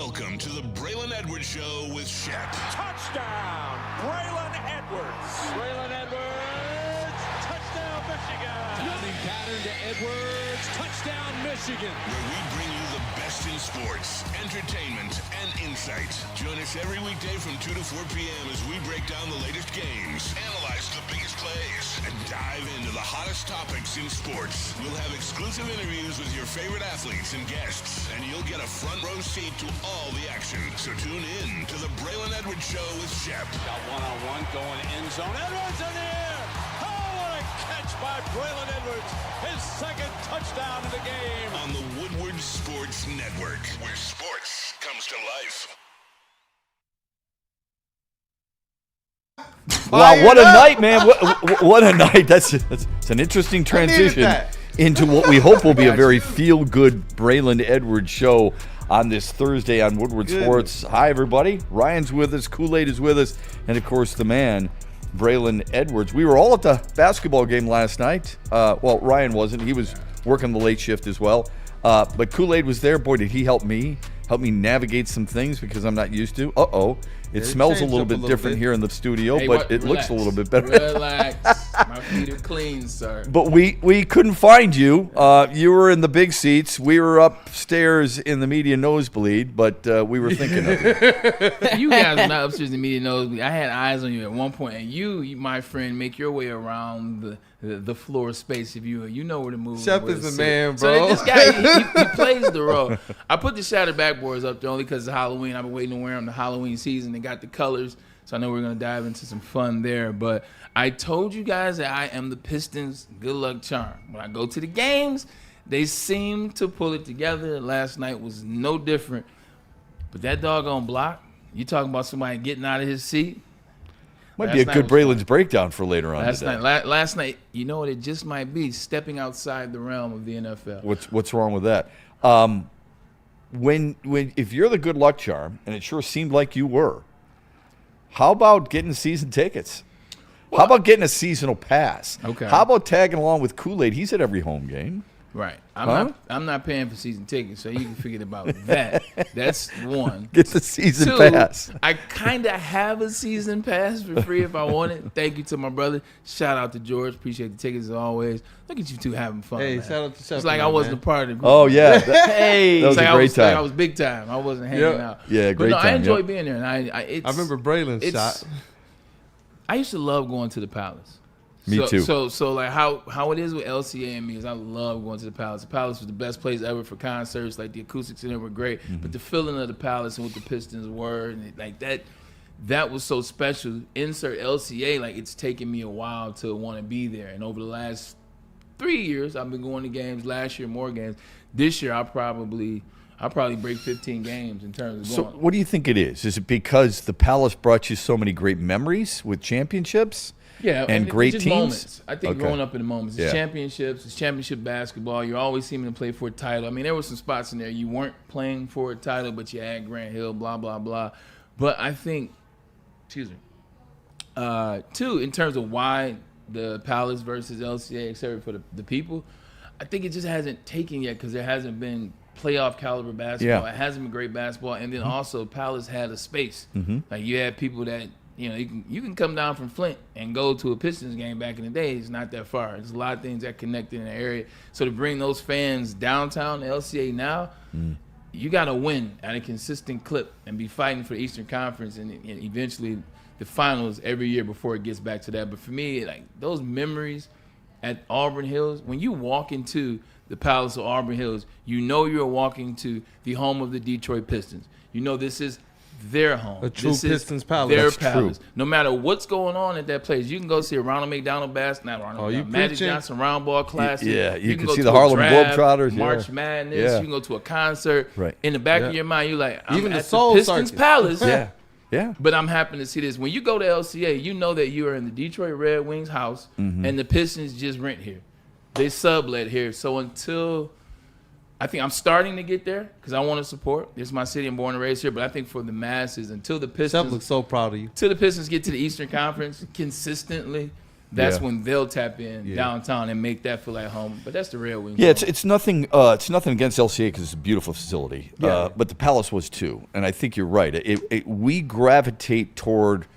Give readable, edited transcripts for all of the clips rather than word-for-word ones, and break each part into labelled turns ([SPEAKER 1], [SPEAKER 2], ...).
[SPEAKER 1] Welcome to the Braylon Edwards Show with Shep.
[SPEAKER 2] Touchdown, Braylon Edwards.
[SPEAKER 3] Braylon Edwards, touchdown, Michigan.
[SPEAKER 4] Running pattern to Edwards, touchdown, Michigan.
[SPEAKER 1] Where we bring you the best in sports, entertainment, and insight. Join us every weekday from 2 to 4 p.m. as we break down the latest games, analyze the biggest plays, and dive into the hottest topics in sports. We'll have exclusive interviews with your favorite athletes and guests, and you'll get a front row seat to all the action. So tune in to the Braylon Edwards Show with Shep.
[SPEAKER 3] Got one-on-one going end zone. Edwards in the air. Oh, what a catch by Braylon Edwards. His second touchdown of the game.
[SPEAKER 1] On the Woodward Sports Network, where sports comes to life.
[SPEAKER 5] Wow, what a night, man. What a night. That's an interesting transition into what we hope will be a very feel-good Braylon Edwards show on this Thursday on Woodward Sports. Hi, everybody. Ryan's with us. Kool-Aid is with us. And, of course, the man, Braylon Edwards. We were all at the basketball game last night. Well, Ryan wasn't. He was working the late shift as well. But Kool-Aid was there. Boy, did he help me navigate some things because I'm not used to. It smells a little bit different here in the studio, but it looks a little bit better.
[SPEAKER 6] Relax. My feet are clean, sir.
[SPEAKER 5] But we couldn't find you. You were in the big seats. We were upstairs in the media nosebleed, but we were thinking of it.
[SPEAKER 6] You guys were not upstairs in the media nosebleed. I had eyes on you at one point, and you, my friend, make your way around the floor space if you know where to move.
[SPEAKER 7] Shep is the man, bro.
[SPEAKER 6] So this guy, he plays the role. I put the shattered backboards up there only because it's Halloween. I've been waiting to wear them the Halloween season. They got the colors, so I know we're going to dive into some fun there. But I told you guys that I am the Pistons' good luck charm. When I go to the games, they seem to pull it together. Last night was no different. But that doggone block, you talking about somebody getting out of his seat?
[SPEAKER 5] Might be a good Braylon's breakdown for later on today.
[SPEAKER 6] Last night, you know what? It just might be stepping outside the realm of the NFL.
[SPEAKER 5] What's wrong with that? If you're the good luck charm, and it sure seemed like you were, how about getting season tickets? How about getting a seasonal pass?
[SPEAKER 6] Okay.
[SPEAKER 5] How about tagging along with Kool-Aid? He's at every home game.
[SPEAKER 6] Right. I'm not paying for season tickets, so you can forget about that. That's one.
[SPEAKER 5] Get the season
[SPEAKER 6] Two,
[SPEAKER 5] pass.
[SPEAKER 6] I kind of have a season pass for free if I want it. Thank you to my brother. Shout out to George. Appreciate the tickets as always. Look at you two having fun.
[SPEAKER 7] Hey,
[SPEAKER 6] man.
[SPEAKER 7] shout out to Shep.
[SPEAKER 6] It's like I wasn't a part of the group.
[SPEAKER 5] Oh, yeah.
[SPEAKER 6] Hey,
[SPEAKER 5] That was a great time.
[SPEAKER 6] I was big time. I wasn't hanging out.
[SPEAKER 5] Yeah, great
[SPEAKER 6] but
[SPEAKER 5] time.
[SPEAKER 6] I enjoyed being there. And I
[SPEAKER 7] remember Braylon's shot.
[SPEAKER 6] I used to love going to the Palace.
[SPEAKER 5] Me too.
[SPEAKER 6] So like how it is with LCA and me is I love going to the Palace. The Palace was the best place ever for concerts. Like the acoustics in there were great, but the feeling of the Palace and what the Pistons were, and like that was so special. Insert LCA, like it's taken me a while to want to be there. And over the last 3 years, I've been going to games. Last year, more games. This year, I'll probably break 15 games in terms of going.
[SPEAKER 5] So what do you think it is? Is it because the Palace brought you so many great memories with championships?
[SPEAKER 6] Yeah,
[SPEAKER 5] and great
[SPEAKER 6] just
[SPEAKER 5] teams.
[SPEAKER 6] Moments. I think growing up in the moments, it's championships, it's championship basketball. You're always seeming to play for a title. I mean, there were some spots in there you weren't playing for a title, but you had Grant Hill, blah blah blah. But I think, two, in terms of why the Palace versus LCA, except for the people, I think it just hasn't taken yet because there hasn't been playoff caliber basketball. It hasn't been great basketball, and then also Palace had a space. Like you had people that. You know, you can come down from Flint and go to a Pistons game back in the day. It's not that far. There's a lot of things that connect in the area. So to bring those fans downtown to LCA now, you got to win at a consistent clip and be fighting for the Eastern Conference and eventually the finals every year before it gets back to that. But for me, like those memories at Auburn Hills, when you walk into the Palace of Auburn Hills, you know you're walking to the home of the Detroit Pistons. You know this is their home.
[SPEAKER 7] A true
[SPEAKER 6] this
[SPEAKER 7] Pistons
[SPEAKER 6] is
[SPEAKER 7] palace.
[SPEAKER 6] Their
[SPEAKER 7] That's
[SPEAKER 6] palace.
[SPEAKER 7] true.
[SPEAKER 6] No matter what's going on at that place, you can go see a Ronald McDonald Magic Johnson Round Ball Classic.
[SPEAKER 5] Yeah, you can
[SPEAKER 6] go
[SPEAKER 5] see
[SPEAKER 6] to
[SPEAKER 5] the
[SPEAKER 6] a
[SPEAKER 5] Harlem
[SPEAKER 6] draft,
[SPEAKER 5] Globetrotters.
[SPEAKER 6] March Madness.
[SPEAKER 5] Yeah.
[SPEAKER 6] You can go to a concert.
[SPEAKER 5] Right.
[SPEAKER 6] In the back of your mind, you're like, I'm
[SPEAKER 7] Even
[SPEAKER 6] at
[SPEAKER 7] the Soul
[SPEAKER 6] Pistons
[SPEAKER 7] Circus.
[SPEAKER 6] Palace.
[SPEAKER 5] Yeah.
[SPEAKER 6] But I'm happy to see this. When you go to LCA, you know that you are in the Detroit Red Wings house, and the Pistons just rent here. They sublet here. So until I think I'm starting to get there because I want to support. This is my city. I'm born and raised here. But I think for the masses, until the
[SPEAKER 7] Shep
[SPEAKER 6] Pistons,
[SPEAKER 7] looks so proud of you.
[SPEAKER 6] till the Pistons get to the Eastern Conference consistently, that's when they'll tap in downtown and make that feel like home. But that's the Red Wings.
[SPEAKER 5] Yeah, it's nothing. It's nothing against LCA because it's a beautiful facility. But the Palace was too, and I think you're right. We gravitate toward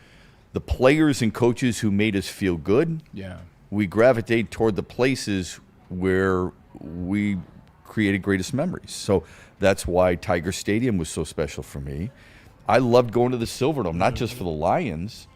[SPEAKER 5] the players and coaches who made us feel good.
[SPEAKER 6] Yeah.
[SPEAKER 5] We gravitate toward the places where we created greatest memories. So that's why Tiger Stadium was so special for me. I loved going to the Silverdome, not just for the Lions,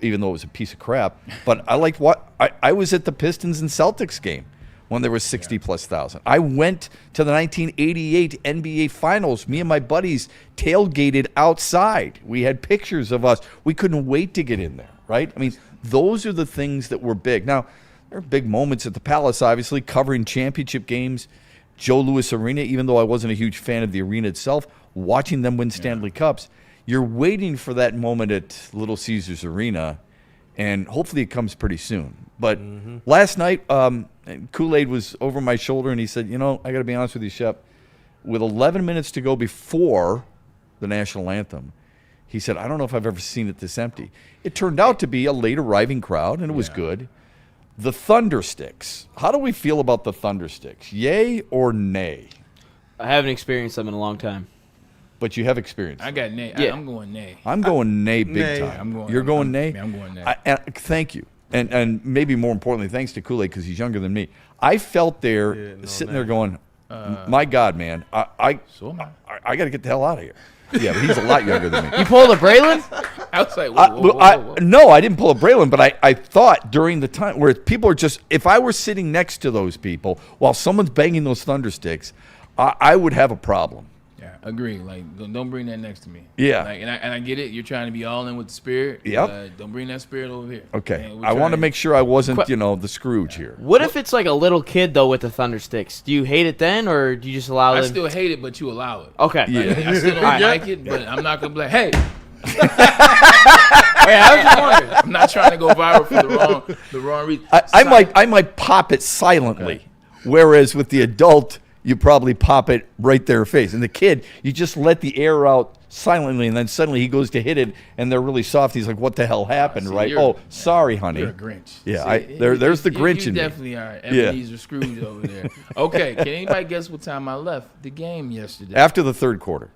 [SPEAKER 5] even though it was a piece of crap, but I liked I was at the Pistons and Celtics game when there was 60+ thousand. I went to the 1988 NBA Finals. Me and my buddies tailgated outside. We had pictures of us. We couldn't wait to get in there, right? I mean, those are the things that were big. Now, there are big moments at the Palace, obviously, covering championship games. Joe Louis Arena, even though I wasn't a huge fan of the arena itself, watching them win Stanley Cups. You're waiting for that moment at Little Caesars Arena, and hopefully it comes pretty soon. But last night, Kool-Aid was over my shoulder, and he said, I got to be honest with you, Shep, with 11 minutes to go before the national anthem, he said, I don't know if I've ever seen it this empty. It turned out to be a late arriving crowd, and it was good. The Thundersticks. How do we feel about the Thundersticks? Yay or nay?
[SPEAKER 8] I haven't experienced them in a long time.
[SPEAKER 5] But you have experience.
[SPEAKER 6] I got nay.
[SPEAKER 8] Yeah.
[SPEAKER 6] I'm going nay.
[SPEAKER 5] I'm going nay big time. You're going nay?
[SPEAKER 6] I'm going nay.
[SPEAKER 5] Thank you. And maybe more importantly, thanks to Kool-Aid because he's younger than me. I felt there sitting there going, my God, man, I got to get the hell out of here. Yeah, but he's a lot younger than me.
[SPEAKER 8] You pulled a Braylon?
[SPEAKER 6] I was like, whoa.
[SPEAKER 5] No, I didn't pull a Braylon, but I thought during the time where people are just, if I were sitting next to those people while someone's banging those Thundersticks, I would have a problem.
[SPEAKER 6] Yeah, agree. Like, don't bring that next to me.
[SPEAKER 5] Yeah.
[SPEAKER 6] Like, and I get it. You're trying to be all in with the spirit.
[SPEAKER 5] Yep.
[SPEAKER 6] Don't bring that spirit over here.
[SPEAKER 5] Okay. I want to make sure I wasn't, the Scrooge here.
[SPEAKER 8] What if it's like a little kid, though, with the Thundersticks? Do you hate it then, or do you just allow them?
[SPEAKER 6] I still hate it, but you allow it.
[SPEAKER 8] Okay.
[SPEAKER 6] Like, I still don't like it, but I'm not going to be like, hey. I'm not trying to go viral for the wrong reason.
[SPEAKER 5] I might pop it silently, whereas with the adult, you probably pop it right there face. And the kid, you just let the air out silently, and then suddenly he goes to hit it, and they're really soft. He's like, what the hell happened, right? Oh, sorry, honey.
[SPEAKER 6] You're a Grinch.
[SPEAKER 5] Yeah, there's the Grinch in me.
[SPEAKER 6] You definitely are. Ebenezer Scrooge over there. Okay, can anybody guess what time I left the game yesterday?
[SPEAKER 5] After the third quarter.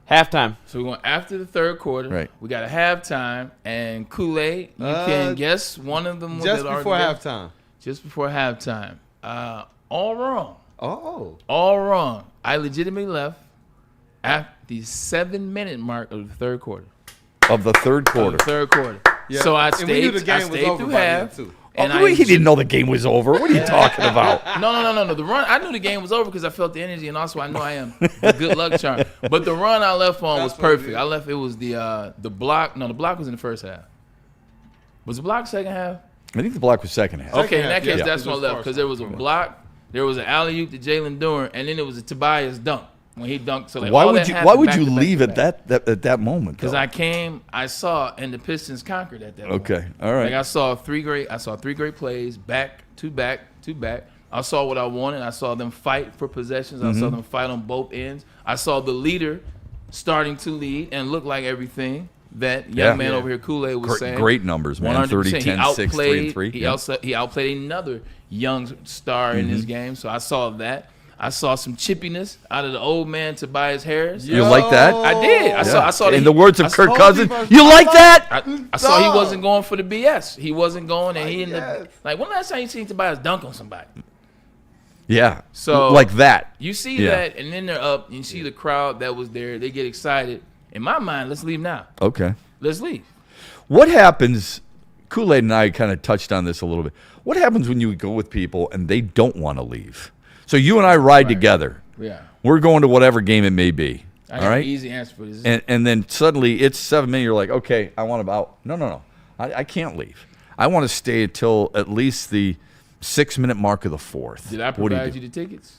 [SPEAKER 8] Halftime.
[SPEAKER 6] So we're going after the third quarter.
[SPEAKER 5] Right.
[SPEAKER 6] We got a halftime, and Kool-Aid, you can guess one of them.
[SPEAKER 7] Just before halftime.
[SPEAKER 6] Just before halftime. All wrong.
[SPEAKER 7] Oh.
[SPEAKER 6] All wrong. I legitimately left at the 7-minute mark of the third quarter.
[SPEAKER 5] Of the third quarter.
[SPEAKER 7] Yeah.
[SPEAKER 6] So I
[SPEAKER 7] And we knew
[SPEAKER 6] stayed,
[SPEAKER 7] the game
[SPEAKER 6] I
[SPEAKER 7] was
[SPEAKER 6] stayed
[SPEAKER 7] over
[SPEAKER 6] through
[SPEAKER 7] by then,
[SPEAKER 6] half.
[SPEAKER 7] too.
[SPEAKER 6] And
[SPEAKER 5] He didn't know the game was over. What are you talking about?
[SPEAKER 6] No. The run, I knew the game was over because I felt the energy, and also I know I am a good luck charm. But the run I left on was perfect. I left, it was the block. No, the block was in the first half. Was the block second half?
[SPEAKER 5] I think the block was second half.
[SPEAKER 6] Okay, in that case,
[SPEAKER 7] yeah.
[SPEAKER 6] that's when I left because there was a block, there was an alley-oop to Jalen Duren, and then there was a Tobias dunk when he dunked. So like,
[SPEAKER 5] Why
[SPEAKER 6] all
[SPEAKER 5] would
[SPEAKER 6] that
[SPEAKER 5] you
[SPEAKER 6] happened
[SPEAKER 5] leave
[SPEAKER 6] back to back.
[SPEAKER 5] at that moment?
[SPEAKER 6] Because
[SPEAKER 5] though?
[SPEAKER 6] I saw, and the Pistons conquered at that moment.
[SPEAKER 5] Okay, all right.
[SPEAKER 6] Like I saw three great plays, back to back. I saw what I wanted. I saw them fight for possessions. I saw them fight on both ends. I saw the leader starting to lead and look like everything that young man over here, Kool-Aid, was saying.
[SPEAKER 5] Great numbers, man. 30, 10, 6, 3, and 3.
[SPEAKER 6] He outplayed another young star in this game. So I saw that. I saw some chippiness out of the old man Tobias Harris.
[SPEAKER 5] You like that?
[SPEAKER 6] I did. I saw.
[SPEAKER 5] In the words of Kirk Cousins, you like that?
[SPEAKER 6] I saw he wasn't going for the BS. He wasn't going, and he ended up, like, when last time you seen Tobias dunk on somebody?
[SPEAKER 5] Yeah.
[SPEAKER 6] So
[SPEAKER 5] like that.
[SPEAKER 6] You see that, and then they're up. You see the crowd that was there. They get excited. In my mind, let's leave now.
[SPEAKER 5] Okay.
[SPEAKER 6] Let's leave.
[SPEAKER 5] What happens? Kool-Aid and I kind of touched on this a little bit. What happens when you go with people and they don't want to leave? So you and I ride together.
[SPEAKER 6] Yeah.
[SPEAKER 5] We're going to whatever game it may be.
[SPEAKER 6] I
[SPEAKER 5] all
[SPEAKER 6] have
[SPEAKER 5] right.
[SPEAKER 6] an easy answer for this.
[SPEAKER 5] And then suddenly it's 7 minutes. You're like, okay, I want to out. No. I can't leave. I want to stay until at least the 6-minute mark of the fourth.
[SPEAKER 6] Did I provide you the tickets?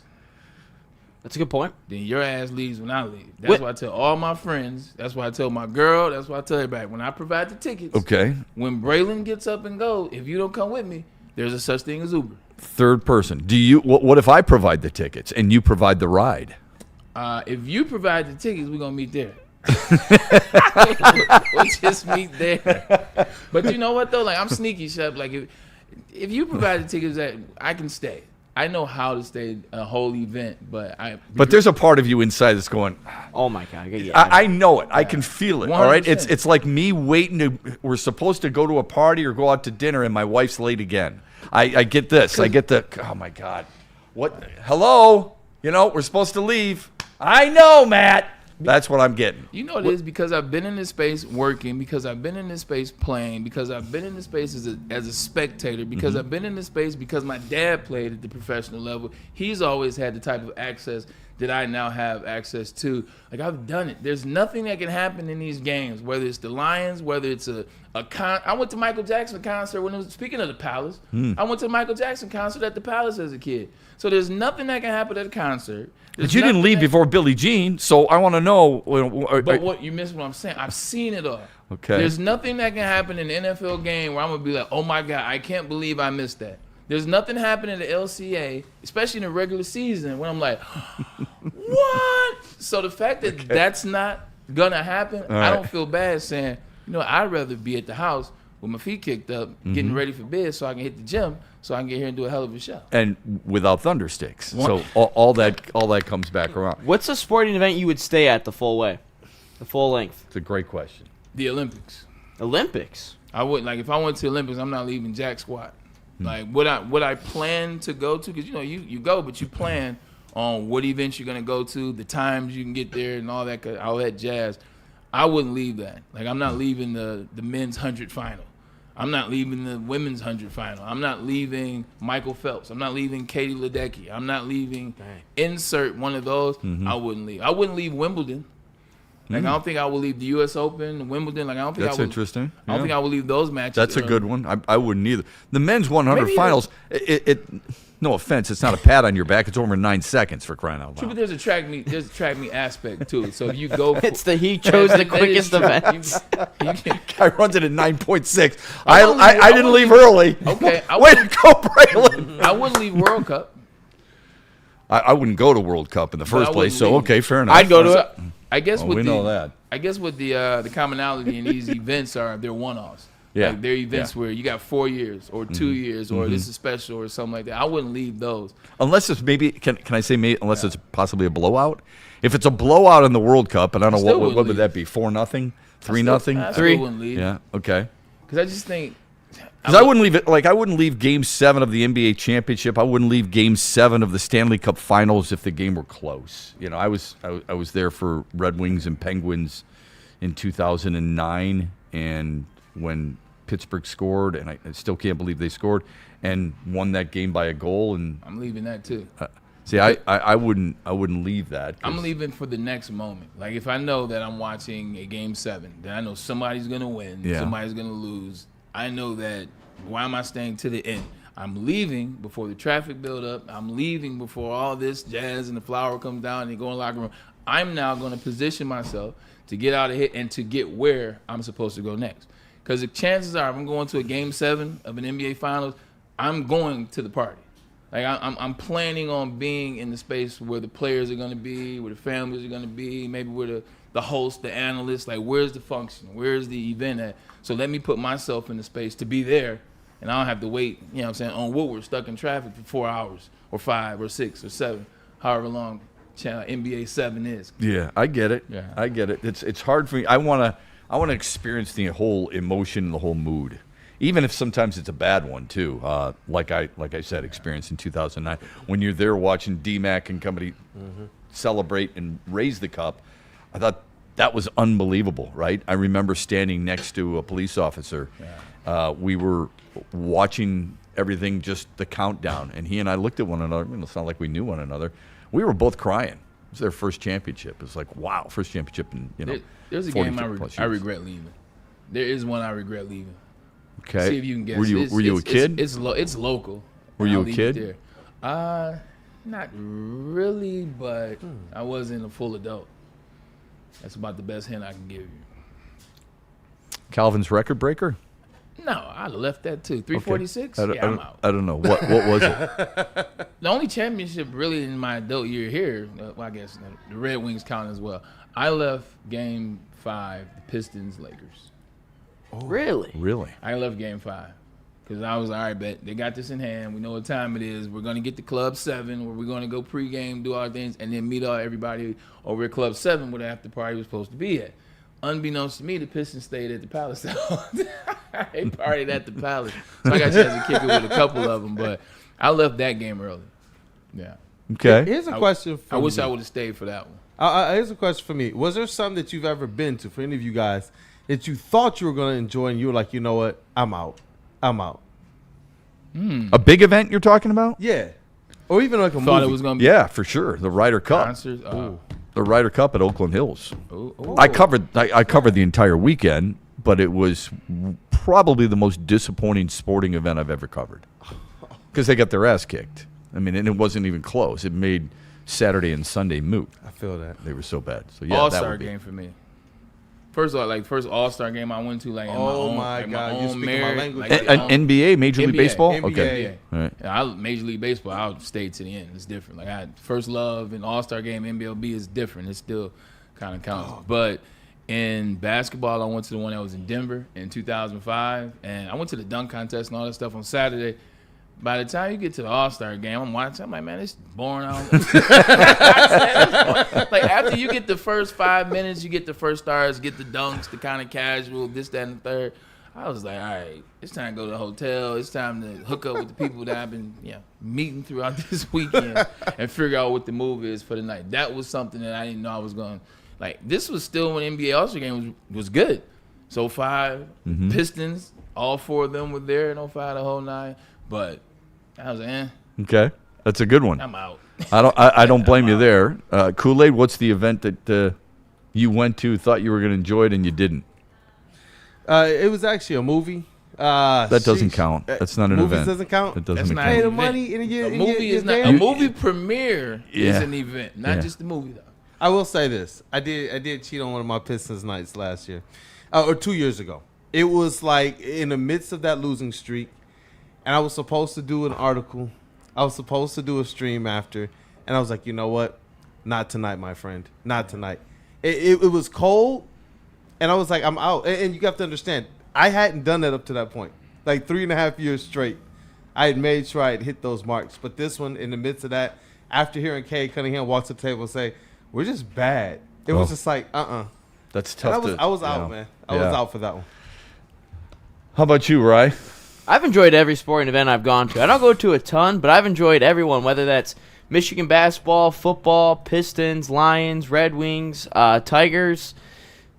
[SPEAKER 8] That's a good point.
[SPEAKER 6] Then your ass leaves when I leave. That's why I tell all my friends. That's why I tell my girl. That's why I tell everybody. When I provide the tickets,
[SPEAKER 5] okay.
[SPEAKER 6] When Braylon gets up and goes, if you don't come with me, there's a such thing as Uber.
[SPEAKER 5] Third person. Do you? What if I provide the tickets and you provide the ride?
[SPEAKER 6] If you provide the tickets, we're gonna meet there. We'll just meet there. But you know what though? Like, I'm sneaky, Shep. Like, if you provide the tickets, that I can stay. I know how to stay a whole event, but
[SPEAKER 5] But there's a part of you inside that's going,
[SPEAKER 8] Oh my God. Yeah.
[SPEAKER 5] I know it. I can feel it. All right.
[SPEAKER 6] 100%.
[SPEAKER 5] It's like me waiting we're supposed to go to a party or go out to dinner and my wife's late again. I get this. I get oh my God. What? Hello? We're supposed to leave. I know, Matt. That's what I'm getting.
[SPEAKER 6] You know it is because I've been in this space working, because I've been in this space playing, because I've been in this space as a spectator, because I've been in this space because my dad played at the professional level. He's always had the type of access that I now have access to. Like, I've done it. There's nothing that can happen in these games, whether it's the Lions, whether it's I went to Michael Jackson concert when it was, speaking of the Palace, I went to the Michael Jackson concert at the Palace as a kid. So there's nothing that can happen at a concert.
[SPEAKER 5] But you didn't leave before Baligian, so I want to know.
[SPEAKER 6] But what you missed what I'm saying. I've seen it all.
[SPEAKER 5] Okay.
[SPEAKER 6] There's nothing that can happen in an NFL game where I'm gonna be like, oh my God, I can't believe I missed that. There's nothing happening in the LCA, especially in the regular season, when I'm like, what? So the fact that that's not gonna happen, I don't feel bad saying, I'd rather be at the house with my feet kicked up, getting ready for bed so I can hit the gym, so I can get here and do a hell of a show.
[SPEAKER 5] And without thunder sticks. So all that comes back around.
[SPEAKER 8] What's a sporting event you would stay at the full way? The full length?
[SPEAKER 5] It's a great question.
[SPEAKER 6] The Olympics.
[SPEAKER 8] Olympics?
[SPEAKER 6] I would, like, if I went to the Olympics, I'm not leaving jack squat. Like, would I plan to go to? Because, you go, but you plan on what events you're going to go to, the times you can get there, and all that jazz. I wouldn't leave that. Like, I'm not leaving the men's 100 final. I'm not leaving the women's 100 final. I'm not leaving Michael Phelps. I'm not leaving Katie Ledecky. I'm not leaving insert one of those. I wouldn't leave. I wouldn't leave Wimbledon. Like, I don't think I would leave the U.S. Open, Wimbledon. Like, I don't think
[SPEAKER 5] That's interesting.
[SPEAKER 6] I don't think I would leave those matches.
[SPEAKER 5] That's a good one. I wouldn't either. The men's 100
[SPEAKER 6] Maybe
[SPEAKER 5] finals, no offense, it's not a pat on your back. It's over in 9 seconds, for crying out
[SPEAKER 6] True,
[SPEAKER 5] loud.
[SPEAKER 6] but there's a track meet aspect to it. So if you go,
[SPEAKER 8] He chose the
[SPEAKER 6] That is
[SPEAKER 8] quickest
[SPEAKER 6] true.
[SPEAKER 8] event.
[SPEAKER 6] You can,
[SPEAKER 5] Guy runs it at 9.6.
[SPEAKER 6] I
[SPEAKER 5] I didn't leave early.
[SPEAKER 6] Okay,
[SPEAKER 5] Way to go, Braylon.
[SPEAKER 6] I wouldn't leave World Cup.
[SPEAKER 5] I wouldn't go to World Cup in the first
[SPEAKER 6] I
[SPEAKER 5] place,
[SPEAKER 6] wouldn't
[SPEAKER 5] so
[SPEAKER 6] leave.
[SPEAKER 5] okay, fair enough.
[SPEAKER 8] I'd go to it.
[SPEAKER 6] I guess
[SPEAKER 5] Well,
[SPEAKER 6] with
[SPEAKER 5] we
[SPEAKER 6] the,
[SPEAKER 5] know that.
[SPEAKER 6] I guess with the commonality in these events are they're one-offs.
[SPEAKER 5] Yeah.
[SPEAKER 6] Like, they're events where you got 4 years or 2 years or this is special or something like that. I wouldn't leave those.
[SPEAKER 5] Unless it's maybe, can I say maybe, unless it's possibly a blowout? If it's a blowout in the World Cup, and I don't know
[SPEAKER 6] still
[SPEAKER 5] what
[SPEAKER 6] wouldn't
[SPEAKER 5] would that be, 4-0, 3-0?
[SPEAKER 6] I still wouldn't leave.
[SPEAKER 5] Yeah, okay.
[SPEAKER 6] Because I just think.
[SPEAKER 5] Because I wouldn't leave it. Like, I wouldn't leave Game 7 of the NBA championship. I wouldn't leave Game 7 of the Stanley Cup Finals if the game were close. I was there for Red Wings and Penguins in 2009, and when Pittsburgh scored, and I still can't believe they scored and won that game by a goal. And
[SPEAKER 6] I'm leaving that too.
[SPEAKER 5] see, I wouldn't leave that.
[SPEAKER 6] I'm leaving for the next moment. Like, if I know that I'm watching a Game 7, then I know somebody's gonna win, somebody's gonna lose. I know that. Why am I staying to the end? I'm leaving before the traffic build up. I'm leaving before all this jazz and the flower comes down and you go in the locker room. I'm now going to position myself to get out of here and to get where I'm supposed to go next. Because the chances are, if I'm going to a Game 7 of an NBA Finals, I'm going to the party. Like, I'm planning on being in the space where the players are going to be, where the families are going to be, maybe where the host, the analyst, like, where's the function? Where's the event at? So let me put myself in the space to be there, and I don't have to wait, on Woodward, stuck in traffic for 4 hours or 5 or 6 or 7, however long NBA 7 is.
[SPEAKER 5] Yeah, I get it.
[SPEAKER 6] Yeah.
[SPEAKER 5] I get it. It's hard for me. I want to experience the whole emotion and the whole mood, even if sometimes it's a bad one too. Like I said, experienced in 2009 when you're there watching D-Mac and company celebrate and raise the cup. I thought that was unbelievable, right? I remember standing next to a police officer. Yeah. We were watching everything, just the countdown, and he and I looked at one another. It's not like we knew one another. We were both crying. It was their first championship. It was like, wow, first championship in
[SPEAKER 6] There's a game I regret leaving. There is one I regret leaving.
[SPEAKER 5] Okay.
[SPEAKER 6] See if you can guess.
[SPEAKER 5] Were you a kid?
[SPEAKER 6] It's local.
[SPEAKER 5] Were you a kid?
[SPEAKER 6] There. Not really, but I wasn't a full adult. That's about the best hint I can give you.
[SPEAKER 5] Calvin's record breaker?
[SPEAKER 6] No, I'd have left that too. 346?
[SPEAKER 5] Okay.
[SPEAKER 6] I'm out.
[SPEAKER 5] I don't know. What was it?
[SPEAKER 6] The only championship really in my adult year here, well, I guess the Red Wings count as well. I left Game 5, the Pistons-Lakers.
[SPEAKER 8] Really?
[SPEAKER 5] Really?
[SPEAKER 6] I left Game 5. Because I was all right, bet they got this in hand. We know what time it is. We're gonna get to Club 7, where we're gonna go pregame, do our things, and then meet everybody over at Club 7, where the after party was supposed to be at. Unbeknownst to me, the Pistons stayed at the Palace. They partied at the Palace, so I got a chance to kick it with a couple of them. But I left that game early. Yeah.
[SPEAKER 5] Okay.
[SPEAKER 7] Here's a question for
[SPEAKER 6] I wish
[SPEAKER 7] me.
[SPEAKER 6] I would have stayed for that one.
[SPEAKER 7] Here's a question for me. Was there something that you've ever been to, for any of you guys, that you thought you were going to enjoy and you were like, you know what, I'm out.
[SPEAKER 5] A big event you're talking about?
[SPEAKER 7] Yeah. Or even like a
[SPEAKER 6] Thought
[SPEAKER 7] movie.
[SPEAKER 6] it was gonna be
[SPEAKER 5] Yeah, for sure. The Ryder Cup.
[SPEAKER 6] concerts.
[SPEAKER 5] The Ryder Cup at Oakland Hills.
[SPEAKER 6] Ooh.
[SPEAKER 5] I covered the entire weekend, but it was probably the most disappointing sporting event I've ever covered because they got their ass kicked. I mean, and it wasn't even close. It made Saturday and Sunday moot.
[SPEAKER 7] I feel that.
[SPEAKER 5] They were so bad. So yeah,
[SPEAKER 6] All
[SPEAKER 5] that
[SPEAKER 6] Star
[SPEAKER 5] would be.
[SPEAKER 6] game for me. First All Star game I went to, like in my
[SPEAKER 7] Oh
[SPEAKER 6] own,
[SPEAKER 7] my
[SPEAKER 6] like
[SPEAKER 7] God,
[SPEAKER 6] my
[SPEAKER 7] you're
[SPEAKER 6] own
[SPEAKER 7] speaking my
[SPEAKER 6] merit,
[SPEAKER 7] language.
[SPEAKER 6] like,
[SPEAKER 5] An NBA, Major League
[SPEAKER 6] NBA,
[SPEAKER 5] Baseball.
[SPEAKER 7] NBA.
[SPEAKER 5] Okay. All right.
[SPEAKER 6] Yeah, Major League Baseball, I'll stay to the end. It's different. Like I had first love and All Star game, NBLB is different. It still kind of counts. But in basketball, I went to the one that was in Denver in 2005, and I went to the dunk contest and all that stuff on Saturday. By the time you get to the All-Star game, I'm watching. I'm like, man, it's boring. Like after you get the first 5 minutes, you get the first stars, get the dunks, the kind of casual, this, that, and the third. I was like, all right, it's time to go to the hotel. It's time to hook up with the people that I've been meeting throughout this weekend and figure out what the move is for the night. That was something that I didn't know I was going. Like this was still when NBA All-Star game was good. So 5 Pistons, all 4 of them were there in 05, the whole 9. But I was like,
[SPEAKER 5] Okay, that's a good one.
[SPEAKER 6] I'm out.
[SPEAKER 5] I don't blame you there. Kool-Aid, what's the event that you went to, thought you were going to enjoy it, and you didn't?
[SPEAKER 7] It was actually a movie.
[SPEAKER 5] That doesn't count. That's not an
[SPEAKER 7] Movies
[SPEAKER 5] event.
[SPEAKER 7] doesn't count?
[SPEAKER 5] It
[SPEAKER 6] That's
[SPEAKER 5] doesn't
[SPEAKER 6] not
[SPEAKER 5] count.
[SPEAKER 7] Pay the
[SPEAKER 6] an event.
[SPEAKER 7] money in a year.
[SPEAKER 6] A movie is not a movie premiere is
[SPEAKER 5] Yeah.
[SPEAKER 6] an event, not
[SPEAKER 5] Yeah.
[SPEAKER 6] just the movie though.
[SPEAKER 7] I will say this. I did cheat on one of my Pistons nights last year. Or 2 years ago. It was like in the midst of that losing streak, and I was supposed to do an article. I was supposed to do a stream after, and I was like, you know what? Not tonight, my friend. Not tonight. It was cold, and I was like, I'm out. And you have to understand, I hadn't done that up to that point. Like 3.5 years straight, I had made sure I had hit those marks. But this one, in the midst of that, after hearing Cade Cunningham walk to the table and say, we're just bad. It was just like,
[SPEAKER 5] That's
[SPEAKER 7] And
[SPEAKER 5] tough.
[SPEAKER 7] I was out, man. I was out for that one.
[SPEAKER 5] How about you, Rye?
[SPEAKER 8] I've enjoyed every sporting event I've gone to. I don't go to a ton, but I've enjoyed everyone, whether that's Michigan basketball, football, Pistons, Lions, Red Wings, Tigers,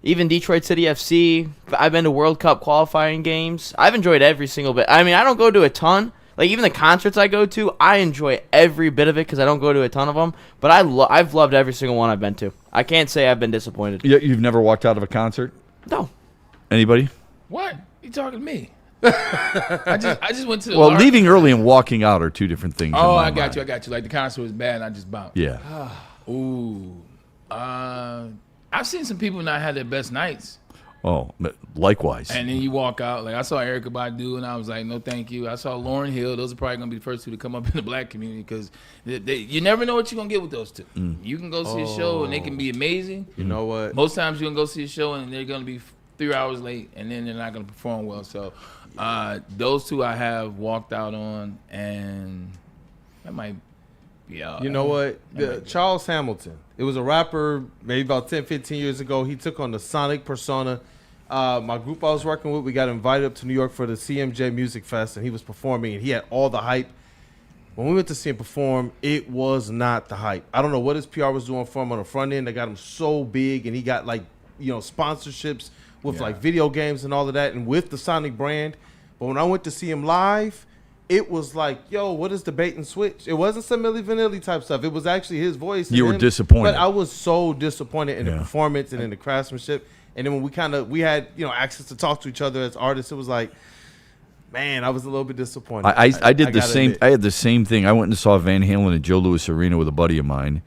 [SPEAKER 8] even Detroit City FC. I've been to World Cup qualifying games. I've enjoyed every single bit. I mean, I don't go to a ton. Like, even the concerts I go to, I enjoy every bit of it because I don't go to a ton of them. But I've loved every single one I've been to. I can't say I've been disappointed.
[SPEAKER 5] You've never walked out of a concert?
[SPEAKER 8] No.
[SPEAKER 5] Anybody?
[SPEAKER 6] What? You talking to me? I just went to the
[SPEAKER 5] Well, leaving early and walking out are two different things.
[SPEAKER 6] Oh,
[SPEAKER 5] in my
[SPEAKER 6] I got
[SPEAKER 5] mind.
[SPEAKER 6] you. Like the concert was bad and I just bounced.
[SPEAKER 5] Yeah.
[SPEAKER 6] Ooh. I've seen some people not have their best nights.
[SPEAKER 5] Oh, likewise.
[SPEAKER 6] And then you walk out. Like I saw Erykah Badu and I was like, no, thank you. I saw Lauryn Hill. Those are probably going to be the first two to come up in the black community because you never know what you're going to get with those two. You can go see a show and they can be amazing.
[SPEAKER 7] You know what?
[SPEAKER 6] Most times you're going to go see a show and they're going to be 3 hours late and then they're not going to perform well. So those two I have walked out on, and that might be out.
[SPEAKER 7] You know what? Charles Hamilton. It was a rapper maybe about 10, 15 years ago. He took on the Sonic persona. My group I was working with, we got invited up to New York for the CMJ Music Fest, and he was performing, and he had all the hype. When we went to see him perform, it was not the hype. I don't know what his PR was doing for him on the front end. They got him so big, and he got sponsorships with video games and all of that, and with the Sonic brand. But when I went to see him live, it was like, yo, what is the bait and switch? It wasn't some Milli Vanilli type stuff. It was actually his voice.
[SPEAKER 5] You were disappointed.
[SPEAKER 7] But I was so disappointed in the performance and in the craftsmanship. And then when we had access to talk to each other as artists, it was like, man, I was a little bit disappointed.
[SPEAKER 5] I did the same.
[SPEAKER 7] admit.
[SPEAKER 5] I had the same thing. I went and saw Van Halen at Joe Louis Arena with a buddy of mine,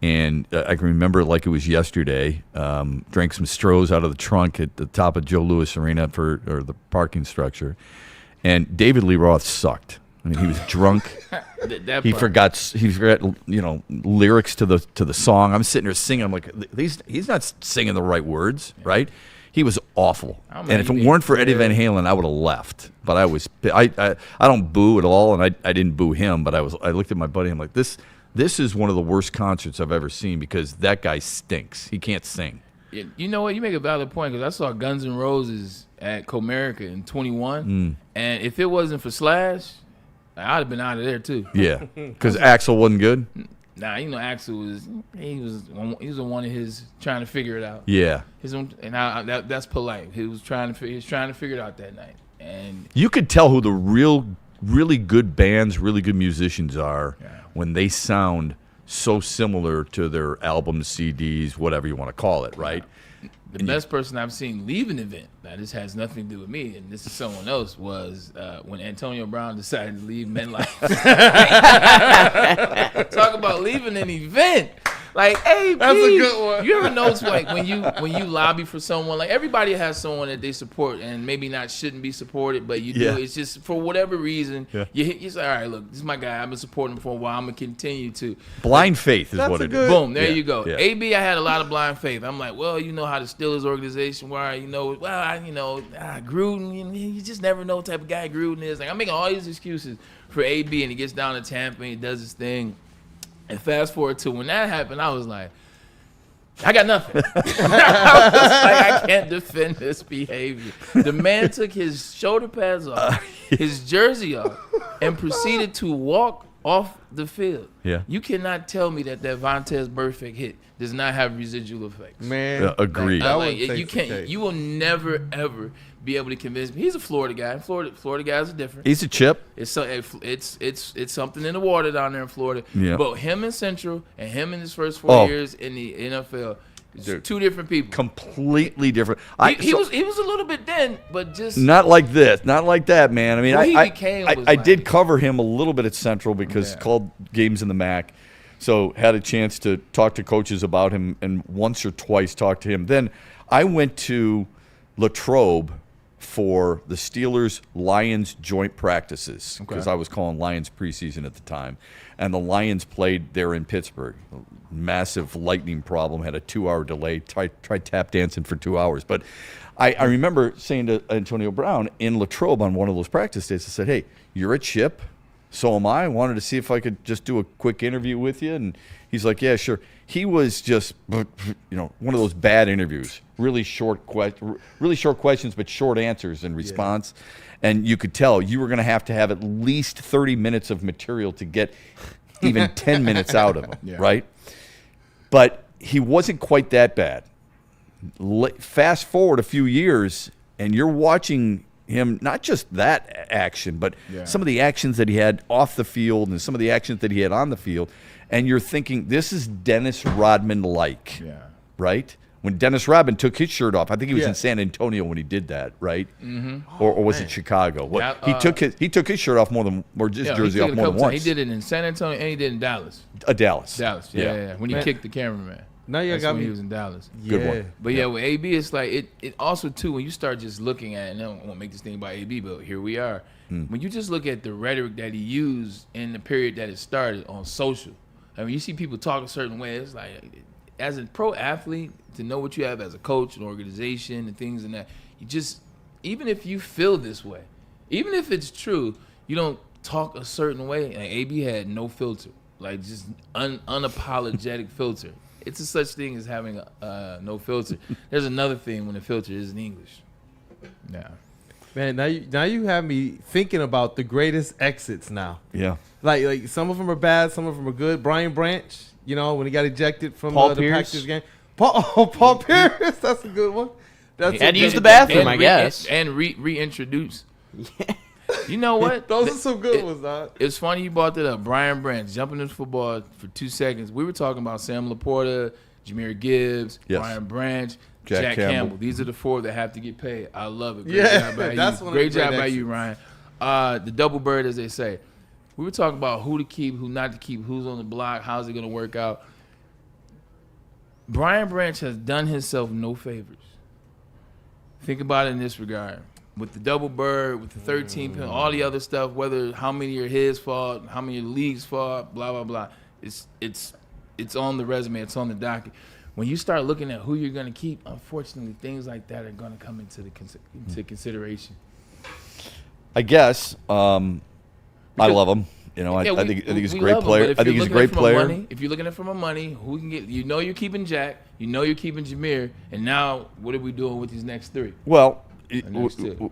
[SPEAKER 5] and I can remember it like it was yesterday. Drank some Strohs out of the trunk at the top of Joe Louis Arena or the parking structure, and David Lee Roth sucked. I mean, he was drunk. He forgot lyrics to the song. I'm sitting there singing. I'm like, he's not singing the right words, right? He was awful.
[SPEAKER 6] I'm
[SPEAKER 5] And if it
[SPEAKER 6] like,
[SPEAKER 5] weren't for Eddie Van Halen, I would have left. But I don't boo at all, and I didn't boo him. But I looked at my buddy. I'm like, this is one of the worst concerts I've ever seen because that guy stinks. He can't sing.
[SPEAKER 6] You know what? You make a valid point because I saw Guns N' Roses at Comerica in 21, and if it wasn't for Slash, I'd have been out of there too.
[SPEAKER 5] Yeah, because Axl wasn't good.
[SPEAKER 6] Nah, Axl was one of his trying to figure it out.
[SPEAKER 5] Yeah,
[SPEAKER 6] His own, and that's polite. He was trying to figure it out that night, and
[SPEAKER 5] you could tell who the really good bands, really good musicians are when they sound so similar to their albums, CDs, whatever you want to call it, right?
[SPEAKER 6] The best person I've seen leave an event, now this has nothing to do with me, and this is someone else, was when Antonio Brown decided to leave MetLife. Talk about leaving an event. Like, hey,
[SPEAKER 7] That's a good one.
[SPEAKER 6] You ever notice, like, when you lobby for someone, like, everybody has someone that they support and maybe not shouldn't be supported, but you do. It's just for whatever reason, you say, all right, look, this is my guy. I've been supporting him for a while. I'm going to continue to.
[SPEAKER 5] Blind faith is what it is.
[SPEAKER 6] Boom, there you go.
[SPEAKER 5] Yeah.
[SPEAKER 6] AB, I had a lot of blind faith. I'm like, well, you know how the Steelers organization were. Gruden, you just never know what type of guy Gruden is. Like, I'm making all these excuses for AB, and he gets down to Tampa and he does his thing. And fast forward to when that happened, I was like, I got nothing. I was like, I can't defend this behavior. The man took his shoulder pads off, his jersey off, and proceeded to walk off the field.
[SPEAKER 5] Yeah.
[SPEAKER 6] You cannot tell me that Vontaze Burfict hit does not have residual effects.
[SPEAKER 7] Man,
[SPEAKER 5] agreed.
[SPEAKER 6] You will never ever be able to convince me. He's a Florida guy. Florida guys are different.
[SPEAKER 5] He's a chip.
[SPEAKER 6] It's something in the water down there in Florida.
[SPEAKER 5] Yeah.
[SPEAKER 6] But him in Central and him in his first 4 years in the NFL, it's two different people.
[SPEAKER 5] Completely different.
[SPEAKER 6] He was a little bit then, but just
[SPEAKER 5] not like this, not like that, man. I mean,
[SPEAKER 6] What he
[SPEAKER 5] I
[SPEAKER 6] became was
[SPEAKER 5] I
[SPEAKER 6] like-
[SPEAKER 5] did cover him a little bit at Central because called games in the MAC, so had a chance to talk to coaches about him and once or twice talk to him. Then I went to Latrobe for the Steelers-Lions joint practices because I was calling Lions preseason at the time. And the Lions played there in Pittsburgh. Massive lightning problem, had a 2-hour delay, tried tap dancing for 2 hours. But I remember saying to Antonio Brown in Latrobe on one of those practice days, I said, hey, you're a chip, so am I. Wanted to see if I could just do a quick interview with you. And he's like, yeah, sure. He was just, one of those bad interviews. Really short questions, but short answers in response. And you could tell you were going to have at least 30 minutes of material to get even 10 minutes out of him, right? But he wasn't quite that bad. Fast forward a few years, and you're watching him, not just that action, but some of the actions that he had off the field and some of the actions that he had on the field. And you're thinking, this is Dennis Rodman-like, right? When Dennis Rodman took his shirt off, I think he was in San Antonio when he did that, right? Mm-hmm. Or was it Chicago? He took his shirt off jersey off more than once.
[SPEAKER 6] He did it in San Antonio and he did it in Dallas.
[SPEAKER 5] Dallas.
[SPEAKER 6] Yeah. When he kicked the cameraman.
[SPEAKER 7] Now you
[SPEAKER 6] That's
[SPEAKER 7] got
[SPEAKER 6] when
[SPEAKER 7] me.
[SPEAKER 6] he was in Dallas.
[SPEAKER 5] Good one.
[SPEAKER 6] But with AB, it's like it also too when you start just looking at it. And I don't want to make this thing about AB, but here we are. When you just look at the rhetoric that he used in the period that it started on social, I mean, you see people talk a certain way. It's like, as a pro athlete, to know what you have as a coach, an organization, and things and that, you just, even if you feel this way, even if it's true, you don't talk a certain way. Like AB had no filter, like just unapologetic filter. It's a such thing as having no filter. There's another thing when the filter isn't English. Yeah.
[SPEAKER 7] Man, now you have me thinking about the greatest exits now.
[SPEAKER 5] Yeah.
[SPEAKER 7] Like some of them are bad, some of them are good. Brian Branch, when he got ejected from
[SPEAKER 8] Paul
[SPEAKER 7] the
[SPEAKER 8] Pierce.
[SPEAKER 7] Packers game. Paul Pierce, that's a good one.
[SPEAKER 8] Had to use the bathroom, I guess.
[SPEAKER 6] And reintroduce. You know what?
[SPEAKER 7] Those are some good ones, dog.
[SPEAKER 6] It's funny you brought that up. Brian Branch jumping into football for 2 seconds. We were talking about Sam Laporta, Jahmyr Gibbs, Brian Branch, Jack Campbell. These are the 4 that have to get paid. I love it. Great job by you. Great job by you, Ryan. The double bird, as they say. We were talking about who to keep, who not to keep, who's on the block, how's it going to work out. Brian Branch has done himself no favors. Think about it in this regard. With the double bird, with the 13 pin, all the other stuff, whether how many are his fault, how many are the league's fault, blah, blah, blah. It's on the resume. It's on the docket. when you start looking at who you're going to keep, unfortunately, things like that are going to come into consideration.
[SPEAKER 5] I guess I love him. You know, I think he's a great player. I think he's a great player.
[SPEAKER 6] If you're looking at it from money, who can get? You know, you're keeping Jack. You know, you're keeping Jameer. And now, what are we doing with these next three?
[SPEAKER 5] Well,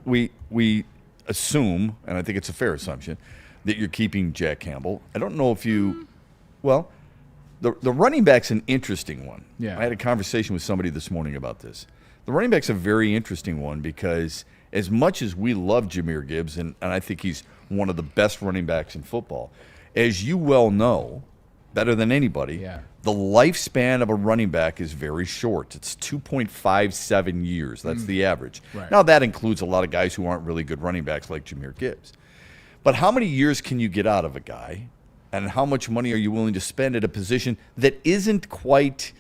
[SPEAKER 5] we assume, and I think it's a fair assumption, that you're keeping Jack Campbell. I don't know if you. Well, the running back's an interesting one.
[SPEAKER 6] Yeah.
[SPEAKER 5] I had a conversation with somebody this morning about this. The running back's a very interesting one because as much as we love Jahmyr Gibbs, and I think he's one of the best running backs in football, as you well know, better than anybody, the lifespan of a running back is very short. It's 2.57 years. That's the average.
[SPEAKER 6] Right.
[SPEAKER 5] Now, that includes a lot of guys who aren't really good running backs like Jahmyr Gibbs. But how many years can you get out of a guy, and how much money are you willing to spend at a position that isn't quite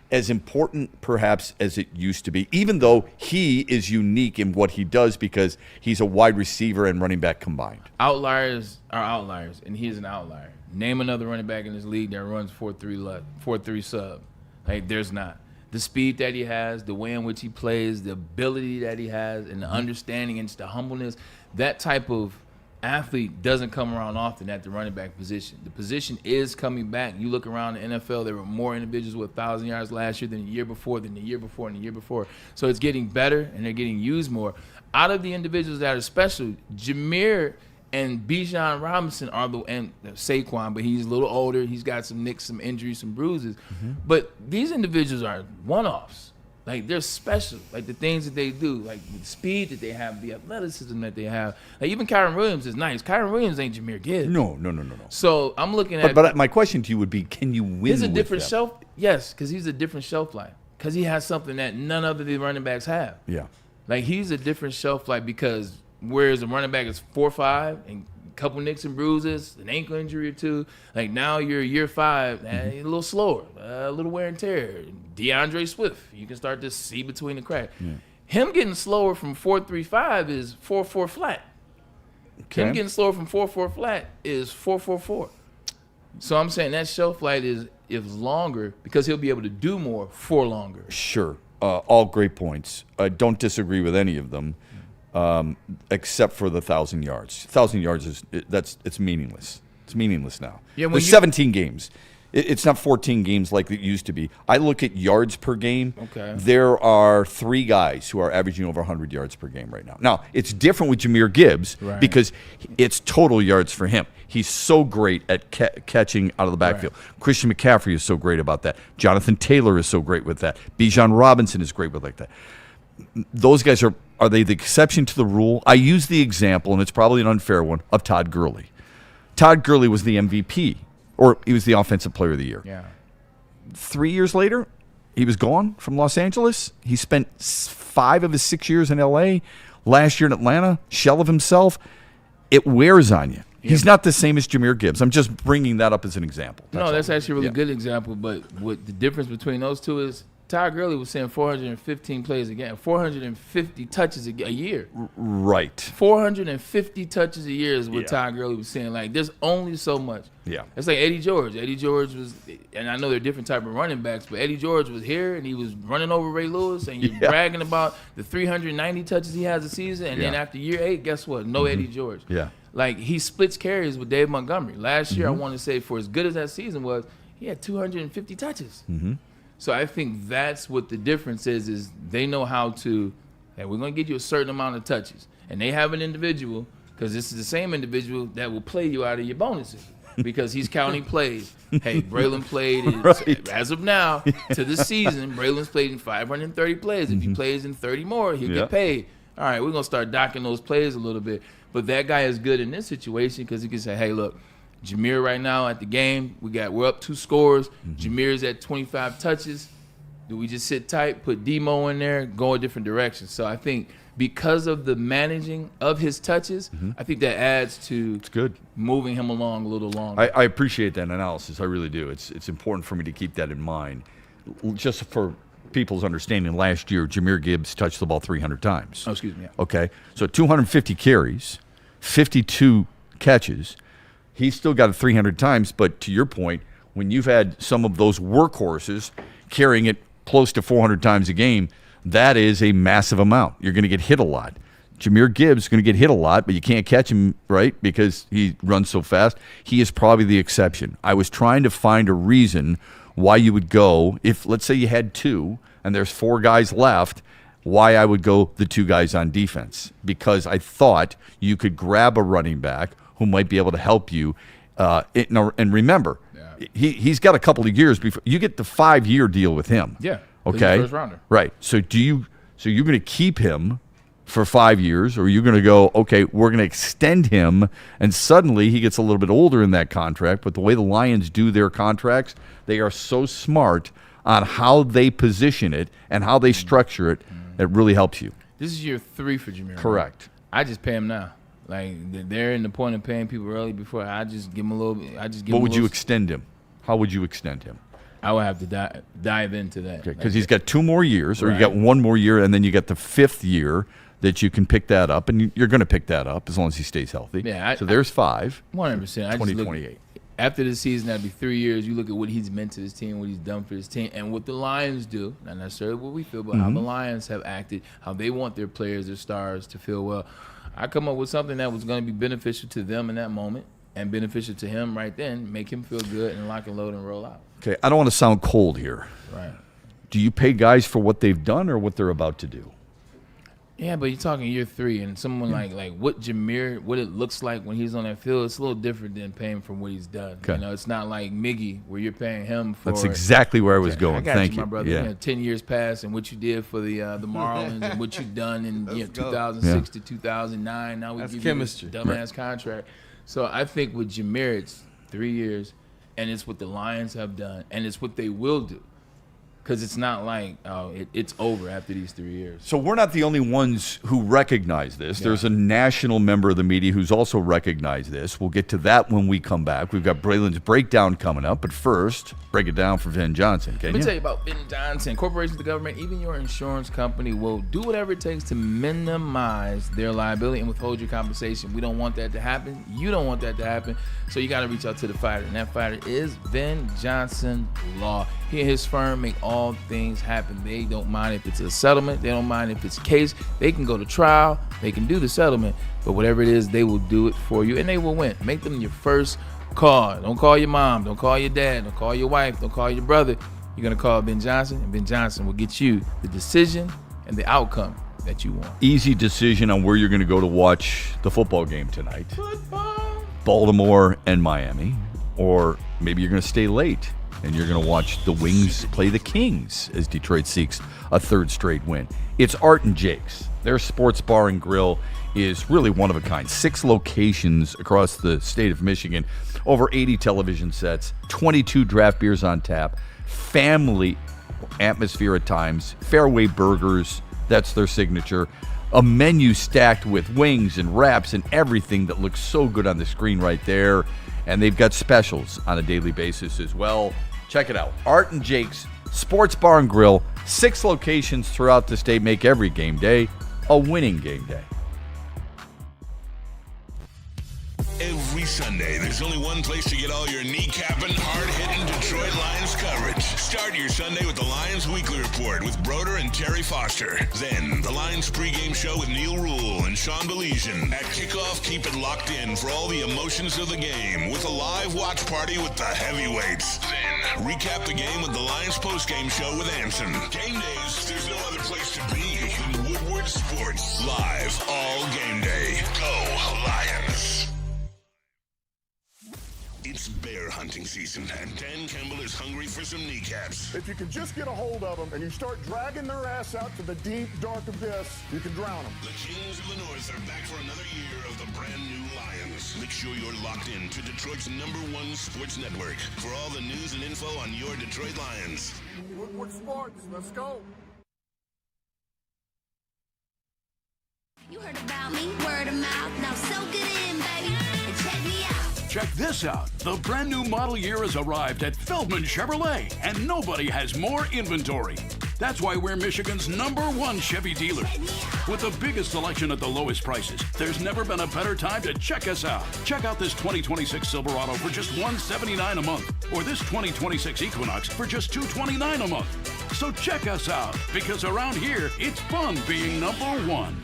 [SPEAKER 5] as important perhaps as it used to be, even though he is unique in what he does because he's a wide receiver and running back combined?
[SPEAKER 6] Outliers are outliers, and he's an outlier. Name another running back in this league that runs 4.3 sub. Like, there's not. The speed that he has, the way in which he plays, the ability that he has, and the understanding and just the humbleness, that type of athlete doesn't come around often at the running back position. The position is coming back. You look around the NFL, there were more individuals with 1,000 yards last year than the year before, and the year before. So it's getting better, and they're getting used more. Out of the individuals that are special, Jahmyr and Bijan Robinson are and Saquon, but he's a little older. He's got some nicks, some injuries, some bruises. But these individuals are one-offs. Like, they're special. Like, the things that they do, like the speed that they have, the athleticism that they have. Like, even Kyren Williams is nice. Kyren Williams ain't Jahmyr Gibbs.
[SPEAKER 5] No.
[SPEAKER 6] So I'm looking at.
[SPEAKER 5] But my question to you would be, can you win?
[SPEAKER 6] He's a different
[SPEAKER 5] them?
[SPEAKER 6] shelf. Yes, because he's a different shelf life. Because he has something that none other the running backs have.
[SPEAKER 5] Yeah.
[SPEAKER 6] Like, he's a different shelf life because whereas a running back is 4.5 and a couple nicks and bruises, an ankle injury or two, like now you're year 5, you're a little slower, a little wear and tear. DeAndre Swift, you can start to see between the cracks. Yeah. Him getting slower from 4.35 is 4.4 flat. Okay. Him getting slower from 4.4 flat is 4.44. So I'm saying that shelf life is longer because he'll be able to do more for longer.
[SPEAKER 5] Sure. All great points. I don't disagree with any of them, except for the 1,000 yards. 1,000 yards it's meaningless. It's meaningless now. Yeah, there's 17 games. It's not 14 games like it used to be. I look at yards per game. Okay. There are 3 guys who are averaging over 100 yards per game right now. Now, it's different with Jahmyr Gibbs because it's total yards for him. He's so great at catching out of the backfield. Right. Christian McCaffrey is so great about that. Jonathan Taylor is so great with that. Bijan Robinson is great with like that. Those guys are they the exception to the rule? I use the example, and it's probably an unfair one, of Todd Gurley. Todd Gurley was the MVP. Or he was the Offensive Player of the Year. Yeah. 3 years later, he was gone from Los Angeles. He spent 5 of his 6 years in L.A. Last year in Atlanta, shell of himself. It wears on you. Yeah. He's not the same as Jahmyr Gibbs. I'm just bringing that up as an example.
[SPEAKER 6] That's actually a really good example. But what the difference between those two is Todd Gurley was saying 415 plays a game, 450 touches a year.
[SPEAKER 5] Right.
[SPEAKER 6] 450 touches a year is what Todd Gurley was saying. Like, there's only so much. Yeah. It's like Eddie George. Eddie George was, and I know they're different type of running backs, but Eddie George was here, and he was running over Ray Lewis, and you're bragging about the 390 touches he has a season, and then after year 8, guess what? No Eddie George. Yeah. Like, he splits carries with Dave Montgomery. Last year, I want to say, for as good as that season was, he had 250 touches. So I think that's what the difference is they know how to, hey, we're going to get you a certain amount of touches. And they have an individual, because this is the same individual that will play you out of your bonuses because he's counting plays. Hey, Braylon played, as of now, to this season, Braylon's played in 530 plays. If he plays in 30 more, he'll get paid. All right, we're going to start docking those plays a little bit. But that guy is good in this situation because he can say, hey, look, Jahmyr right now at the game, we're up 2 scores. Jahmyr's at 25 touches. Do we just sit tight, put Demo in there, go a different direction? So I think because of the managing of his touches, I think that adds to moving him along a little longer.
[SPEAKER 5] I appreciate that analysis. I really do. It's important for me to keep that in mind. Just for people's understanding, last year, Jahmyr Gibbs touched the ball 300 times.
[SPEAKER 6] Oh, excuse me. Yeah.
[SPEAKER 5] Okay. So 250 carries, 52 catches. He's still got it 300 times, but to your point, when you've had some of those workhorses carrying it close to 400 times a game, that is a massive amount. You're going to get hit a lot. Jahmyr Gibbs is going to get hit a lot, but you can't catch him, right, because he runs so fast. He is probably the exception. I was trying to find a reason why you would go, if let's say you had 2 and there's 4 guys left, why I would go the 2 guys on defense, because I thought you could grab a running back who might be able to help you. And remember, he's got a couple of years before you get the 5-year deal with him.
[SPEAKER 6] Yeah.
[SPEAKER 5] Okay.
[SPEAKER 6] First rounder.
[SPEAKER 5] Right. So you're going to keep him for 5 years, or are you going to go, okay, we're going to extend him, and suddenly he gets a little bit older in that contract? But the way the Lions do their contracts, they are so smart on how they position it and how they structure it. It really helps you.
[SPEAKER 6] This is year 3 for Jahmyr.
[SPEAKER 5] Correct.
[SPEAKER 6] I just pay him now. Like, they're in the point of paying people early before I just give him a little bit. What
[SPEAKER 5] would you extend him? How would you extend him?
[SPEAKER 6] I would have to dive into that.
[SPEAKER 5] Because he's got 2 more years, or you got 1 more year, and then you got the 5th year that you can pick that up, and you're going to pick that up as long as he stays healthy.
[SPEAKER 6] Yeah,
[SPEAKER 5] so there's 5.
[SPEAKER 6] 100%.
[SPEAKER 5] 2028.
[SPEAKER 6] After the season, that'd be 3 years. You look at what he's meant to this team, what he's done for this team, and what the Lions do. Not necessarily what we feel, but how the Lions have acted, how they want their players, their stars to feel well. I come up with something that was going to be beneficial to them in that moment and beneficial to him right then, make him feel good and lock and load and roll out.
[SPEAKER 5] Okay, I don't want to sound cold here.
[SPEAKER 6] Right.
[SPEAKER 5] Do you pay guys for what they've done or what they're about to do?
[SPEAKER 6] Yeah, but you're talking year 3, and someone like what Jahmyr, what it looks like when he's on that field, it's a little different than paying for what he's done.
[SPEAKER 5] Okay.
[SPEAKER 6] You know, it's not like Miggy where you're paying him for.
[SPEAKER 5] That's exactly where I was going.
[SPEAKER 6] I got
[SPEAKER 5] Thank
[SPEAKER 6] you, my brother.
[SPEAKER 5] Yeah.
[SPEAKER 6] You know, 10 years past, and what you did for the Marlins, and what you've done in 2006 to 2009. Now we give
[SPEAKER 7] chemistry.
[SPEAKER 6] you this dumbass contract. So I think with Jahmyr, it's 3 years, and it's what the Lions have done, and it's what they will do. Because it's not like, it's over after these 3 years.
[SPEAKER 5] So we're not the only ones who recognize this. Yeah. There's a national member of the media who's also recognized this. We'll get to that when we come back. We've got Braylon's breakdown coming up. But first, break it down for Ben Johnson.
[SPEAKER 6] Let me tell you about Ben Johnson. Corporations, the government, even your insurance company will do whatever it takes to minimize their liability and withhold your compensation. We don't want that to happen. You don't want that to happen. So you got to reach out to the fighter. And that fighter is Ben Johnson Law. He and his firm make all things happen. They don't mind if it's a settlement. They don't mind if it's a case. They can go to trial. They can do the settlement. But whatever it is, they will do it for you, and they will win. Make them your first call. Don't call your mom. Don't call your dad. Don't call your wife. Don't call your brother. You're going to call Ben Johnson, and Ben Johnson will get you the decision and the outcome that you want.
[SPEAKER 5] Easy decision on where you're going to go to watch the football game tonight. Baltimore and Miami. Or maybe you're going to stay late and you're going to watch the Wings play the Kings as Detroit seeks a 3rd straight win. It's Art and Jake's. Their sports bar and grill is really one of a kind. 6 locations across the state of Michigan, over 80 television sets, 22 draft beers on tap, family atmosphere at times, fairway burgers, that's their signature, a menu stacked with wings and wraps and everything that looks so good on the screen right there. And they've got specials on a daily basis as well. Check it out. Art and Jake's Sports Bar and Grill. 6 locations throughout the state make every game day a winning game day.
[SPEAKER 1] Every Sunday, there's only one place to get all your kneecapping, hard-hitting Detroit Lions coverage. Start your Sunday with the Lions Weekly Report with Broder and Terry Foster. Then, the Lions pregame show with Neil Rule and Sean Baligian. At kickoff, keep it locked in for all the emotions of the game with a live watch party with the heavyweights. Then, recap the game with the Lions postgame show with Anson. Game days, there's no other place to be than Woodward Sports. Live all game day. Go Lions. It's bear hunting season, and Dan Campbell is hungry for some kneecaps.
[SPEAKER 9] If you can just get a hold of them and you start dragging their ass out to the deep, dark abyss, you can drown them.
[SPEAKER 1] The Kings of the North are back for another year of the brand new Lions. Make sure you're locked in to Detroit's #1 sports network for all the news and info on your Detroit Lions.
[SPEAKER 9] Woodward Sports, let's go.
[SPEAKER 10] You heard about me, word of mouth. Now soak it in, baby, and check me out.
[SPEAKER 11] Check this out. The brand new model year has arrived at Feldman Chevrolet, and nobody has more inventory. That's why we're Michigan's #1 Chevy dealer. With the biggest selection at the lowest prices, there's never been a better time to check us out. Check out this 2026 Silverado for just $179 a month, or this 2026 Equinox for just $229 a month. So check us out, because around here, it's fun being number one.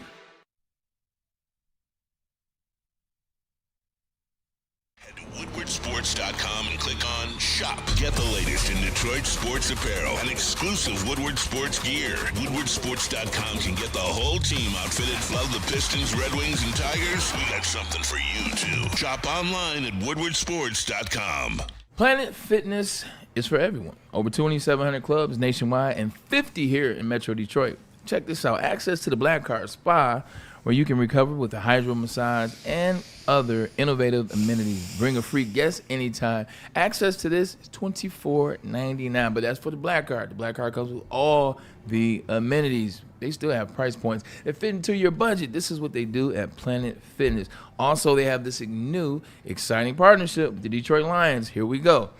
[SPEAKER 1] Head to WoodwardSports.com and click on Shop. Get the latest in Detroit sports apparel and exclusive Woodward Sports gear. WoodwardSports.com can get the whole team outfitted. Love the Pistons, Red Wings, and Tigers? We got something for you, too. Shop online at WoodwardSports.com.
[SPEAKER 6] Planet Fitness is for everyone. Over 2,700 clubs nationwide and 50 here in Metro Detroit. Check this out. Access to the Black Card Spa, where you can recover with a hydro massage and other innovative amenities. Bring a free guest anytime. Access to this is $24.99, but that's for the Black Card. The Black Card comes with all the amenities. They still have price points that fit into your budget. This is what they do at Planet Fitness. Also, they have this new, exciting partnership with the Detroit Lions. Here we go.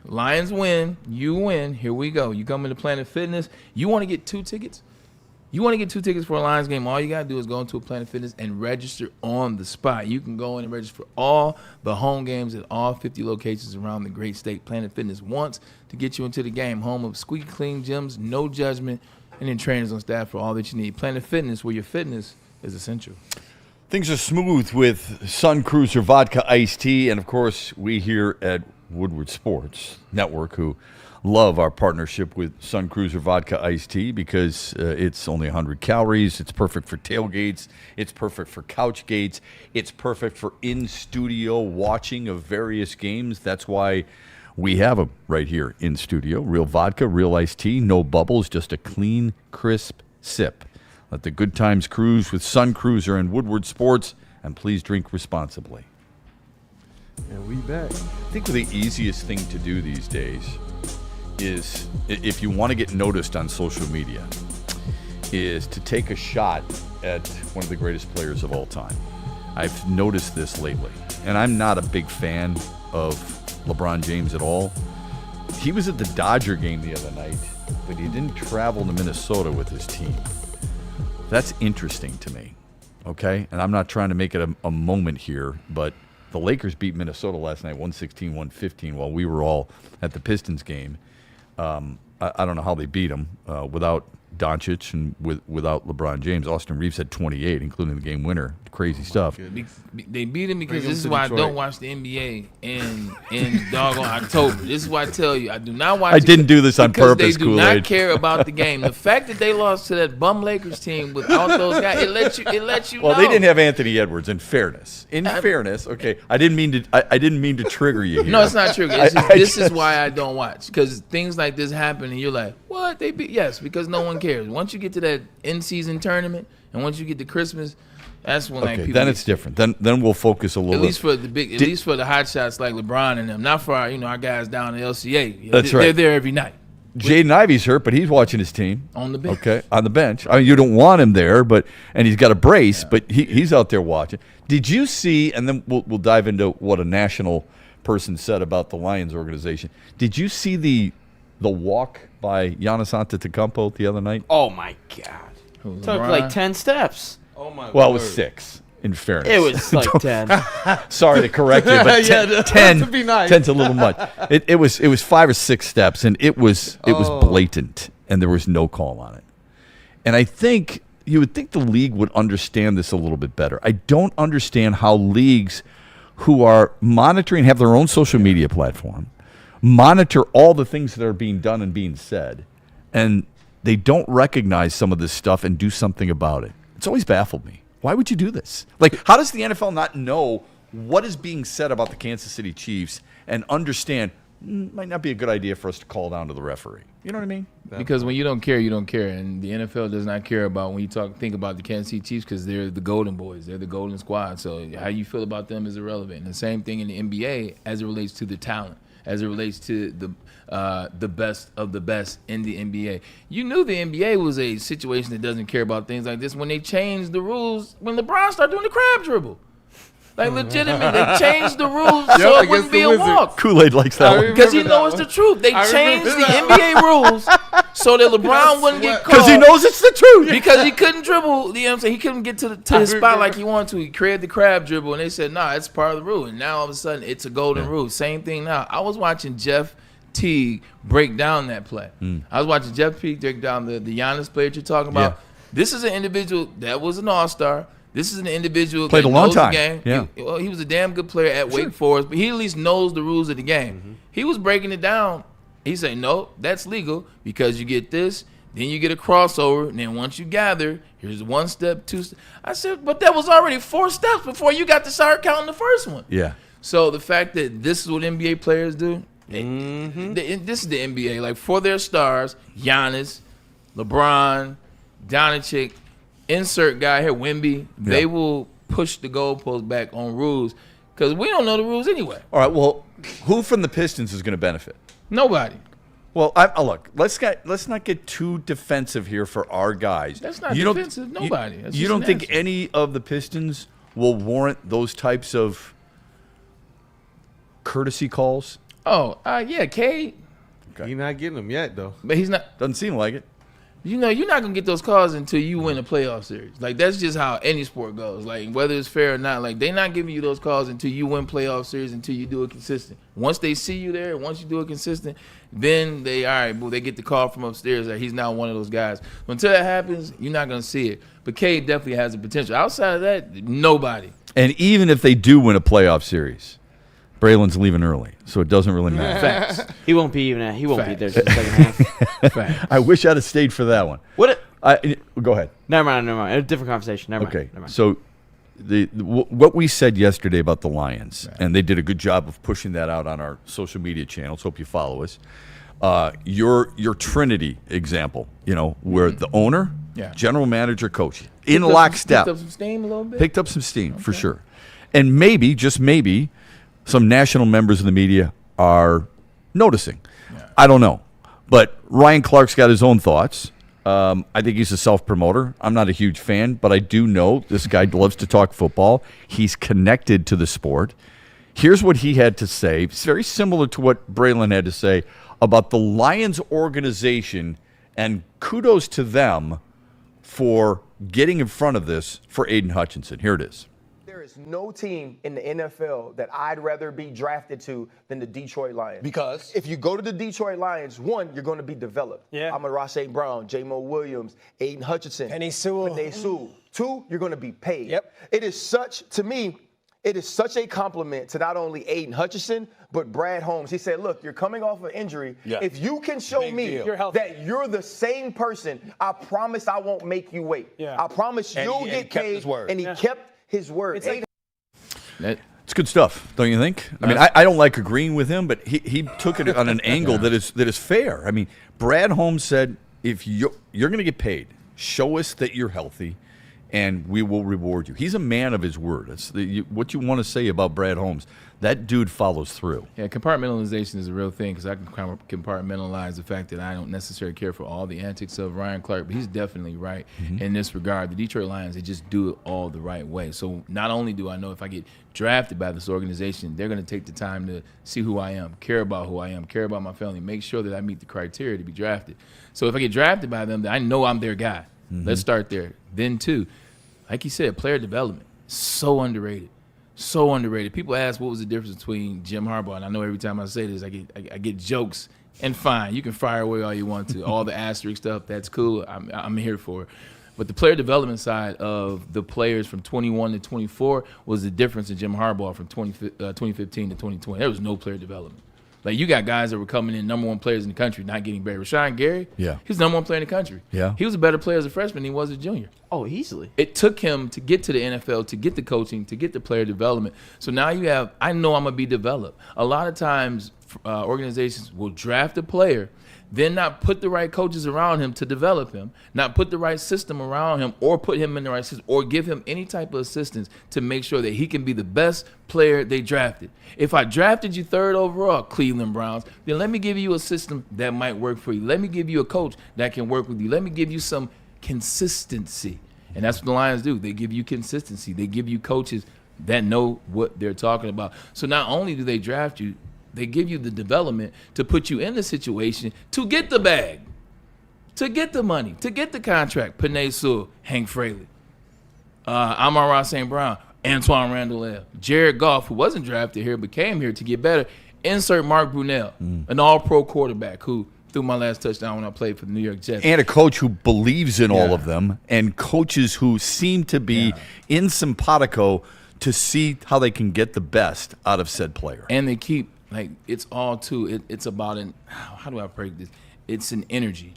[SPEAKER 6] Lions win, you win. Here we go. You come into Planet Fitness. You want to get 2 tickets? You want to get 2 tickets for a Lions game, all you got to do is go into a Planet Fitness and register on the spot. You can go in and register for all the home games at all 50 locations around the great state. Planet Fitness wants to get you into the game. Home of squeaky clean gyms, no judgment, and then trainers on staff for all that you need. Planet Fitness, where your fitness is essential.
[SPEAKER 5] Things are smooth with Sun Cruiser Vodka Iced Tea, and of course, we here at Woodward Sports Network, who love our partnership with Sun Cruiser Vodka Iced Tea because it's only 100 calories. It's perfect for tailgates. It's perfect for couch gates. It's perfect for in-studio watching of various games. That's why we have them right here in studio. Real vodka, real iced tea, no bubbles, just a clean, crisp sip. Let the good times cruise with Sun Cruiser and Woodward Sports, and please drink responsibly.
[SPEAKER 7] And we back.
[SPEAKER 5] I think the easiest thing to do these days is, if you want to get noticed on social media, is to take a shot at one of the greatest players of all time. I've noticed this lately, and I'm not a big fan of LeBron James at all. He was at the Dodger game the other night, but he didn't travel to Minnesota with his team. That's interesting to me, okay? And I'm not trying to make it a moment here, but the Lakers beat Minnesota last night, 116-115, while we were all at the Pistons game. I don't know how they beat them without Doncic and without LeBron James. Austin Reeves had 28, including the game winner. Crazy stuff.
[SPEAKER 6] They beat him because this is why I don't watch the NBA in doggone October. This is why I tell you I do not watch.
[SPEAKER 5] I didn't do this on purpose,
[SPEAKER 6] They do not care about the game. The fact that they lost to that bum Lakers team without those guys, it lets you know.
[SPEAKER 5] Well, they didn't have Anthony Edwards. In fairness, okay, I didn't mean to trigger you here.
[SPEAKER 6] No, it's not trigger. This is why I don't watch, because things like this happen and you're like, what? They beat? Yes, because no one cares. Once you get to that in-season tournament and once you get to Christmas, that's when like people.
[SPEAKER 5] Then it's different. Then we'll focus a little.
[SPEAKER 6] At least for the hot shots like LeBron and them, not for our guys down in LCA.
[SPEAKER 5] That's right.
[SPEAKER 6] They're there every night.
[SPEAKER 5] Jaden Ivey's hurt, but he's watching his team
[SPEAKER 6] on the bench.
[SPEAKER 5] Okay, on the bench. I mean, you don't want him there, and he's got a brace, but he's out there watching. Did you see? And then we'll dive into what a national person said about the Lions organization. Did you see the walk by Giannis Antetokounmpo the other night?
[SPEAKER 8] Oh my God! Took like 10 steps.
[SPEAKER 7] Oh my.
[SPEAKER 5] Well, it was 6. In fairness,
[SPEAKER 8] it was like 10.
[SPEAKER 5] Sorry to correct you, but 10
[SPEAKER 7] to be nice.
[SPEAKER 5] 10's a little much. It was 5 or 6 steps, and it was blatant, and there was no call on it. And I think you would think the league would understand this a little bit better. I don't understand how leagues who are monitoring, have their own social media platform, monitor all the things that are being done and being said, and they don't recognize some of this stuff and do something about it. It's always baffled me. Why would you do this? Like, how does the NFL not know what is being said about the Kansas City Chiefs and understand might not be a good idea for us to call down to the referee? You know what I mean?
[SPEAKER 6] Because when you don't care, you don't care. And the NFL does not care about when you think about the Kansas City Chiefs, because they're the golden boys. They're the golden squad. So how you feel about them is irrelevant. And the same thing in the NBA as it relates to the talent, as it relates to the best of the best in the NBA. You knew the NBA was a situation that doesn't care about things like this when they changed the rules, when LeBron started doing the crab dribble. Like, legitimately, they changed the rules so it wouldn't be a walk.
[SPEAKER 5] Kool-Aid likes that one.
[SPEAKER 6] Because he knows it's the truth. They changed the NBA rules so that LeBron wouldn't get caught.
[SPEAKER 5] Because he knows it's the truth.
[SPEAKER 6] Because he couldn't dribble, you know what I'm saying? He couldn't get to his spot like he wanted to. He created the crab dribble, and they said, nah, it's part of the rule. And now all of a sudden, it's a golden rule. Same thing now. I was watching Jeff Teague break down that play. I was watching Jeff Teague break down the Giannis play that you're talking about.
[SPEAKER 5] Yeah.
[SPEAKER 6] This is an individual that was an all-star. This is an individual
[SPEAKER 5] Played
[SPEAKER 6] that
[SPEAKER 5] a long
[SPEAKER 6] knows
[SPEAKER 5] time.
[SPEAKER 6] the game.
[SPEAKER 5] Yeah.
[SPEAKER 6] He was a damn good player at Wake Forest, but he at least knows the rules of the game. He was breaking it down. He said, no, that's legal because you get this, then you get a crossover, and then once you gather, here's 1 step, 2 steps. I said, but that was already 4 steps before you got to start counting the first one.
[SPEAKER 5] Yeah.
[SPEAKER 6] So the fact that this is what NBA players do, this is the NBA. Like, for their stars, Giannis, LeBron, Doncic, insert guy here, Wemby, they will push the goalpost back on rules because we don't know the rules anyway.
[SPEAKER 5] All right, well, who from the Pistons is going to benefit?
[SPEAKER 6] Nobody.
[SPEAKER 5] Well, look, let's not get too defensive here for our guys.
[SPEAKER 6] That's not defensive. Nobody. That's
[SPEAKER 5] You
[SPEAKER 6] just
[SPEAKER 5] don't
[SPEAKER 6] an
[SPEAKER 5] think
[SPEAKER 6] answer.
[SPEAKER 5] any of the Pistons will warrant those types of courtesy calls?
[SPEAKER 6] Oh, yeah, Cade.
[SPEAKER 5] Okay.
[SPEAKER 7] He's not getting them yet, though.
[SPEAKER 6] But he's not.
[SPEAKER 5] Doesn't seem like it.
[SPEAKER 6] You know, you're not going to get those calls until you win a playoff series. Like, that's just how any sport goes. Like, whether it's fair or not, like, they're not giving you those calls until you win playoff series, until you do it consistent. Once they see you there, once you do it consistent, then they get the call from upstairs that he's now one of those guys. But until that happens, you're not going to see it. But Cade definitely has the potential. Outside of that, nobody.
[SPEAKER 5] And even if they do win a playoff series, Braylon's leaving early, so it doesn't really matter.
[SPEAKER 6] Facts.
[SPEAKER 8] He won't be there for the second half.
[SPEAKER 6] Facts.
[SPEAKER 5] I wish I'd have stayed for that one. Go ahead.
[SPEAKER 8] Never mind. A different conversation. Never mind.
[SPEAKER 5] So what we said yesterday about the Lions, and they did a good job of pushing that out on our social media channels. Hope you follow us. Your Trinity example, where the owner, general manager, coach, in lockstep,
[SPEAKER 6] Picked up some steam a little bit?
[SPEAKER 5] Picked up some steam, for sure. And maybe, just maybe, some national members of the media are noticing. I don't know. But Ryan Clark's got his own thoughts. I think he's a self-promoter. I'm not a huge fan, but I do know this guy loves to talk football. He's connected to the sport. Here's what he had to say. It's very similar to what Braylon had to say about the Lions organization, and kudos to them for getting in front of this for Aiden Hutchinson. Here it is.
[SPEAKER 12] There is no team in the NFL that I'd rather be drafted to than the Detroit Lions.
[SPEAKER 13] Because?
[SPEAKER 12] If you go to the Detroit Lions, one, you're going to be developed.
[SPEAKER 13] Yeah.
[SPEAKER 12] Amon-Ra St. Brown, J-Mo Williams, Aiden Hutchinson.
[SPEAKER 13] Penei Sewell.
[SPEAKER 12] Two, you're going to be paid.
[SPEAKER 13] Yep.
[SPEAKER 12] It is such a compliment to not only Aiden Hutchinson, but Brad Holmes. He said, look, you're coming off an injury.
[SPEAKER 13] Yeah.
[SPEAKER 12] If you can show me that you're the same person, I promise I won't make you wait.
[SPEAKER 13] Yeah.
[SPEAKER 12] I promise you'll get
[SPEAKER 13] kept
[SPEAKER 12] paid.
[SPEAKER 13] his word.
[SPEAKER 12] And he kept his word.
[SPEAKER 5] It's good stuff, don't you think? I mean, I don't like agreeing with him, but he took it on an angle that is fair. I mean, Brad Holmes said, if you're going to get paid, show us that you're healthy, and we will reward you. He's a man of his word. It's what you want to say about Brad Holmes. That dude follows through.
[SPEAKER 6] Yeah, compartmentalization is a real thing because I can compartmentalize the fact that I don't necessarily care for all the antics of Ryan Clark, but he's definitely right in this regard. The Detroit Lions, they just do it all the right way. So not only do I know if I get drafted by this organization, they're going to take the time to see who I am, care about who I am, care about my family, make sure that I meet the criteria to be drafted. So if I get drafted by them, I know I'm their guy. Let's start there. Then, too, like you said, player development, so underrated. So underrated. People ask what was the difference between Jim Harbaugh, and I know every time I say this, I get jokes, and fine, you can fire away all you want to. All the asterisk stuff, that's cool. I'm here for it. But the player development side of the players from 21 to 24 was the difference in Jim Harbaugh from 2015 to 2020. There was no player development. Like, you got guys that were coming in number one players in the country, not getting better. Rashawn Gary, he's the number one player in the country.
[SPEAKER 5] Yeah.
[SPEAKER 6] He was a better player as a freshman than he was as a junior.
[SPEAKER 8] Oh, easily.
[SPEAKER 6] It took him to get to the NFL, to get the coaching, to get the player development. So now I know I'm going to be developed. A lot of times organizations will draft a player, then not put the right coaches around him to develop him, not put the right system around him or put him in the right system or give him any type of assistance to make sure that he can be the best player they drafted. If I drafted you third overall, Cleveland Browns, then let me give you a system that might work for you. Let me give you a coach that can work with you. Let me give you some consistency. And that's what the Lions do. They give you consistency. They give you coaches that know what they're talking about. So not only do they draft you, they give you the development to put you in the situation to get the bag, to get the money, to get the contract. Penei Sewell, Hank Fraley, Amon-Ra St. Brown, Antoine Randall, Jared Goff, who wasn't drafted here but came here to get better, Insert Mark Brunell, an all-pro quarterback who threw my last touchdown when I played for the New York Jets.
[SPEAKER 5] And a coach who believes in all of them, and coaches who seem to be in simpatico to see how they can get the best out of said player.
[SPEAKER 6] And they keep, like, it's all too, it's about how do I break this? It's an energy.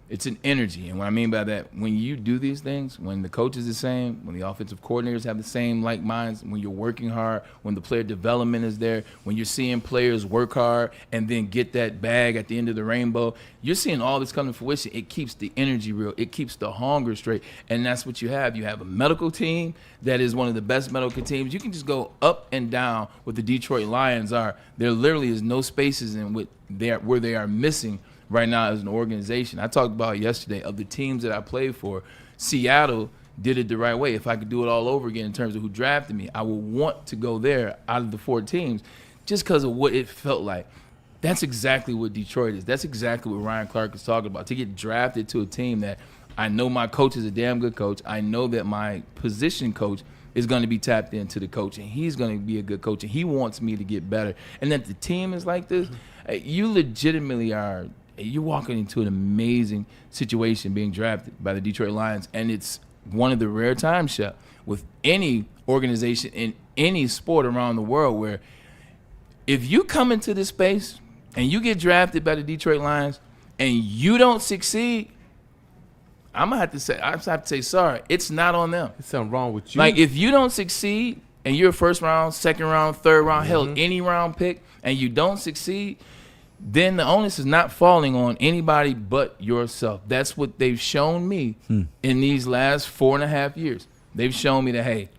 [SPEAKER 6] It's an energy. And what I mean by that, when you do these things, when the coach is the same, when the offensive coordinators have the same like minds, when you're working hard, when the player development is there, when you're seeing players work hard and then get that bag at the end of the rainbow, you're seeing all this come to fruition. It keeps the energy real. It keeps the hunger straight. And that's what you have. You have a medical team that is one of the best medical teams. You can just go up and down what the Detroit Lions are. There literally is no spaces in where they are missing right now as an organization. I talked about yesterday of the teams that I played for. Seattle did it the right way. If I could do it all over again in terms of who drafted me, I would want to go there out of the 4 teams just because of what it felt like. That's exactly what Detroit is. That's exactly what Ryan Clark is talking about. To get drafted to a team that I know my coach is a damn good coach. I know that my position coach is going to be tapped into the coach, and he's going to be a good coach, and he wants me to get better. And that the team is like this, you legitimately are – you're walking into an amazing situation being drafted by the Detroit Lions, and it's one of the rare times, Shep, with any organization in any sport around the world where if you come into this space and you get drafted by the Detroit Lions and you don't succeed, I have to say sorry. It's not on them.
[SPEAKER 7] There's something wrong with you.
[SPEAKER 6] Like, if you don't succeed and you're a first round, second round, third round, hell, any round pick, and you don't succeed, then the onus is not falling on anybody but yourself. That's what they've shown me in these last 4.5 years. They've shown me that, hey,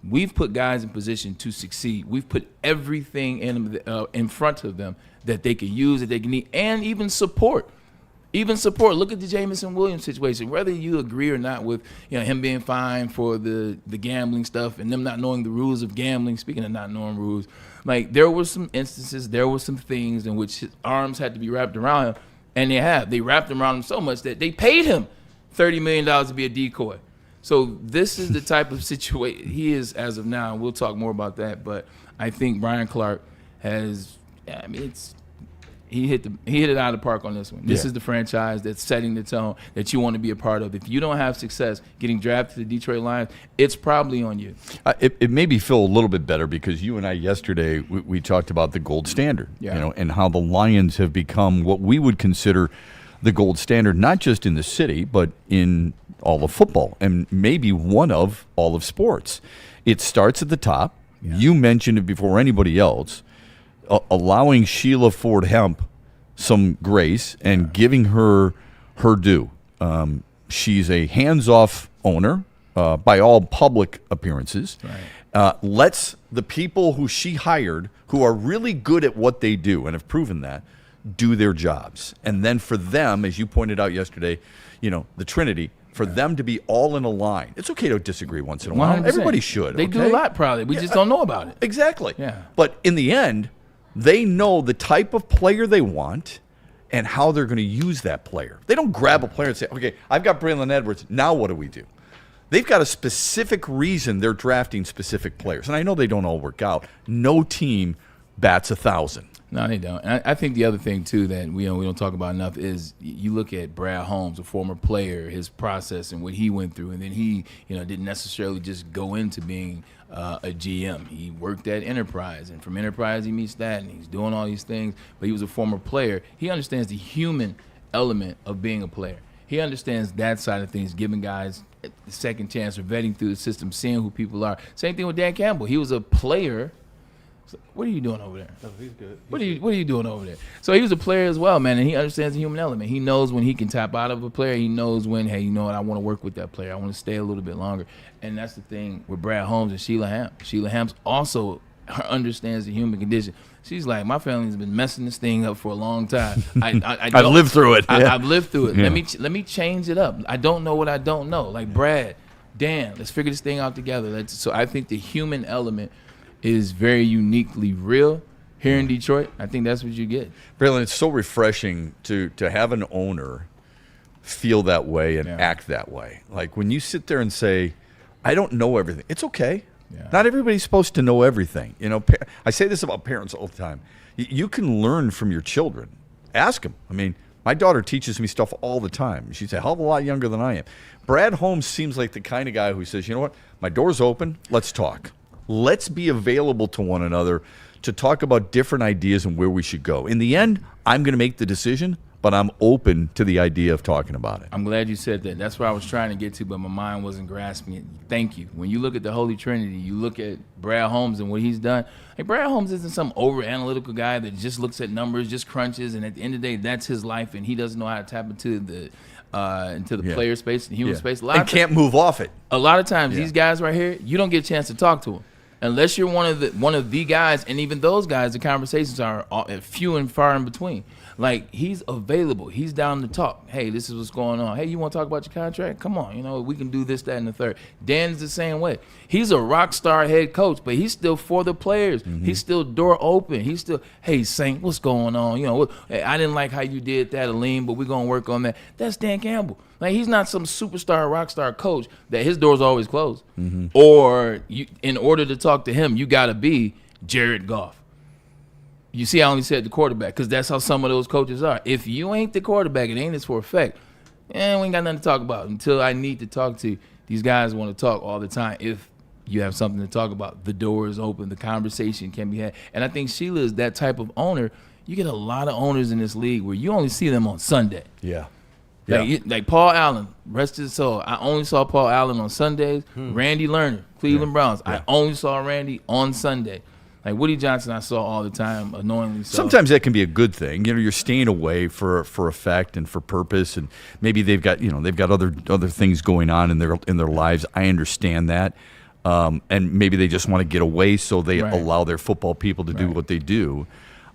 [SPEAKER 6] we've put guys in position to succeed. We've put everything in front of them that they can use, that they can need, and even support. Look at the Jamison Williams situation. Whether you agree or not with him being fined for the gambling stuff and them not knowing the rules of gambling, speaking of not knowing rules, like, there were some instances, there were some things in which his arms had to be wrapped around him, and they wrapped them around him so much that they paid him $30 million to be a decoy. So this is the type of situation he is as of now, and we'll talk more about that. But I think Brian Clark has, he hit it out of the park on this one. This is the franchise that's setting the tone that you want to be a part of. If you don't have success getting drafted to the Detroit Lions, it's probably on you.
[SPEAKER 5] It made me feel a little bit better because you and I yesterday we talked about the gold standard, and how the Lions have become what we would consider the gold standard, not just in the city, but in all of football and maybe one of all of sports. It starts at the top. Yeah. You mentioned it before anybody else. Allowing Sheila Ford Hemp some grace and giving her due. She's a hands-off owner by all public appearances. Right. Lets the people who she hired, who are really good at what they do and have proven that, do their jobs. And then for them, as you pointed out yesterday, the Trinity, for them to be all in a line. It's okay to disagree once in a while.
[SPEAKER 6] 100%.
[SPEAKER 5] Everybody should.
[SPEAKER 6] They do a lot, probably. We just don't know about it.
[SPEAKER 5] Exactly.
[SPEAKER 6] Yeah.
[SPEAKER 5] But in the end, they know the type of player they want and how they're going to use that player. They don't grab a player and say, okay, I've got Braylon Edwards. Now what do we do? They've got a specific reason they're drafting specific players. And I know they don't all work out. No team bats 1,000.
[SPEAKER 6] No, they don't. And I think the other thing, too, that we don't talk about enough is you look at Brad Holmes, a former player, his process and what he went through. And then he, didn't necessarily just go into being a GM. He worked at Enterprise. And from Enterprise, he meets that. And he's doing all these things. But he was a former player. He understands the human element of being a player. He understands that side of things, giving guys a second chance or vetting through the system, seeing who people are. Same thing with Dan Campbell. He was a player. What are you doing over there?
[SPEAKER 7] Oh, he's good.
[SPEAKER 6] What are you doing over there? So he was a player as well, man, and he understands the human element. He knows when he can tap out of a player. He knows when, hey, you know what, I want to work with that player. I want to stay a little bit longer. And that's the thing with Brad Holmes and Sheila Hamp. Sheila Hamp also understands the human condition. She's like, my family's been messing this thing up for a long time.
[SPEAKER 5] I've lived through it.
[SPEAKER 6] I've lived through it.
[SPEAKER 5] Yeah.
[SPEAKER 6] Let me change it up. I don't know what I don't know. Like, Brad, Dan, let's figure this thing out together. So I think the human element is very uniquely real here in Detroit. I think that's what you get.
[SPEAKER 5] Braylon, it's so refreshing to have an owner feel that way and act that way. Like when you sit there and say, I don't know everything. It's okay. Yeah. Not everybody's supposed to know everything. You know, I say this about parents all the time. You can learn from your children. Ask them. I mean, my daughter teaches me stuff all the time. She's a hell of a lot younger than I am. Brad Holmes seems like the kind of guy who says, you know what, my door's open, let's talk. Let's be available to one another to talk about different ideas and where we should go. In the end, I'm going to make the decision, but I'm open to the idea of talking about it.
[SPEAKER 6] I'm glad you said that. That's where I was trying to get to, but my mind wasn't grasping it. Thank you. When you look at the Holy Trinity, you look at Brad Holmes and what he's done. Like, Brad Holmes isn't some over-analytical guy that just looks at numbers, just crunches, and at the end of the day, that's his life, and he doesn't know how to tap into the player space and human space.
[SPEAKER 5] And can't move off it.
[SPEAKER 6] A lot of times, these guys right here, you don't get a chance to talk to them. Unless you're one of the guys, and even those guys, the conversations are few and far in between. Like, he's available. He's down to talk. Hey, this is what's going on. Hey, you want to talk about your contract? Come on. You know, we can do this, that, and the third. Dan's the same way. He's a rock star head coach, but he's still for the players. Mm-hmm. He's still door open. He's still, hey, Saint, what's going on? You know, hey, I didn't like how you did that, Aleem, but we're going to work on that. That's Dan Campbell. Like, he's not some superstar, rock star coach that his door's always closed. Mm-hmm. Or in order to talk to him, you got to be Jared Goff. You see, I only said the quarterback because that's how some of those coaches are. If you ain't the quarterback, it ain't this for effect. We ain't got nothing to talk about until I need to talk to you. These guys want to talk all the time. If you have something to talk about, the door is open. The conversation can be had. And I think Sheila is that type of owner. You get a lot of owners in this league where you only see them on Sunday.
[SPEAKER 5] Yeah.
[SPEAKER 6] Like Paul Allen, rest his soul. I only saw Paul Allen on Sundays. Randy Lerner, Cleveland Browns. I only saw Randy on Sunday. Like Woody Johnson, I saw all the time, annoyingly so.
[SPEAKER 5] Sometimes that can be a good thing. You know, you're staying away for effect and for purpose, and maybe they've got other things going on in their lives. I understand that, and maybe they just want to get away, so they allow their football people to do what they do.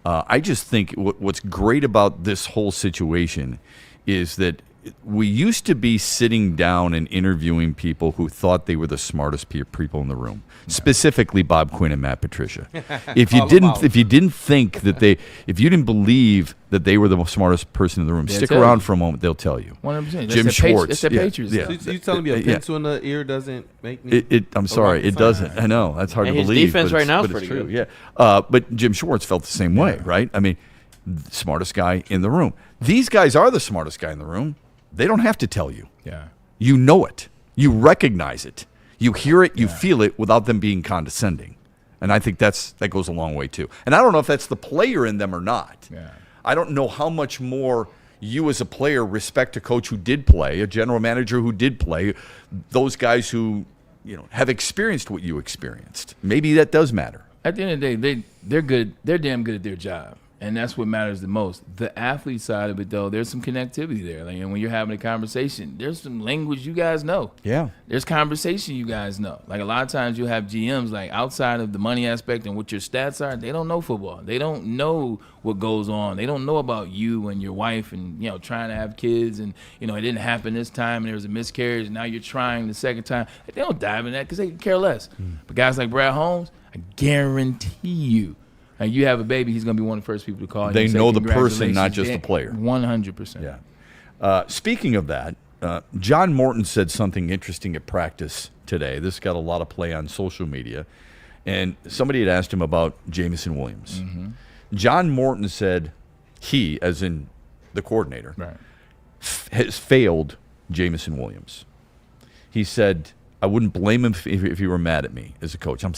[SPEAKER 5] I just think what's great about this whole situation is that we used to be sitting down and interviewing people who thought they were the smartest people in the room, specifically Bob Quinn and Matt Patricia. If you didn't think that if you didn't believe that they were the smartest person in the room, stick around for a moment. They'll tell you.
[SPEAKER 6] 100%.
[SPEAKER 5] Jim Schwartz.
[SPEAKER 6] It's the Patriots.
[SPEAKER 7] So you telling me a pencil in the ear doesn't make me?
[SPEAKER 5] I'm sorry, it doesn't. I know that's hard to believe.
[SPEAKER 8] His defense right now is pretty good.
[SPEAKER 5] Yeah, but Jim Schwartz felt the same way, right? I mean, the smartest guy in the room. These guys are the smartest guy in the room. They don't have to tell you.
[SPEAKER 6] Yeah.
[SPEAKER 5] You know it. You recognize it. You hear it. You feel it without them being condescending. And I think that goes a long way too. And I don't know if that's the player in them or not.
[SPEAKER 6] Yeah.
[SPEAKER 5] I don't know how much more you as a player respect a coach who did play, a general manager who did play, those guys who have experienced what you experienced. Maybe that does matter.
[SPEAKER 6] At the end of the day, they're good. They're damn good at their job. And that's what matters the most. The athlete side of it, though, there's some connectivity there. Like, and when you're having a conversation, there's some language you guys know.
[SPEAKER 5] Yeah.
[SPEAKER 6] There's conversation you guys know. Like, a lot of times you'll have GMs, like, outside of the money aspect and what your stats are, they don't know football. They don't know what goes on. They don't know about you and your wife and, trying to have kids and, it didn't happen this time and there was a miscarriage and now you're trying the second time. They don't dive in that because they care less. But guys like Brad Holmes, I guarantee you, and you have a baby, he's going to be one of the first people to call.
[SPEAKER 5] They know the person, not just the player.
[SPEAKER 6] 100%.
[SPEAKER 5] Yeah. Speaking of that, John Morton said something interesting at practice today. This got a lot of play on social media. And somebody had asked him about Jamison Williams. Mm-hmm. John Morton said he, as in the coordinator, has failed Jamison Williams. He said, I wouldn't blame him if he were mad at me as a coach. I'm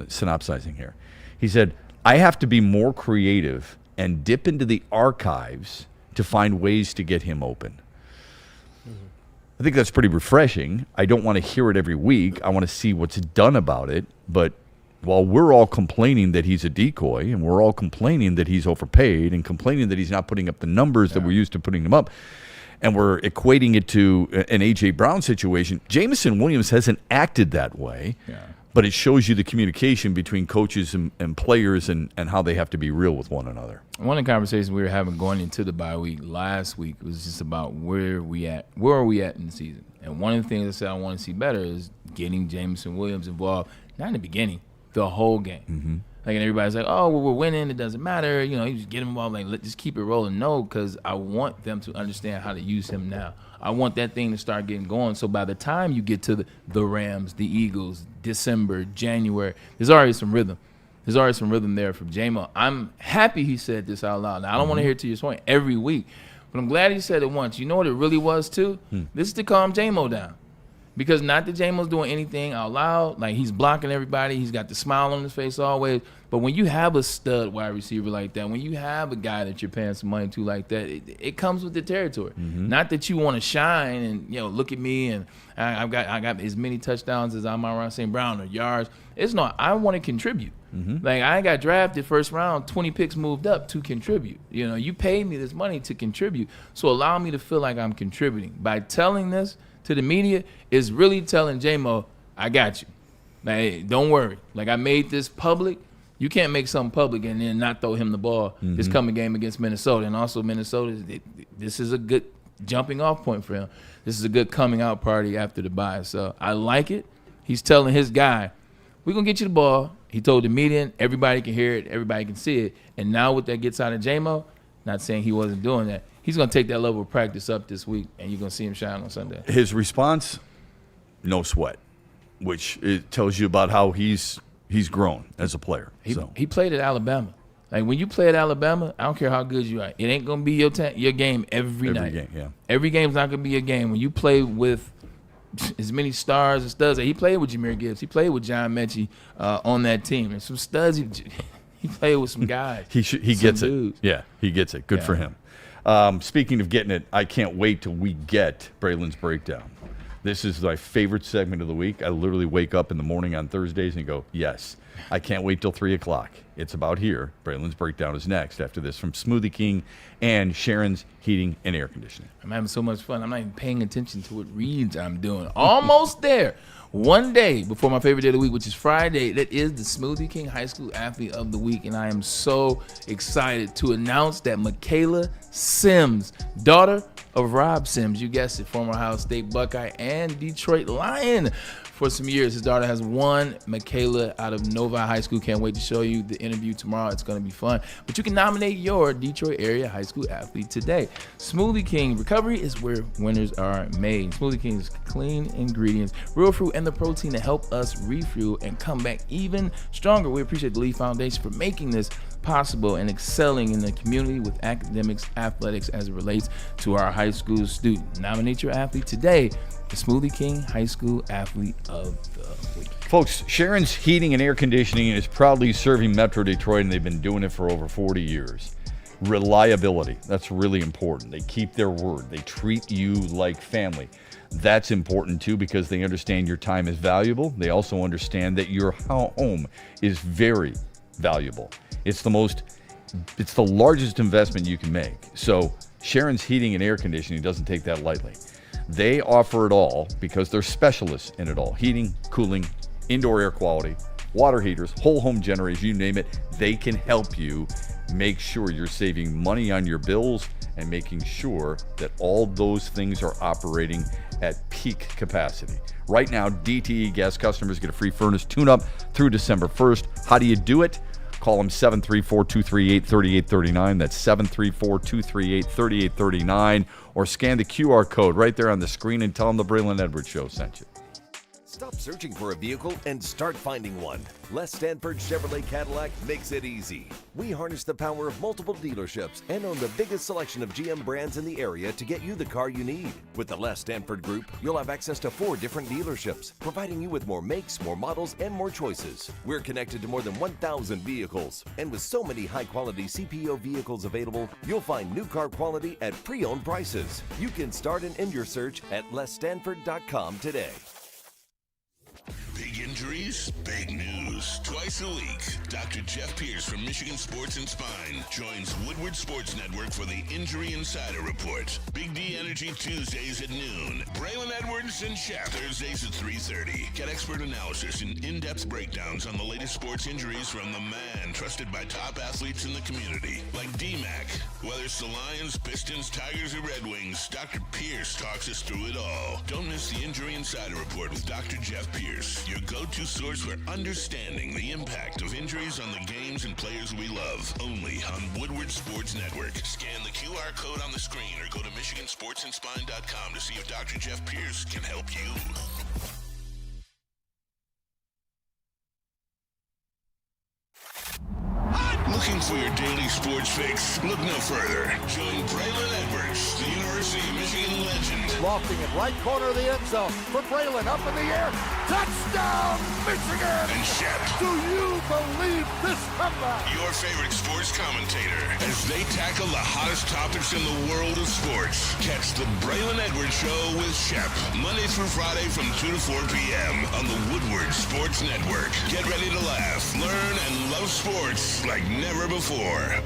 [SPEAKER 5] synopsizing here. He said, I have to be more creative and dip into the archives to find ways to get him open. I think that's pretty refreshing. I don't want to hear it every week. I want to see what's done about it. But while we're all complaining that he's a decoy and we're all complaining that he's overpaid and complaining that he's not putting up the numbers that we're used to putting him up, and we're equating it to an A.J. Brown situation, Jamison Williams hasn't acted that way. Yeah. But it shows you the communication between coaches and players and how they have to be real with one another.
[SPEAKER 6] One of the conversations we were having going into the bye week last week was just about where are we at in the season. And one of the things I said I want to see better is getting Jamison Williams involved, not in the beginning, the whole game. Mm-hmm. Like, and everybody's like, oh, well, we're winning. It doesn't matter. You know, you just get him involved. Like, just keep it rolling. No, because I want them to understand how to use him now. I want that thing to start getting going. So by the time you get to the Rams, the Eagles, December, January, there's already some rhythm. There's already some rhythm there from J-Mo. I'm happy he said this out loud. Now, I don't want to hear it to your point every week, but I'm glad he said it once. You know what it really was, too? This is to calm J-Mo down. Because not that J-Mo's doing anything out loud. Like, he's blocking everybody. He's got the smile on his face always. But when you have a stud wide receiver like that, when you have a guy that you're paying some money to like that, it comes with the territory. Not that you want to shine and, you know, look at me and I got as many touchdowns as Amon-Ra St. Brown or yards. It's not. I want to contribute. Like, I got drafted first round, 20 picks moved up to contribute. You know, you paid me this money to contribute. So allow me to feel like I'm contributing. By telling this to the media is really telling J-Mo, I got you. Like, hey, don't worry. Like, I made this public. You can't make something public and then not throw him the ball this coming game against Minnesota. And also Minnesota, this is a good jumping off point for him. This is a good coming out party after the bye. So I like it. He's telling his guy, we're going to get you the ball. He told the media, everybody can hear it, everybody can see it. And now what that gets out of J-Mo, not saying he wasn't doing that, he's going to take that level of practice up this week, and you're going to see him shine on Sunday.
[SPEAKER 5] His response, no sweat, which it tells you about how he's grown as a player.
[SPEAKER 6] He played at Alabama. Like, when you play at Alabama, I don't care how good you are. It ain't going to be your game every night.
[SPEAKER 5] Every game, yeah.
[SPEAKER 6] Every game's not going to be your game. When you play with as many stars and studs. He played with Jahmyr Gibbs. He played with John Mechie on that team. And some studs, he played with some guys.
[SPEAKER 5] he gets dudes. It. Yeah, he gets it. Good for him. Speaking of getting it, I can't wait till we get Braylon's Breakdown. This is my favorite segment of the week. I literally wake up in the morning on Thursdays and go, yes, I can't wait till 3 o'clock. It's about here. Braylon's Breakdown is next after this from Smoothie King and Sharon's Heating and Air Conditioning.
[SPEAKER 6] I'm having so much fun. I'm not even paying attention to what reads I'm doing. Almost there. One day before my favorite day of the week, which is Friday, that is the Smoothie King High School Athlete of the Week. And I am so excited to announce that Michaela Sims, daughter of Rob Sims, you guessed it, former Ohio State Buckeye and Detroit Lion for some years. His daughter has won. Michaela out of Novi High School. Can't wait to show you the interview tomorrow. It's going to be fun. But you can nominate your Detroit area high school athlete today. Smoothie King, recovery is where winners are made. Smoothie King's clean ingredients, real fruit, and the protein to help us refuel and come back even stronger. We appreciate the Lee Foundation for making this possible and excelling in the community with academics, athletics as it relates to our high school student. Nominate your athlete today. The Smoothie King High School Athlete of the Week.
[SPEAKER 5] Folks, Sharon's Heating and Air Conditioning is proudly serving Metro Detroit, and they've been doing it for over 40 years. Reliability, that's really important. They keep their word. They treat you like family. That's important, too, because they understand your time is valuable. They also understand that your home is very valuable. It's the largest investment you can make. So Sharon's Heating and Air Conditioning doesn't take that lightly. They offer it all because they're specialists in it all. Heating, cooling, indoor air quality, water heaters, whole home generators, you name it. They can help you make sure you're saving money on your bills and making sure that all those things are operating at peak capacity. Right now, DTE gas customers get a free furnace tune-up through December 1st. How do you do it? Call them 734-238-3839. That's 734-238-3839. Or scan the QR code right there on the screen and tell them the Braylon Edwards Show sent you.
[SPEAKER 13] Stop searching for a vehicle and start finding one. Les Stanford Chevrolet Cadillac makes it easy. We harness the power of multiple dealerships and own the biggest selection of GM brands in the area to get you the car you need. With the Les Stanford Group, you'll have access to 4 different dealerships, providing you with more makes, more models, and more choices. We're connected to more than 1,000 vehicles. And with so many high-quality CPO vehicles available, you'll find new car quality at pre-owned prices. You can start and end your search at lesstanford.com today.
[SPEAKER 1] Big injuries, big news. Twice a week, Dr. Jeff Pierce from Michigan Sports and Spine joins Woodward Sports Network for the Injury Insider Report. Big D Energy Tuesdays at noon. Braylon Edwards and Shep Thursdays at 3:30. Get expert analysis and in-depth breakdowns on the latest sports injuries from the man trusted by top athletes in the community, like D-Mac. Whether it's the Lions, Pistons, Tigers, or Red Wings, Dr. Pierce talks us through it all. Don't miss the Injury Insider Report with Dr. Jeff Pierce, your go-to source for understanding the impact of injuries on the games and players we love. Only on Woodward Sports Network. Scan the QR code on the screen or go to MichiganSportsandSpine.com to see if Dr. Jeff Pierce can help you. Looking for your daily sports fix? Look no further. Join Braylon Edwards, the University of Michigan legend.
[SPEAKER 2] Lofting it right corner of the end zone for Braylon, up in the air. Touchdown, Michigan!
[SPEAKER 1] And Shep.
[SPEAKER 2] Do you believe this comeback?
[SPEAKER 1] Your favorite sports commentator as they tackle the hottest topics in the world of sports. Catch the Braylon Edwards Show with Shep, Monday through Friday from 2 to 4 p.m. on the Woodward Sports Network. Get ready to laugh, learn, and love sports like never before.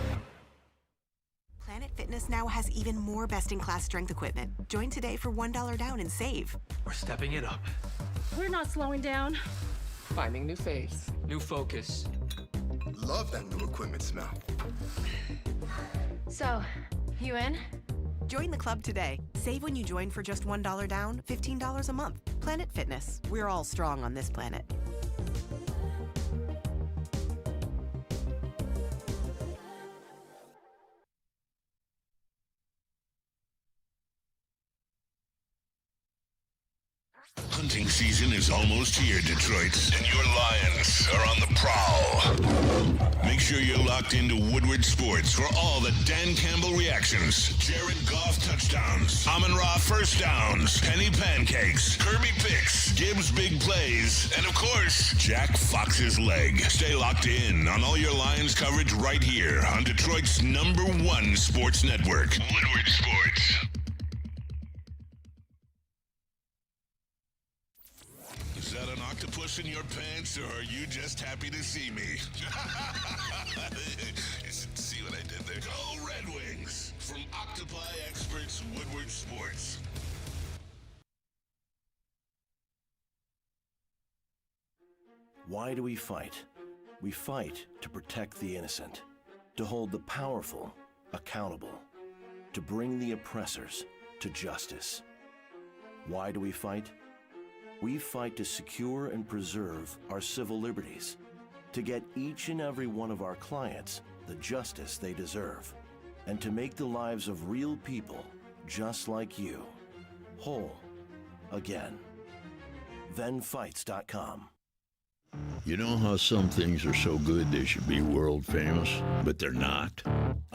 [SPEAKER 14] Planet Fitness now has even more best-in-class strength equipment. Join today for $1 down and save.
[SPEAKER 15] We're stepping it up.
[SPEAKER 16] We're not slowing down.
[SPEAKER 15] Finding new face. New focus.
[SPEAKER 17] Love that new equipment smell.
[SPEAKER 16] So, you in?
[SPEAKER 14] Join the club today. Save when you join for just $1 down, $15 a month. Planet Fitness. We're all strong on this planet.
[SPEAKER 1] Hunting season is almost here, Detroit, and your Lions are on the prowl. Make sure you're locked into Woodward Sports for all the Dan Campbell reactions, Jared Goff touchdowns, Amon-Ra first downs, Penny pancakes, Kirby picks, Gibbs big plays, and of course, Jack Fox's leg. Stay locked in on all your Lions coverage right here on Detroit's #1 sports network, Woodward Sports. Is that an octopus in your pants, or are you just happy to see me? You should see what I did there. Go Red Wings! From Octopi Experts, Woodward Sports.
[SPEAKER 18] Why do we fight? We fight to protect the innocent, to hold the powerful accountable, to bring the oppressors to justice. Why do we fight? We fight to secure and preserve our civil liberties, to get each and every one of our clients the justice they deserve, and to make the lives of real people just like you whole again. ThenFights.com.
[SPEAKER 19] You know how some things are so good they should be world famous, but they're not?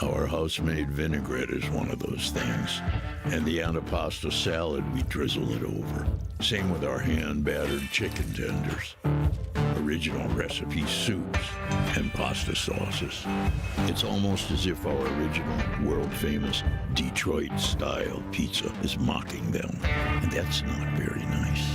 [SPEAKER 19] Our house-made vinaigrette is one of those things. And the antipasto salad, we drizzle it over. Same with our hand-battered chicken tenders. Original recipe soups and pasta sauces. It's almost as if our original world-famous Detroit-style pizza is mocking them. And that's not very nice.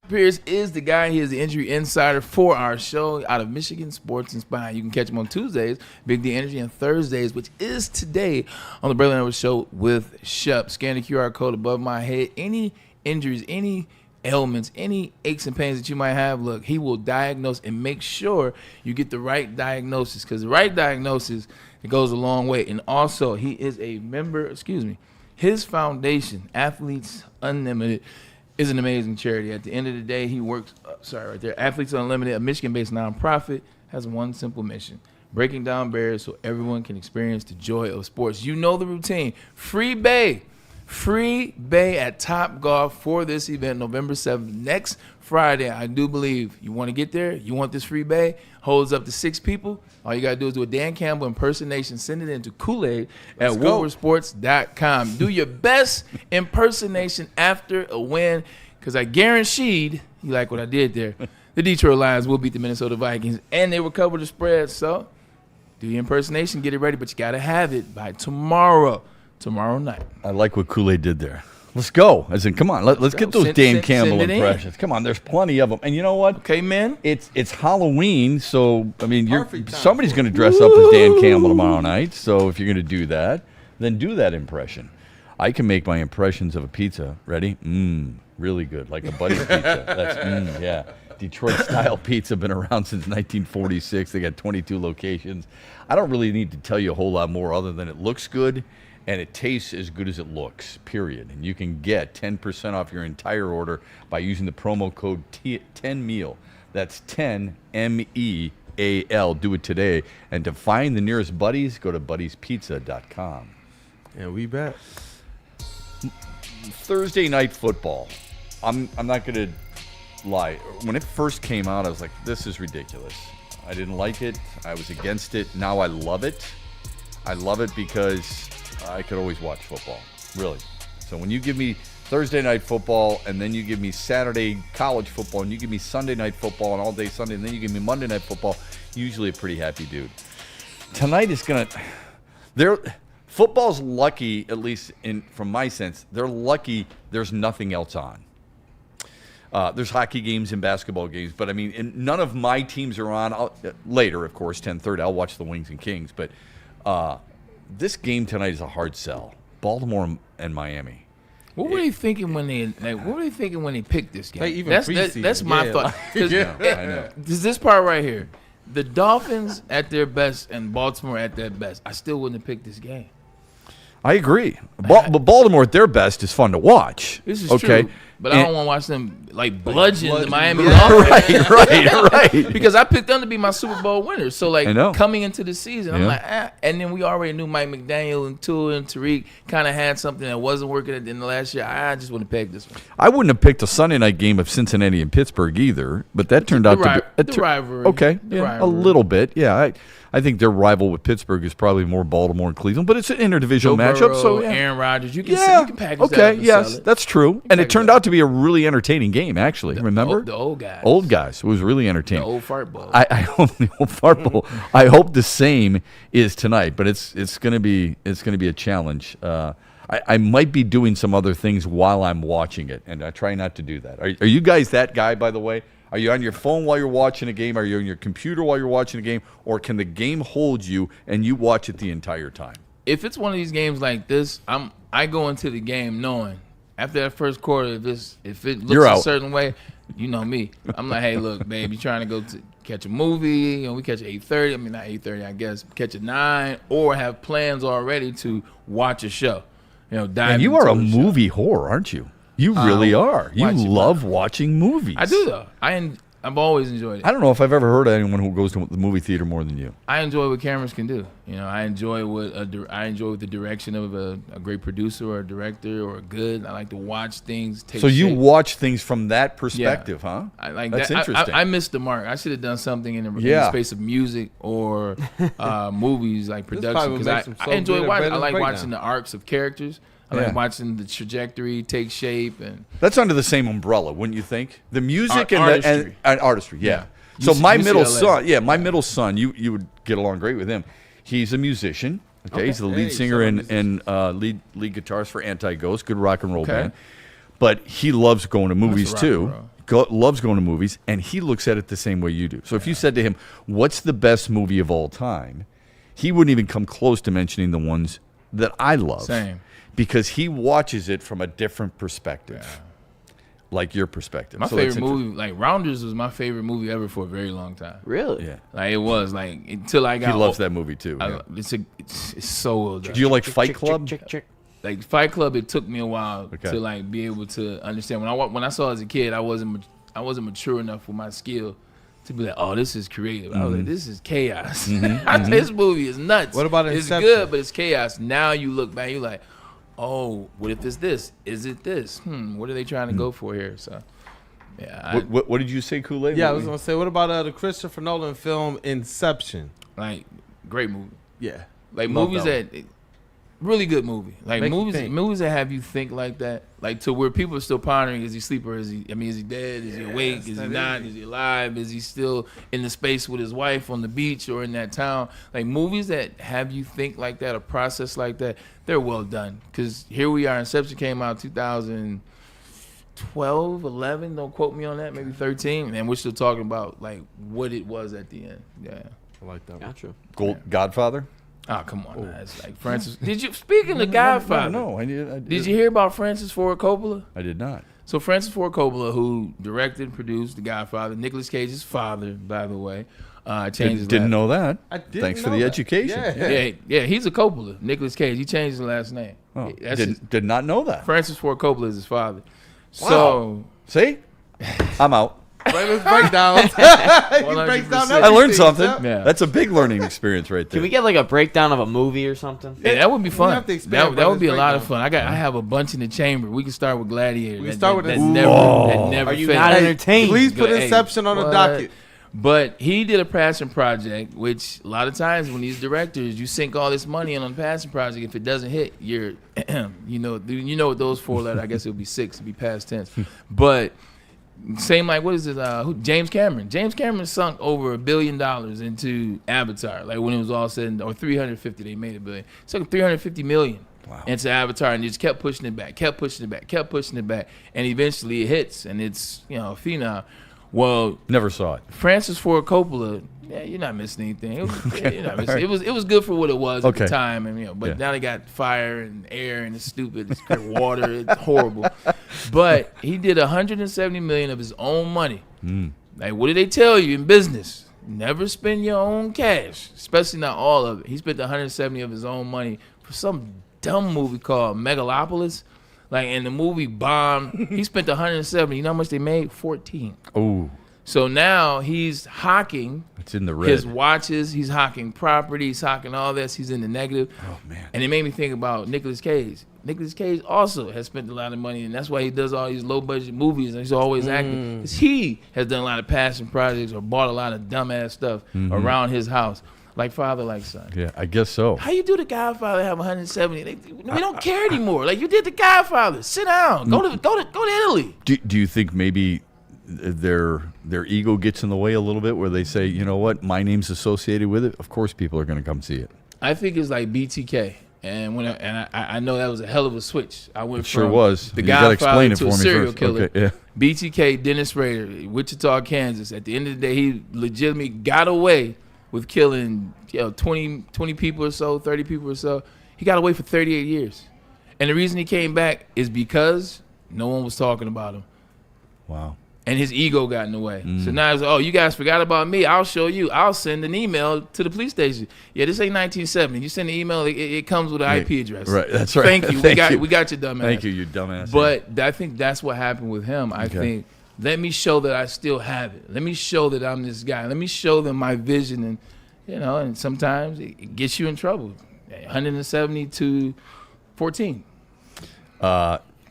[SPEAKER 6] Pierce is the guy. He is the injury insider for our show out of Michigan Sports and Spine. You can catch him on Tuesdays, Big D Energy, and Thursdays, which is today on the Braylon Edwards Show with Shep. Scan the QR code above my head. Any injuries, any ailments, any aches and pains that you might have, look, he will diagnose and make sure you get the right diagnosis, because the right diagnosis, it goes a long way. And also, he is a member, his foundation, Athletes Unlimited, is an amazing charity. At the end of the day, he works, Athletes Unlimited, a Michigan-based nonprofit, has one simple mission: breaking down barriers so everyone can experience the joy of sports. You know the routine. Free bay at Top Golf for this event, November 7th, next Friday. I do believe you want to get there. You want this free bay. Holds up to 6 people. All you got to do is do a Dan Campbell impersonation. Send it into Kool-Aid at WoodwardSports.com. Do your best impersonation after a win, because I guaranteed, you like what I did there, the Detroit Lions will beat the Minnesota Vikings, and they will cover the spread. So do your impersonation, get it ready, but you got to have it by tomorrow night.
[SPEAKER 5] I like what Kool-Aid did there. Let's go. As in, come on, let's get those Dan Campbell impressions. Come on, there's plenty of them. And you know what?
[SPEAKER 6] Okay, man.
[SPEAKER 5] It's Halloween, so, I mean, somebody's going to dress up as Dan Campbell tomorrow night. So if you're going to do that, then do that impression. I can make my impressions of a pizza. Ready? Really good, like a Buddy's pizza. That's, yeah. Detroit-style pizza, been around since 1946. They got 22 locations. I don't really need to tell you a whole lot more other than it looks good and it tastes as good as it looks, period. And you can get 10% off your entire order by using the promo code 10MEAL. That's 10 MEAL. Do it today. And to find the nearest Buddies, go to buddiespizza.com.
[SPEAKER 7] Yeah, we bet.
[SPEAKER 5] Thursday night football. I'm not going to lie. When it first came out, I was like, this is ridiculous. I didn't like it. I was against it. Now I love it. I love it because I could always watch football, really. So when you give me Thursday night football and then you give me Saturday college football and you give me Sunday night football and all day Sunday and then you give me Monday night football, usually a pretty happy dude. Tonight is going to – football's lucky, at least from my sense, they're lucky there's nothing else on. There's hockey games and basketball games, but, I mean, none of my teams are on. Later, of course, 10:30, I'll watch the Wings and Kings. But this game tonight is a hard sell. Baltimore and Miami.
[SPEAKER 6] What were they thinking when they picked this game?
[SPEAKER 7] Even
[SPEAKER 6] that's my thought.
[SPEAKER 5] I know.
[SPEAKER 6] This part right here. The Dolphins at their best and Baltimore at their best. I still wouldn't have picked this game.
[SPEAKER 5] I agree. But Baltimore at their best is fun to watch.
[SPEAKER 6] This is true. But I don't want to watch them bludgeon the Miami
[SPEAKER 5] Dolphins. Right.
[SPEAKER 6] Because I picked them to be my Super Bowl winners. So coming into the season, I'm like, and then we already knew Mike McDaniel and Tua and Tariq kind of had something that wasn't working in the last year. I just wouldn't have picked this one.
[SPEAKER 5] I wouldn't have picked a Sunday night game of Cincinnati and Pittsburgh either, but that turned out to be
[SPEAKER 6] the rivalry.
[SPEAKER 5] Okay, a little bit. Yeah, I think their rival with Pittsburgh is probably more Baltimore and Cleveland, but it's an interdivisional matchup. So
[SPEAKER 6] Aaron Rodgers, you can package that.
[SPEAKER 5] Okay, yes, that's true, and it turned out to be a really entertaining game. Actually, remember
[SPEAKER 6] the old guys.
[SPEAKER 5] Old guys. It was really entertaining.
[SPEAKER 6] The old fart bowl.
[SPEAKER 5] I hope the old fart bowl. I hope the same is tonight, but it's going to be a challenge. I might be doing some other things while I'm watching it, and I try not to do that. Are you guys that guy, by the way? Are you on your phone while you're watching a game? Are you on your computer while you're watching a game? Or can the game hold you and you watch it the entire time?
[SPEAKER 6] If it's one of these games like this, I go into the game knowing after that first quarter, if it looks a certain way, you know me. I'm like, hey, look, babe, you trying to go to catch a movie? We catch at 8:30. I mean, not 8:30, I guess. Catch at 9, or have plans already to watch a show. Dive.
[SPEAKER 5] And you are a movie whore, aren't you? You really are. You love watching movies.
[SPEAKER 6] I do, though. I've always enjoyed it.
[SPEAKER 5] I don't know if I've ever heard of anyone who goes to the movie theater more than you.
[SPEAKER 6] I enjoy what cameras can do. I enjoy the direction of a great producer or a director or I like to watch things take
[SPEAKER 5] So you
[SPEAKER 6] shape.
[SPEAKER 5] Watch things from that perspective, huh?
[SPEAKER 6] I like
[SPEAKER 5] That's
[SPEAKER 6] that.
[SPEAKER 5] interesting.
[SPEAKER 6] I missed the mark. I should have done something in the space of music or movies like production, because I enjoy watching. I like watching the arcs of characters. I like watching the trajectory take shape, and
[SPEAKER 5] that's under the same umbrella, wouldn't you think? The music and artistry, yeah. So
[SPEAKER 6] UCLA.
[SPEAKER 5] my middle son, you would get along great with him. He's a musician. Okay, he's the lead singer and lead guitarist for Anti-Ghost, good rock and roll band. But he loves going to movies too. Loves going to movies, and he looks at it the same way you do. So if you said to him, "What's the best movie of all time?" he wouldn't even come close to mentioning the ones that I love.
[SPEAKER 6] Same.
[SPEAKER 5] Because he watches it from a different perspective, like your perspective.
[SPEAKER 6] My favorite movie, like Rounders, was my favorite movie ever for a very long time.
[SPEAKER 8] Really?
[SPEAKER 5] Yeah.
[SPEAKER 6] Like it was until I got.
[SPEAKER 5] He loves that movie too.
[SPEAKER 6] It's so well done.
[SPEAKER 5] Do you like Fight Club?
[SPEAKER 6] Like Fight Club, it took me a while to be able to understand. When I saw it as a kid, I wasn't mature enough with my skill to be like, oh, this is creative. I was like, this is chaos. This movie is nuts.
[SPEAKER 7] What about
[SPEAKER 6] It's
[SPEAKER 7] Inception?
[SPEAKER 6] good, but it's chaos. Now you look back, you're like, oh, what if it's this? Is it this? What are they trying to go for here? So, yeah.
[SPEAKER 5] What did you say, Kool-Aid?
[SPEAKER 7] Yeah, I was gonna say, what about the Christopher Nolan film Inception?
[SPEAKER 6] Like, great movie.
[SPEAKER 7] Yeah,
[SPEAKER 6] like movies that really good movie. Like movies that have you think like that, like to where people are still pondering: is he asleep or is he dead? Is he awake? Is he not? Is he alive? Is he still in the space with his wife on the beach or in that town? Like movies that have you think like that, or process like that. They're well done, because here we are. Inception came out 2012, 11. Don't quote me on that. Maybe 13, and we're still talking about like what it was at the end. Yeah,
[SPEAKER 7] I like that.
[SPEAKER 8] Gotcha.
[SPEAKER 5] Godfather.
[SPEAKER 6] Oh, come on. Nah. It's like Francis. Speaking of Godfather.
[SPEAKER 5] No, I
[SPEAKER 6] did you hear about Francis Ford Coppola?
[SPEAKER 5] I did not.
[SPEAKER 6] So Francis Ford Coppola, who directed and produced The Godfather, Nicolas Cage's father, by the way,
[SPEAKER 5] Didn't know that.
[SPEAKER 7] I didn't
[SPEAKER 5] Thanks for
[SPEAKER 7] know
[SPEAKER 5] the
[SPEAKER 7] that.
[SPEAKER 5] education.
[SPEAKER 6] Yeah. He's a Coppola. Nicolas Cage. He changed his last name.
[SPEAKER 5] Oh,
[SPEAKER 6] That's
[SPEAKER 5] did not know that.
[SPEAKER 6] Francis Ford Coppola is his father.
[SPEAKER 5] Wow.
[SPEAKER 6] So
[SPEAKER 5] see, I'm out.
[SPEAKER 7] Braylon's breakdowns. He breaks down
[SPEAKER 6] 100%.
[SPEAKER 5] I learned
[SPEAKER 7] everything,
[SPEAKER 5] something.
[SPEAKER 7] Shep.
[SPEAKER 6] Yeah.
[SPEAKER 5] That's a big learning experience right there.
[SPEAKER 8] Can we get like a breakdown of a movie or something?
[SPEAKER 6] Yeah, that would be fun.
[SPEAKER 7] have to expand
[SPEAKER 6] That would be a
[SPEAKER 7] Braylon's
[SPEAKER 6] lot of
[SPEAKER 7] breakdown.
[SPEAKER 6] fun. I have a bunch in the chamber. We can start with Gladiator.
[SPEAKER 7] We can start with
[SPEAKER 6] that
[SPEAKER 7] this.
[SPEAKER 6] never
[SPEAKER 8] Are you
[SPEAKER 6] fails.
[SPEAKER 8] not entertained?
[SPEAKER 7] Please put
[SPEAKER 6] Hey,
[SPEAKER 7] Inception on the
[SPEAKER 6] what?
[SPEAKER 7] docket.
[SPEAKER 6] But he did a passion project, which a lot of times when these directors, you sink all this money on a passion project. If it doesn't hit, you're, you know what those 4 letters. I guess it would be 6 to be past tense. But same like what is it? James Cameron. James Cameron sunk over $1 billion into Avatar. Like when it was all said, or 350, they made $1 billion. Sunk 350 million into Avatar, and just kept pushing it back, kept pushing it back, and eventually it hits, and it's a phenom. Well,
[SPEAKER 5] Never saw it.
[SPEAKER 6] Francis Ford Coppola, you're not missing anything. You're not missing. It was good for what it was at the time, and but now they got fire and air and it's stupid. It's water. It's horrible. But he did $170 million of his own money. Like, what did they tell you in business? Never spend your own cash, especially not all of it. He spent 170 of his own money for some dumb movie called Megalopolis. Like, and the movie bombed. He spent 170. You know how much they made? 14.
[SPEAKER 5] Oh.
[SPEAKER 6] So now he's hawking.
[SPEAKER 5] It's in the red.
[SPEAKER 6] His watches. He's hawking property. He's hawking all this. He's in the negative.
[SPEAKER 5] Oh, man.
[SPEAKER 6] And it made me think about Nicolas Cage. Nicolas Cage also has spent a lot of money, and that's why he does all these low-budget movies, and he's always acting. Because he has done a lot of passion projects or bought a lot of dumbass stuff around his house. Like father, like son.
[SPEAKER 5] Yeah, I guess so.
[SPEAKER 6] How you do the Godfather have 170? We don't care anymore. Like, you did the Godfather. Sit down. Go to Italy.
[SPEAKER 5] Do you think maybe their ego gets in the way a little bit, where they say, you know what, my name's associated with it? Of course, people are going to come see it.
[SPEAKER 6] I think it's like BTK, and I know that was a hell of a switch. I went
[SPEAKER 5] It sure
[SPEAKER 6] from
[SPEAKER 5] was.
[SPEAKER 6] the
[SPEAKER 5] You gotta explain
[SPEAKER 6] Godfather
[SPEAKER 5] it
[SPEAKER 6] to a
[SPEAKER 5] for me
[SPEAKER 6] serial
[SPEAKER 5] first.
[SPEAKER 6] killer.
[SPEAKER 5] Okay, yeah.
[SPEAKER 6] BTK, Dennis Rader, Wichita, Kansas. At the end of the day, he legitimately got away with killing 20 people or so, 30 people or so. He got away for 38 years. And the reason he came back is because no one was talking about him.
[SPEAKER 5] Wow.
[SPEAKER 6] And his ego got in the way. So now it's, you guys forgot about me. I'll show you. I'll send an email to the police station. Yeah, this ain't 1970. You send an email, it comes with an IP address.
[SPEAKER 5] Right, that's right.
[SPEAKER 6] Thank you. We got your dumbass.
[SPEAKER 5] Thank you, you dumbass.
[SPEAKER 6] But I think that's what happened with him. I think, let me show that I still have it. Let me show that I'm this guy. Let me show them my vision. And and sometimes it gets you in trouble. 170 to 14.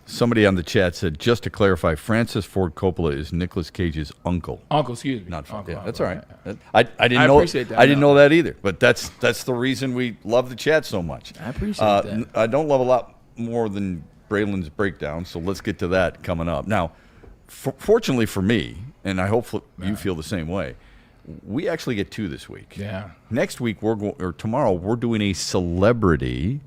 [SPEAKER 5] Somebody on the chat said, just to clarify, Francis Ford Coppola is Nicolas Cage's uncle.
[SPEAKER 6] Uncle, excuse me.
[SPEAKER 5] Not
[SPEAKER 6] uncle,
[SPEAKER 5] that's all right.
[SPEAKER 6] right.
[SPEAKER 5] I didn't know.
[SPEAKER 6] appreciate that.
[SPEAKER 5] I didn't know that either. But that's the reason we love the chat so much.
[SPEAKER 6] I appreciate that.
[SPEAKER 5] I don't love a lot more than Braylon's breakdown, so let's get to that coming up. Now, fortunately for me, and I hope you feel the same way, we actually get 2 this week.
[SPEAKER 6] Yeah.
[SPEAKER 5] Next week tomorrow we're doing a celebrity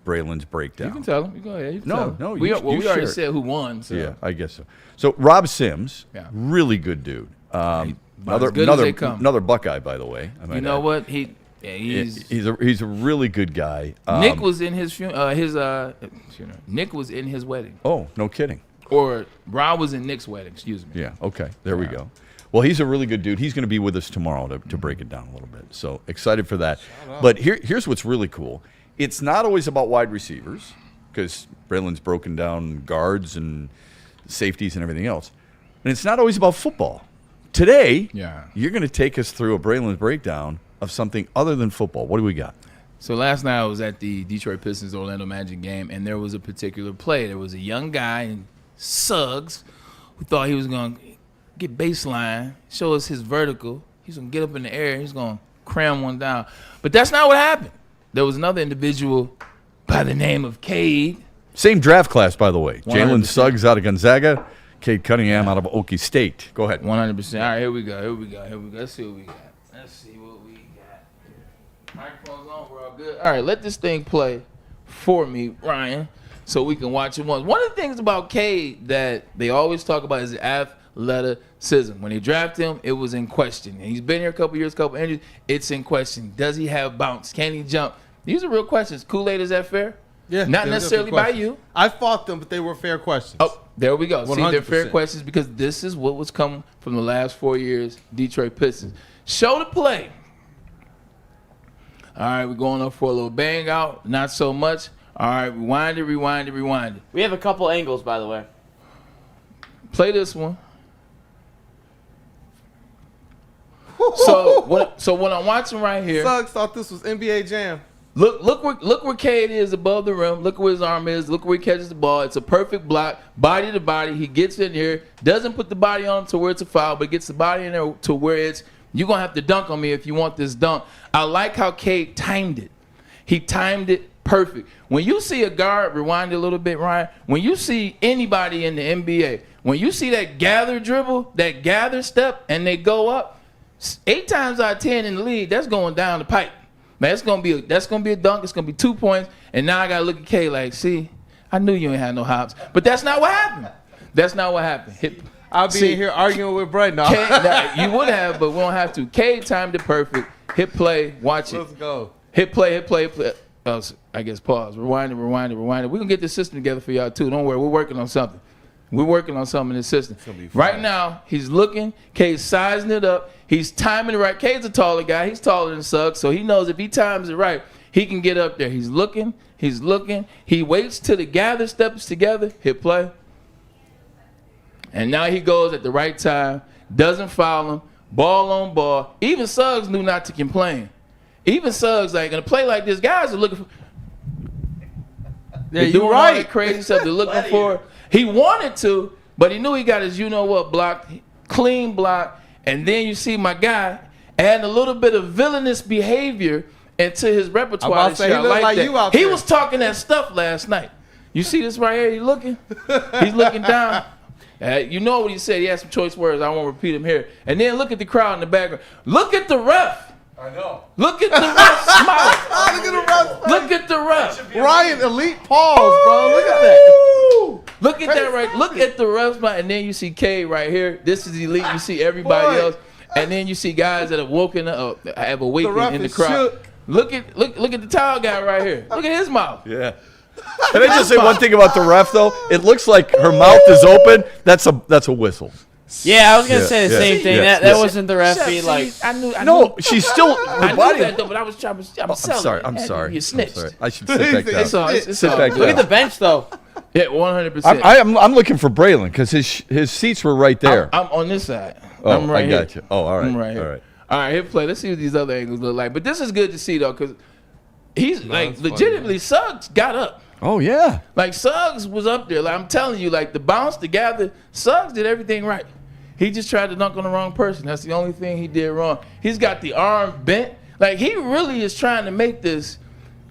[SPEAKER 5] Braylon's breakdown.
[SPEAKER 6] You can tell him. You go ahead. You can tell him.
[SPEAKER 5] No,
[SPEAKER 6] we already said who won. So.
[SPEAKER 5] Yeah, I guess so. So Rob Sims, really good dude. Another Buckeye, by the way.
[SPEAKER 6] You know what? He's
[SPEAKER 5] a really good guy.
[SPEAKER 6] Nick was in his funeral. Nick was in his wedding.
[SPEAKER 5] Oh, no kidding.
[SPEAKER 6] Or Rob was in Nick's wedding. Excuse me.
[SPEAKER 5] Yeah. Okay. There we go. Well, he's a really good dude. He's going to be with us tomorrow to break it down a little bit. So excited for that. But here's what's really cool. It's not always about wide receivers, because Braylon's broken down guards and safeties and everything else. And it's not always about football. Today, you're going to take us through a Braylon's breakdown of something other than football. What do we got?
[SPEAKER 6] So last night I was at the Detroit Pistons Orlando Magic game, and there was a particular play. There was a young guy in Suggs who thought he was going to get baseline, show us his vertical. He's going to get up in the air, and he's going to cram one down. But that's not what happened. There was another individual by the name of Cade.
[SPEAKER 5] Same draft class, by the way.
[SPEAKER 6] 100%.
[SPEAKER 5] Jalen Suggs out of Gonzaga, Cade Cunningham out of Okie State. Go ahead.
[SPEAKER 6] 100%. All right, here we go. Let's see what we got. Microphone's on. We're all good. All right, let this thing play for me, Ryan, so we can watch it once. One of the things about Cade that they always talk about is athleticism. When they draft him, it was in question. And he's been here a couple years, couple injuries. It's in question. Does he have bounce? Can he jump? These are real questions. Kool-Aid, is that fair?
[SPEAKER 7] Yeah.
[SPEAKER 6] Not necessarily by you.
[SPEAKER 7] I fought them, but they were fair questions.
[SPEAKER 6] Oh, There we go. See, they're fair
[SPEAKER 7] 100%.
[SPEAKER 6] questions because this is what was coming from the last 4 years, Detroit Pistons. Show the play. All right, we're going up for a little bang out. Not so much. All right, rewind it.
[SPEAKER 8] We have a couple angles, by the way.
[SPEAKER 6] Play this one. So what I'm watching right here.
[SPEAKER 7] Suggs thought this was NBA Jam.
[SPEAKER 6] Look where Cade is above the rim. Look where his arm is. Look where he catches the ball. It's a perfect block, body to body. He gets in here, doesn't put the body on him to where it's a foul, but gets the body in there to where it's, you're going to have to dunk on me if you want this dunk. I like how Cade timed it. He timed it perfect. When you see a guard, rewind it a little bit, Ryan, when you see anybody in the NBA, when you see that gather dribble, that gather step, and they go up, 8 times out of 10 in the league, that's going down the pipe. Man, that's gonna be a dunk. It's gonna be 2 points, and now I gotta look at K like, see, I knew you ain't had no hops, but that's not what happened. That's not what happened.
[SPEAKER 7] I'll be in here arguing with Brett now.
[SPEAKER 6] You would have, but we don't have to. K timed it perfect. Hit play. Watch it.
[SPEAKER 7] Let's go.
[SPEAKER 6] Hit play. Oh, I guess pause. Rewind it. We're gonna get this system together for y'all too. Don't worry. We're working on something. We're working on something in the system. Right now, he's looking. Kade's sizing it up. He's timing it right. Kade's a taller guy. He's taller than Suggs, so he knows if he times it right, he can get up there. He's looking. He waits till the gather steps together. Hit play. And now he goes at the right time. Doesn't foul him. Ball on ball. Even Suggs knew not to complain. Even Suggs, like, in a play like this, guys are looking for.
[SPEAKER 7] Yeah, you're right.
[SPEAKER 6] All that crazy stuff they're looking for. He wanted to, but he knew he got his you-know-what block, clean block, and then you see my guy add a little bit of villainous behavior into his repertoire.
[SPEAKER 7] He looked like
[SPEAKER 6] that.
[SPEAKER 7] you out
[SPEAKER 6] He
[SPEAKER 7] there.
[SPEAKER 6] was talking that stuff last night. You see this right here? He's looking down. You know what he said. He had some choice words. I won't repeat them here. And then look at the crowd in the background. Look at the ref.
[SPEAKER 2] I know.
[SPEAKER 6] Look at the ref smile.
[SPEAKER 7] Look at the ref.
[SPEAKER 6] Look at the ref.
[SPEAKER 7] Ryan, elite pause, bro. Look at that.
[SPEAKER 6] Look at that right. Look at the ref smile. And then you see Cade right here. This is elite. You see everybody else. And then you see guys that have woken up, have awakened in the crowd.
[SPEAKER 7] Shook.
[SPEAKER 6] Look at the towel guy right here. Look at his mouth.
[SPEAKER 5] Yeah. Can I just say one thing about the ref though? It looks like her mouth is open. That's a whistle.
[SPEAKER 8] Yeah, I was gonna say the same thing. That wasn't the ref being like.
[SPEAKER 6] I knew.
[SPEAKER 5] No, she's still.
[SPEAKER 6] I knew that though, but I was trying to. I'm
[SPEAKER 5] sorry.
[SPEAKER 6] You snitched.
[SPEAKER 5] I'm sorry. I should sit back down.
[SPEAKER 6] It's
[SPEAKER 5] Sit
[SPEAKER 6] all
[SPEAKER 5] back
[SPEAKER 6] good.
[SPEAKER 8] Look at the bench though.
[SPEAKER 6] Yeah, 100%.
[SPEAKER 5] I'm looking for Braylon because his seats were right there.
[SPEAKER 6] I'm on this side.
[SPEAKER 5] Oh,
[SPEAKER 6] I'm right
[SPEAKER 5] I got you. Oh, all right.
[SPEAKER 6] I'm right here. All right, hit play. Let's see what these other angles look like. But this is good to see though, because he's legitimately Suggs got up.
[SPEAKER 5] Oh yeah.
[SPEAKER 6] Like Suggs was up there. Like I'm telling you, like the bounce, the gather, Suggs did everything right. He just tried to dunk on the wrong person. That's the only thing he did wrong. He's got the arm bent. Like he really is trying to make this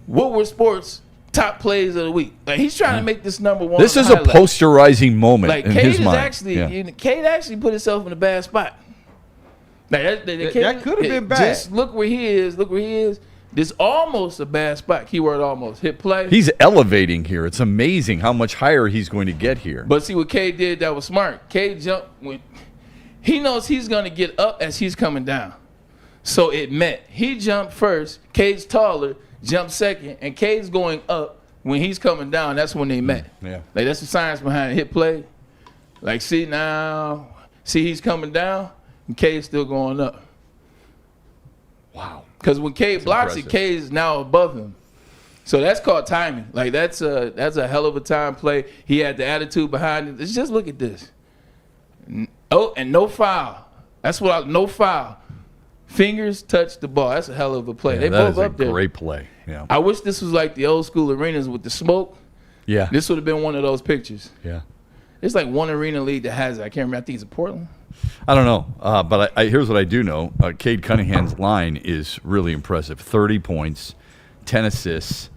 [SPEAKER 6] Woodward Sports top plays of the week. Like he's trying to make this number one.
[SPEAKER 5] This is a posterizing moment
[SPEAKER 6] like
[SPEAKER 5] in
[SPEAKER 6] Cade
[SPEAKER 5] his
[SPEAKER 6] is
[SPEAKER 5] mind.
[SPEAKER 6] actually, Cade actually put himself in a bad spot. Like
[SPEAKER 7] that could have been bad.
[SPEAKER 6] Just look where he is. Look where he is. This almost a bad spot. Keyword almost. Hit play.
[SPEAKER 5] He's elevating here. It's amazing how much higher he's going to get here.
[SPEAKER 6] But see what Cade did that was smart. Cade jumped when he knows he's going to get up as he's coming down. So it met. He jumped first. Cade's taller. Jumped second. And Cade's going up when he's coming down. That's when they met.
[SPEAKER 5] Yeah.
[SPEAKER 6] Like that's the science behind hit play. Like see now. See he's coming down. And Cade's still going up.
[SPEAKER 5] Wow.
[SPEAKER 6] Because when Cade blocks it, Cade is now above him. So that's called timing. Like that's a hell of a time play. He had the attitude behind it. Let's just look at this. Oh, and no foul. That's no foul. Fingers touch the ball. That's a hell of a play.
[SPEAKER 5] Yeah,
[SPEAKER 6] they
[SPEAKER 5] that
[SPEAKER 6] both
[SPEAKER 5] is
[SPEAKER 6] up
[SPEAKER 5] a
[SPEAKER 6] there.
[SPEAKER 5] great play. Yeah.
[SPEAKER 6] I wish this was like the old school arenas with the smoke.
[SPEAKER 5] Yeah.
[SPEAKER 6] This would have been one of those pictures.
[SPEAKER 5] Yeah.
[SPEAKER 6] It's like one arena league that has it. I can't remember. I think it's in Portland.
[SPEAKER 5] I don't know, but here's what I do know. Cade Cunningham's line is really impressive. 30 points, 10 assists,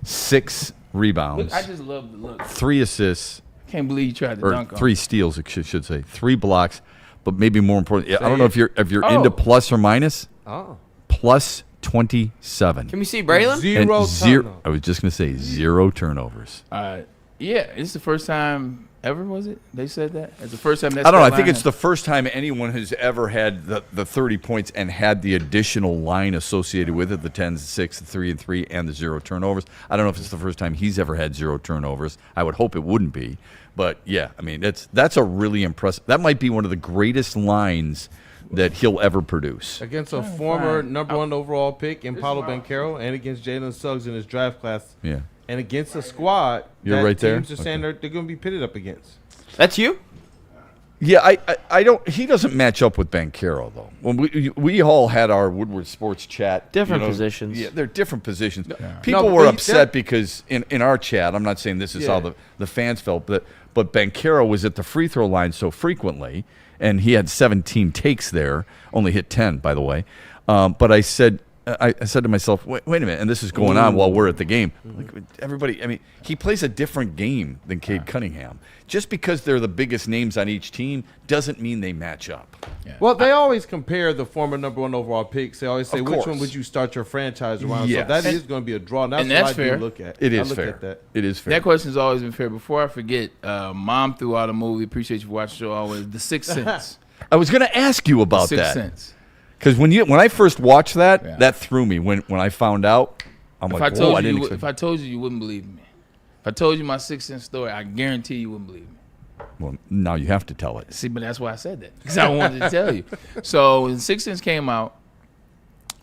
[SPEAKER 5] 6 rebounds.
[SPEAKER 6] Look, I just love the look.
[SPEAKER 5] 3 assists.
[SPEAKER 6] Can't believe you tried to dunk on
[SPEAKER 5] 3 steals, I should say. 3 blocks, but maybe more important. I don't know if you're into plus or minus.
[SPEAKER 7] Oh.
[SPEAKER 5] Plus 27.
[SPEAKER 8] Can we see Braylon?
[SPEAKER 7] Zero.
[SPEAKER 5] I was just going to say 0 turnovers.
[SPEAKER 6] Yeah, it's the first time ever, was it? They said that? It's the first time
[SPEAKER 5] I don't know. I think it's the first time anyone has ever had the 30 points and had the additional line associated with it, the 10, 6, 3, and 3, and the 0 turnovers. I don't know if it's the first time he's ever had 0 turnovers. I would hope it wouldn't be. But, yeah, I mean, that's a really impressive – that might be one of the greatest lines that he'll ever produce.
[SPEAKER 7] Against a former number 1 overall pick in Paulo Banchero and against Jalen Suggs in his draft class.
[SPEAKER 5] Yeah.
[SPEAKER 7] And against a squad
[SPEAKER 5] You're
[SPEAKER 7] that
[SPEAKER 5] right there?
[SPEAKER 7] teams are saying they're going to be pitted up against.
[SPEAKER 8] That's you?
[SPEAKER 5] Yeah, I don't. He doesn't match up with Banchero though. When we all had our Woodward Sports chat,
[SPEAKER 8] different positions.
[SPEAKER 5] Yeah, they're different positions.
[SPEAKER 8] Yeah.
[SPEAKER 5] People were upset because in our chat, I'm not saying this is how the fans felt, but Banchero was at the free throw line so frequently, and he had 17 takes there, only hit 10 by the way. But I said to myself, wait a minute, and this is going on while we're at the game. Like, everybody, I mean, he plays a different game than Cade Cunningham. Just because they're the biggest names on each team doesn't mean they match up.
[SPEAKER 7] Yeah. Well, they always compare the former number 1 overall picks. They always say, which one would you start your franchise around?
[SPEAKER 5] Yes.
[SPEAKER 7] So that is going to be a draw.
[SPEAKER 6] And that's
[SPEAKER 7] what I
[SPEAKER 6] fair.
[SPEAKER 7] do look at.
[SPEAKER 5] It is
[SPEAKER 7] I look
[SPEAKER 5] fair.
[SPEAKER 7] At that.
[SPEAKER 5] It is fair.
[SPEAKER 6] That question's always been fair. Before I forget, Mom threw out a movie. Appreciate you for watching the show always. The Sixth Sense.
[SPEAKER 5] I was going to ask you about
[SPEAKER 6] The
[SPEAKER 5] that.
[SPEAKER 6] Sixth Sense.
[SPEAKER 5] Because when I first watched that, that threw me. When I found out, I'm like, whoa, I didn't expect.
[SPEAKER 6] If I told you, you wouldn't believe me. If I told you my Sixth Sense story, I guarantee you wouldn't believe me.
[SPEAKER 5] Well, now you have to tell it.
[SPEAKER 6] See, but that's why I said that. Because I wanted to tell you. So when Sixth Sense came out,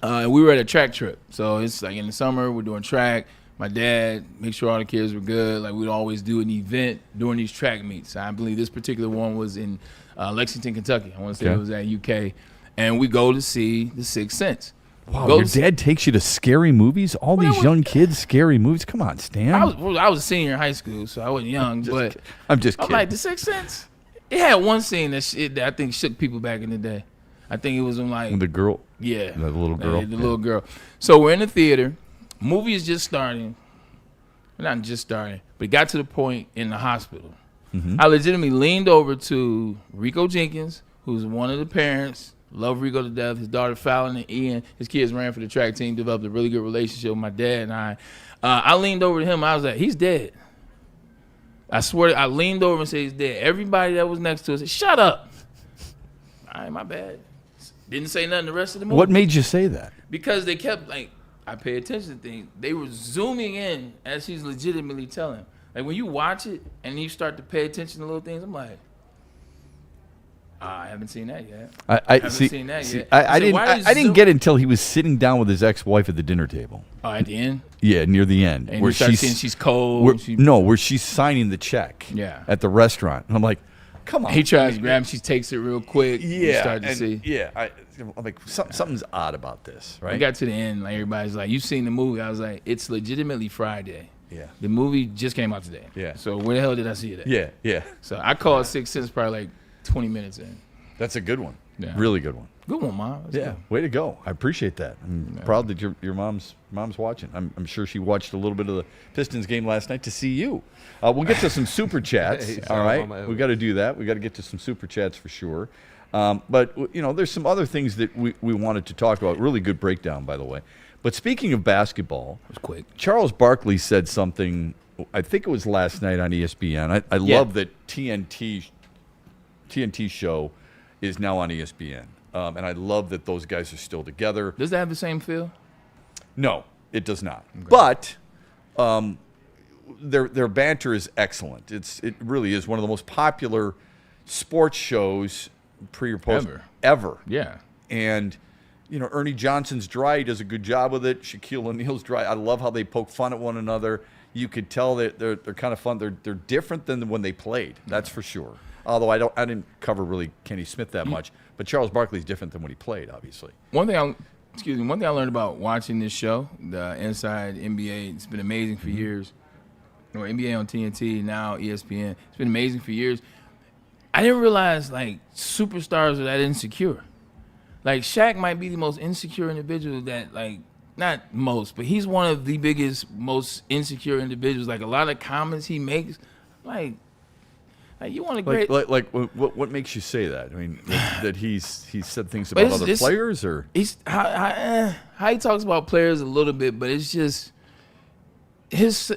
[SPEAKER 6] we were at a track trip. So it's like in the summer, we're doing track. My dad make sure all the kids were good. Like we'd always do an event during these track meets. I believe this particular one was in Lexington, Kentucky. I want to say it was at UK. And we go to see The Sixth Sense.
[SPEAKER 5] Wow, your dad takes you to scary movies? All these young kids, scary movies? Come on, Stan.
[SPEAKER 6] I was a senior in high school, so I wasn't young. But
[SPEAKER 5] I'm just kidding.
[SPEAKER 6] I'm like, The Sixth Sense? It had one scene that I think shook people back in the day. I think it was in like...
[SPEAKER 5] The girl?
[SPEAKER 6] Yeah.
[SPEAKER 5] The little girl?
[SPEAKER 6] The little girl. So we're in the theater. Movie is just starting. Not just starting, but it got to the point in the hospital.
[SPEAKER 5] Mm-hmm.
[SPEAKER 6] I legitimately leaned over to Rico Jenkins, who's one of the parents. Love Rico to death. His daughter Fallon and Ian, his kids ran for the track team, developed a really good relationship with my dad and I. I leaned over to him. I was like, he's dead. I swear, I leaned over and said he's dead. Everybody that was next to us said, shut up. All right, my bad. Didn't say nothing the rest of the movie.
[SPEAKER 5] What made you say that?
[SPEAKER 6] Because they kept, like, I pay attention to things. They were zooming in as he's legitimately telling. Like, when you watch it and you start to pay attention to little things, I'm like, I haven't seen that yet. I haven't seen that yet.
[SPEAKER 5] I didn't get it until he was sitting down with his ex-wife at the dinner table.
[SPEAKER 6] Oh, at the end?
[SPEAKER 5] Yeah, near the end.
[SPEAKER 6] And you start seeing she's cold.
[SPEAKER 5] Where she's signing the check.
[SPEAKER 6] Yeah.
[SPEAKER 5] At the restaurant. And I'm like, come on.
[SPEAKER 6] He tries to grab him. She takes it real quick.
[SPEAKER 5] Yeah.
[SPEAKER 6] You start to see.
[SPEAKER 5] Yeah. I'm like, something's odd about this, right?
[SPEAKER 6] We got to the end. Like, everybody's like, you've seen the movie. I was like, it's legitimately Friday.
[SPEAKER 5] Yeah.
[SPEAKER 6] The movie just came out today.
[SPEAKER 5] Yeah.
[SPEAKER 6] So where the hell did I see it at?
[SPEAKER 5] Yeah, yeah.
[SPEAKER 6] So I called Sixth Sense probably like 20 minutes in.
[SPEAKER 5] That's a good one.
[SPEAKER 6] Yeah.
[SPEAKER 5] Really good one.
[SPEAKER 6] Good one, Mom. That's good.
[SPEAKER 5] Way to go. I appreciate that. I'm proud that your mom's watching. I'm sure she watched a little bit of the Pistons game last night to see you. We'll get to some super chats. All right. We got to do that. We got to get to some super chats for sure. But there's some other things that we wanted to talk about. Really good breakdown, by the way. But speaking of basketball,
[SPEAKER 6] it was quick.
[SPEAKER 5] Charles Barkley said something. I think it was last night on ESPN. I love that TNT show is now on ESPN. And I love that those guys are still together.
[SPEAKER 6] Does that have the same feel?
[SPEAKER 5] No, it does not. Okay. But their banter is excellent. It really is one of the most popular sports shows pre or post ever.
[SPEAKER 6] Yeah.
[SPEAKER 5] And Ernie Johnson's dry. He does a good job with it. Shaquille O'Neal's dry. I love how they poke fun at one another. You could tell that they're kind of fun. They're different than when they played. That's for sure. Although I didn't cover really Kenny Smith that much, but Charles Barkley's different than when he played, obviously.
[SPEAKER 6] One thing I learned about watching this show, the Inside NBA, it's been amazing for years. NBA on TNT, now ESPN. It's been amazing for years. I didn't realize like superstars are that insecure. Like Shaq might be the most insecure individual that not most, but he's one of the biggest, most insecure individuals. Like a lot of comments he makes, like you want to great.
[SPEAKER 5] What makes you say that? I mean, that he's said things about other players, or
[SPEAKER 6] how he talks about players a little bit, but it's just his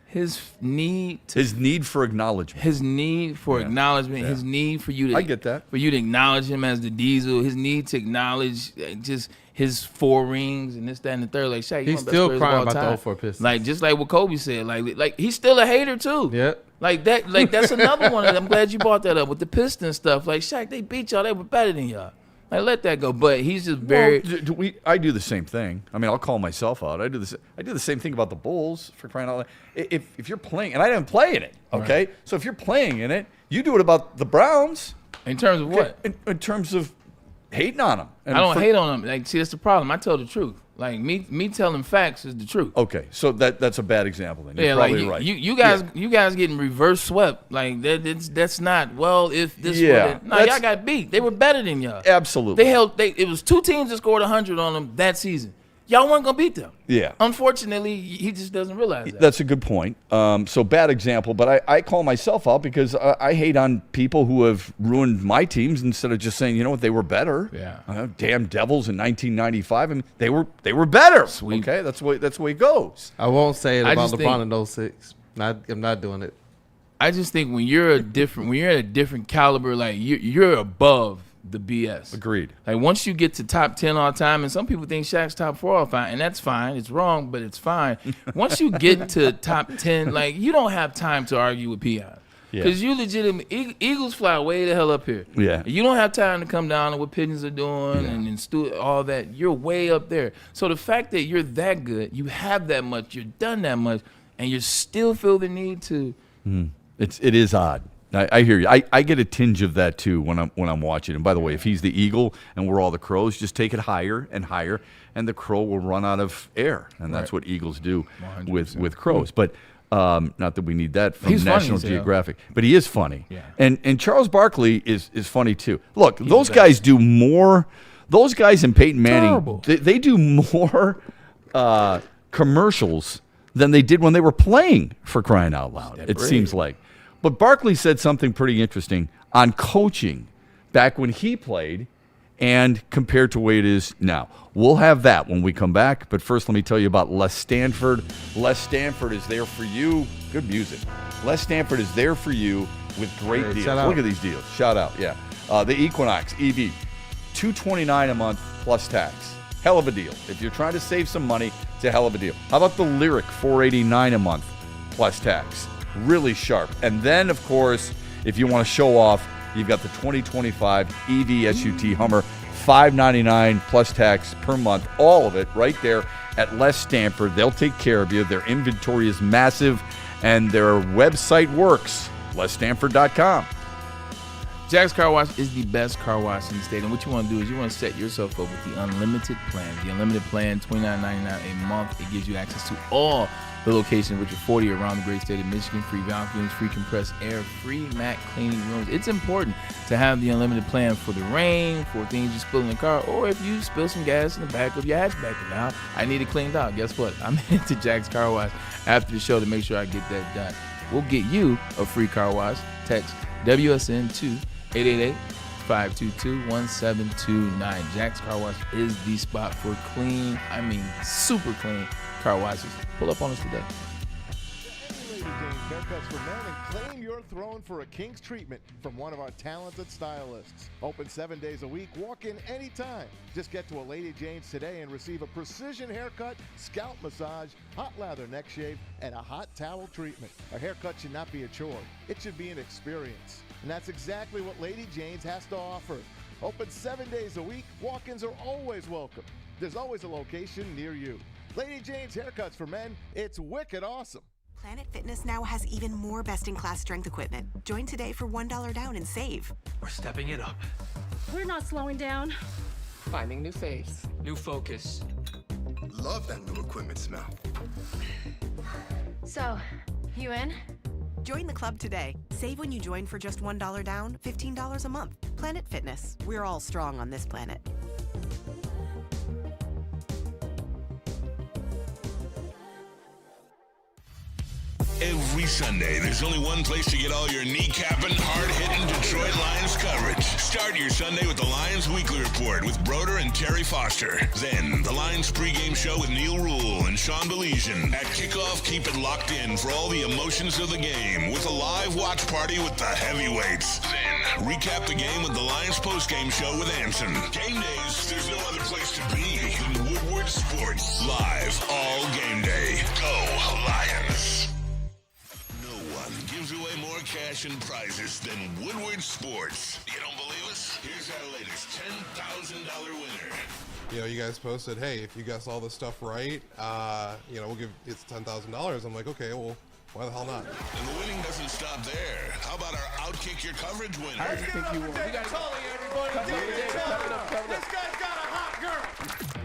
[SPEAKER 6] his need
[SPEAKER 5] for acknowledgement.
[SPEAKER 6] His need for acknowledgement.
[SPEAKER 5] Yeah.
[SPEAKER 6] His need for you to
[SPEAKER 5] I get that.
[SPEAKER 6] For you to acknowledge him as the Diesel. His need to acknowledge just his 4 rings and this, that, and the third. Like Shaq,
[SPEAKER 7] He's still crying about the 04 Pistons.
[SPEAKER 6] Like just like what Kobe said. Like he's still a hater too.
[SPEAKER 7] Yep.
[SPEAKER 6] Like that. Like that's another one. I'm glad you brought that up with the Pistons stuff. Like Shaq, they beat y'all. They were better than y'all. Like let that go. But he's just very.
[SPEAKER 5] Well, I do the same thing. I mean, I'll call myself out. I do the same thing about the Bulls, for crying out loud. If you're playing, and I didn't play in it, okay? Right. So if you're playing in it, you do it about the Browns.
[SPEAKER 6] In terms of what?
[SPEAKER 5] In terms of hating on them.
[SPEAKER 6] I don't hate on them. Like, see, that's the problem. I tell the truth. Like me telling facts is the truth.
[SPEAKER 5] Okay, so that's a bad example then. You're
[SPEAKER 6] yeah,
[SPEAKER 5] probably
[SPEAKER 6] like
[SPEAKER 5] right.
[SPEAKER 6] You guys getting reverse swept. Like that's not if this.
[SPEAKER 5] Yeah,
[SPEAKER 6] no, y'all got beat. They were better than y'all.
[SPEAKER 5] Absolutely.
[SPEAKER 6] It was 2 teams that scored 100 on them that season. Y'all weren't gonna beat them.
[SPEAKER 5] Yeah.
[SPEAKER 6] Unfortunately, he just doesn't realize that.
[SPEAKER 5] That's a good point. So bad example, but I call myself out because I hate on people who have ruined my teams instead of just saying, you know what, they were better.
[SPEAKER 6] Yeah.
[SPEAKER 5] Damn Devils in 1995. I mean, they were better.
[SPEAKER 6] Sweet.
[SPEAKER 5] Okay, that's the way it goes.
[SPEAKER 7] I won't say it about LeBron in 06. I'm not doing it.
[SPEAKER 6] I just think when you're at a different caliber, like you're above the BS.
[SPEAKER 5] Agreed.
[SPEAKER 6] Like once you get to top 10 all time, and some people think Shaq's top 4 all time, and that's fine. It's wrong, but it's fine. Once you get to top 10, like you don't have time to argue with P.I. Because you legitimately Eagles fly way the hell up here.
[SPEAKER 5] Yeah.
[SPEAKER 6] You don't have time to come down to what pigeons are doing and all that. You're way up there. So the fact that you're that good, you have that much, you've done that much, and you still feel the need to.
[SPEAKER 5] It is odd. I hear you. I get a tinge of that too when I'm watching. And by the way, if he's the eagle and we're all the crows, just take it higher and higher, and the crow will run out of air. And that's what eagles do with crows. But not that we need that from National Geographic. But he is funny.
[SPEAKER 6] Yeah.
[SPEAKER 5] And Charles Barkley is funny too. Look, those guys do more. Those guys and Peyton Manning, they do more commercials than they did when they were playing, for crying out loud. It seems like. But Barkley said something pretty interesting on coaching back when he played and compared to the way it is now. We'll have that when we come back. But first, let me tell you about Les Stanford. Les Stanford is there for you. Good music. Les Stanford is there for you with great deals. Look at these deals. Shout out, yeah. The Equinox EV, $229 a month plus tax. Hell of a deal. If you're trying to save some money, it's a hell of a deal. How about the Lyric, $489 a month plus tax? Really sharp. And then, of course, if you want to show off, you've got the 2025 EV SUT Hummer, $599 plus tax per month. All of it right there at Les Stanford. They'll take care of you. Their inventory is massive, and their website works. LesStanford.com.
[SPEAKER 6] Jack's Car Wash is the best car wash in the state, and what you want to do is you want to set yourself up with the unlimited plan. The unlimited plan, $29.99 a month. It gives you access to all the locations, which are 40 around the great state of Michigan. Free vacuums, free compressed air, free mat cleaning rooms. It's important to have the unlimited plan for the rain, for things you spill in the car, or if you spill some gas in the back of your hatchback. And now I need it cleaned out. Guess what? I'm headed to Jack's Car Wash after the show to make sure I get that done. We'll get you a free car wash. Text WSN to 888-522-1729. Jack's Car Wash is the spot for clean, super clean car washes. Pull up on us today.
[SPEAKER 9] Haircuts for men, and claim your throne for a king's treatment from one of our talented stylists. Open 7 days a week. Walk in anytime. Just get to a Lady Jane's today and receive a precision haircut, scalp massage, hot lather neck shave, and a hot towel treatment. A haircut should not be a chore. It should be an experience. And that's exactly what Lady Jane's has to offer. Open 7 days a week. Walk-ins are always welcome. There's always a location near you. Lady Jane's Haircuts for Men. It's wicked awesome.
[SPEAKER 14] Planet Fitness now has even more best-in-class strength equipment. Join today for $1 down and save.
[SPEAKER 15] We're stepping it up.
[SPEAKER 16] We're not slowing down.
[SPEAKER 15] Finding new face, new focus.
[SPEAKER 17] Love that new equipment smell.
[SPEAKER 16] So, you in?
[SPEAKER 14] Join the club today. Save when you join for just $1 down, $15 a month. Planet Fitness. We're all strong on this planet.
[SPEAKER 1] Every Sunday, there's only one place to get all your kneecapping, hard-hitting Detroit Lions coverage. Start Start your Sunday with the Lions Weekly Report with Broder and Terry Foster. Then, the Lions pregame show with Neil Rule and Sean Baligian. At kickoff, keep it locked in for all the emotions of the game with a live watch party with the heavyweights. Then, recap the game with the Lions postgame show with Anson. Game days, there's no other place to be than Woodward Sports. Live all game day. Go Lions. No one gives away more cash and prizes than Woodward Sports. You don't believe us? Here's our latest $10,000 winner.
[SPEAKER 20] You know, you guys posted, hey, if you guess all this stuff right, we'll give it's $10,000. I'm like, okay, well, why the hell not?
[SPEAKER 1] And the winning doesn't stop there. How about our Outkick Your Coverage winner?
[SPEAKER 6] I think you won. We got
[SPEAKER 1] everybody.
[SPEAKER 6] This
[SPEAKER 1] guy's got a hot girl.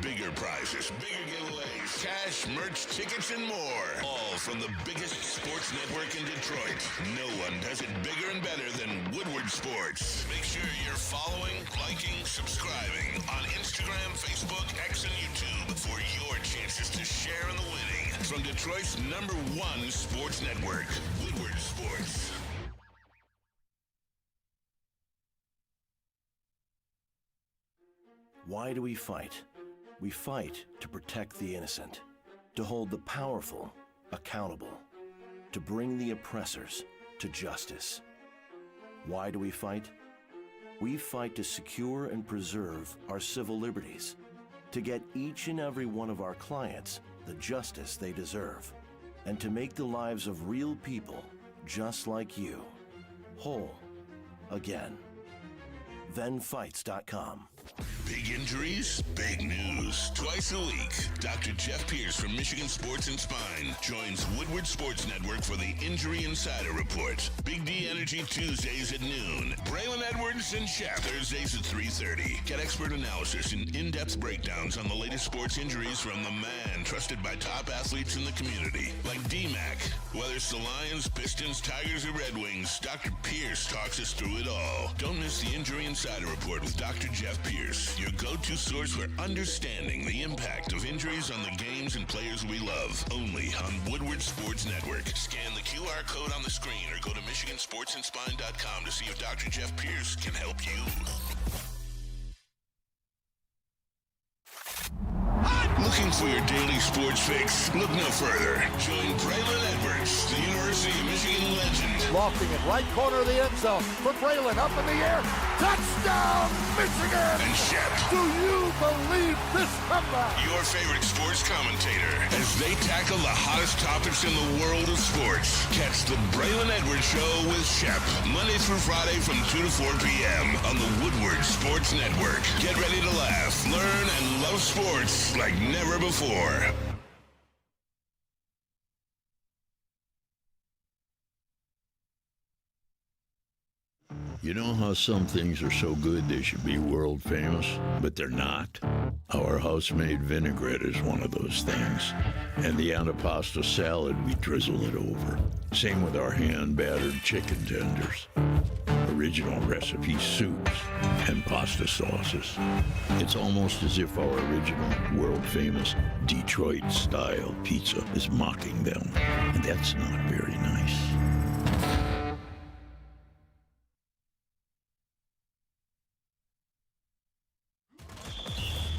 [SPEAKER 1] Bigger prizes, bigger giveaways, cash, merch, tickets, and more. All from the biggest sports network in Detroit. No one does it bigger and better than Woodward Sports. Make sure you're following, liking, subscribing on Instagram, Facebook, X, and YouTube for your chances to share in the winning. From Detroit's #1 sports network, Woodward Sports.
[SPEAKER 18] Why do we fight? We fight to protect the innocent, to hold the powerful accountable, to bring the oppressors to justice. Why do we fight? We fight to secure and preserve our civil liberties, to get each and every one of our clients the justice they deserve, and to make the lives of real people just like you whole again. ThenFights.com.
[SPEAKER 1] Big injuries, big news. Twice a week, Dr. Jeff Pierce from Michigan Sports and Spine joins Woodward Sports Network for the Injury Insider Report. Big D Energy Tuesdays at noon. Braylon Edwards and Shep Thursdays at 3:30. Get expert analysis and in-depth breakdowns on the latest sports injuries from the man trusted by top athletes in the community, like D-Mac. Whether it's the Lions, Pistons, Tigers, or Red Wings, Dr. Pierce talks us through it all. Don't miss the Injury Insider Report with Dr. Jeff Pierce, your go-to source for understanding the impact of injuries on the games and players we love. Only on Woodward Sports Network. Scan the QR code on the screen or go to MichiganSportsandSpine.com to see if Dr. Jeff Pierce can help you. Looking for your daily sports fix? Look no further. Join Braylon Edwards, the University of Michigan legend.
[SPEAKER 2] Lofting it right corner of the end zone for Braylon, up in the air. Touchdown, Michigan!
[SPEAKER 1] And Shep.
[SPEAKER 2] Do you believe this number?
[SPEAKER 1] Your favorite sports commentator as they tackle the hottest topics in the world of sports. Catch the Braylon Edwards Show with Shep, Monday through Friday from 2 to 4 p.m. on the Woodward Sports Network. Get ready to laugh, learn, and love sports like never before.
[SPEAKER 19] You know how some things are so good they should be world famous, but they're not? Our house-made vinaigrette is one of those things. And the antipasto salad, we drizzle it over. Same with our hand-battered chicken tenders. Original recipe soups and pasta sauces. It's almost as if our original, world-famous Detroit-style pizza is mocking them. And that's not very nice.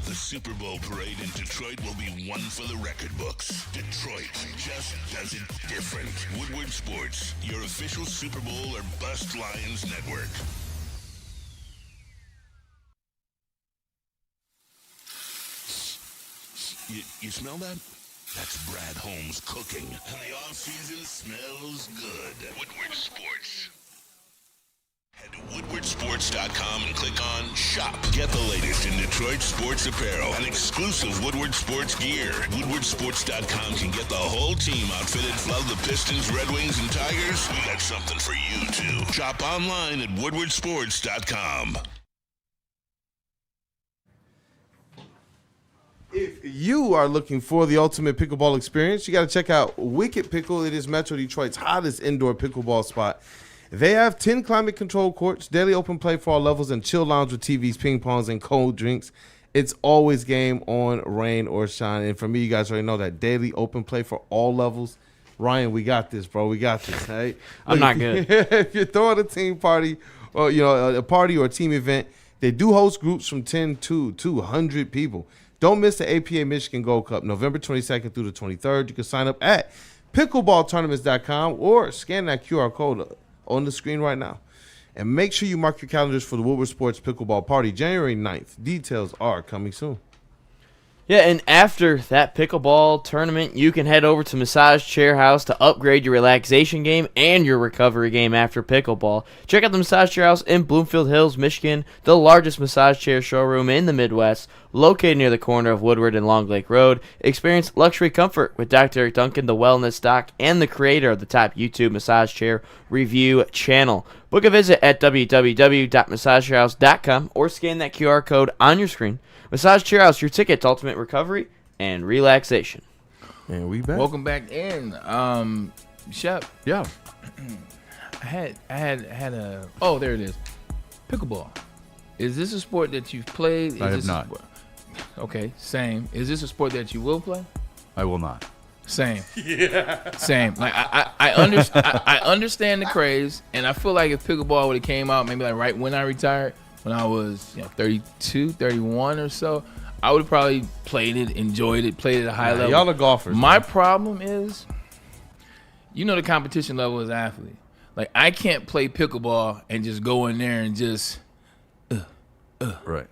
[SPEAKER 1] The Super Bowl parade in Detroit will be one for the record books. Detroit just does it different. Woodward Sports, your official Super Bowl or Bust Lions network. You smell that? That's Brad Holmes cooking. And the off-season smells good. Woodward Sports. Head to woodwardsports.com and click on Shop. Get the latest in Detroit sports apparel and exclusive Woodward Sports gear. Woodwardsports.com can get the whole team outfitted. Love the Pistons, Red Wings, and Tigers? We got something for you, too. Shop online at woodwardsports.com.
[SPEAKER 7] If you are looking for the ultimate pickleball experience, you got to check out Wicked Pickle. It is Metro Detroit's hottest indoor pickleball spot. They have 10 climate-controlled courts, daily open play for all levels, and chill lounge with TVs, ping pongs, and cold drinks. It's always game on, rain or shine. And for me, you guys already know that daily open play for all levels. Ryan, we got this, bro. We got this. Hey,
[SPEAKER 8] I'm not good.
[SPEAKER 7] If you're throwing a team party or a party or a team event, They do host groups from 10 to 200 people. Don't miss the APA Michigan Gold Cup, November 22nd through the 23rd. You can sign up at pickleballtournaments.com or scan that QR code on the screen right now. And make sure you mark your calendars for the Woodward Sports Pickleball Party, January 9th. Details are coming soon.
[SPEAKER 8] Yeah, and after that pickleball tournament, you can head over to Massage Chair House to upgrade your relaxation game and your recovery game after pickleball. Check out the Massage Chair House in Bloomfield Hills, Michigan, the largest massage chair showroom in the Midwest, located near the corner of Woodward and Long Lake Road. Experience luxury comfort with Dr. Eric Duncan, the wellness doc, and the creator of the top YouTube massage chair review channel. Book a visit at www.massagechairhouse.com or scan that QR code on your screen. Massage Chair House, your ticket to ultimate recovery and relaxation.
[SPEAKER 7] And we back.
[SPEAKER 6] Welcome back in, Shep.
[SPEAKER 5] Yeah.
[SPEAKER 6] I had a. Oh, there it is. Pickleball. Is this a sport that you've played?
[SPEAKER 5] I have not.
[SPEAKER 6] Okay, same. Is this a sport that you will play?
[SPEAKER 5] I will not.
[SPEAKER 6] Same. Yeah. Same. Like I understand the craze, and I feel like if pickleball would have came out maybe like right when I retired, when I was 32, 31 or so, I would have probably played it, enjoyed it, played it at a high level.
[SPEAKER 7] Y'all are golfers.
[SPEAKER 6] My problem is, the competition level as an athlete. Like, I can't play pickleball and just go in there and just,
[SPEAKER 5] right.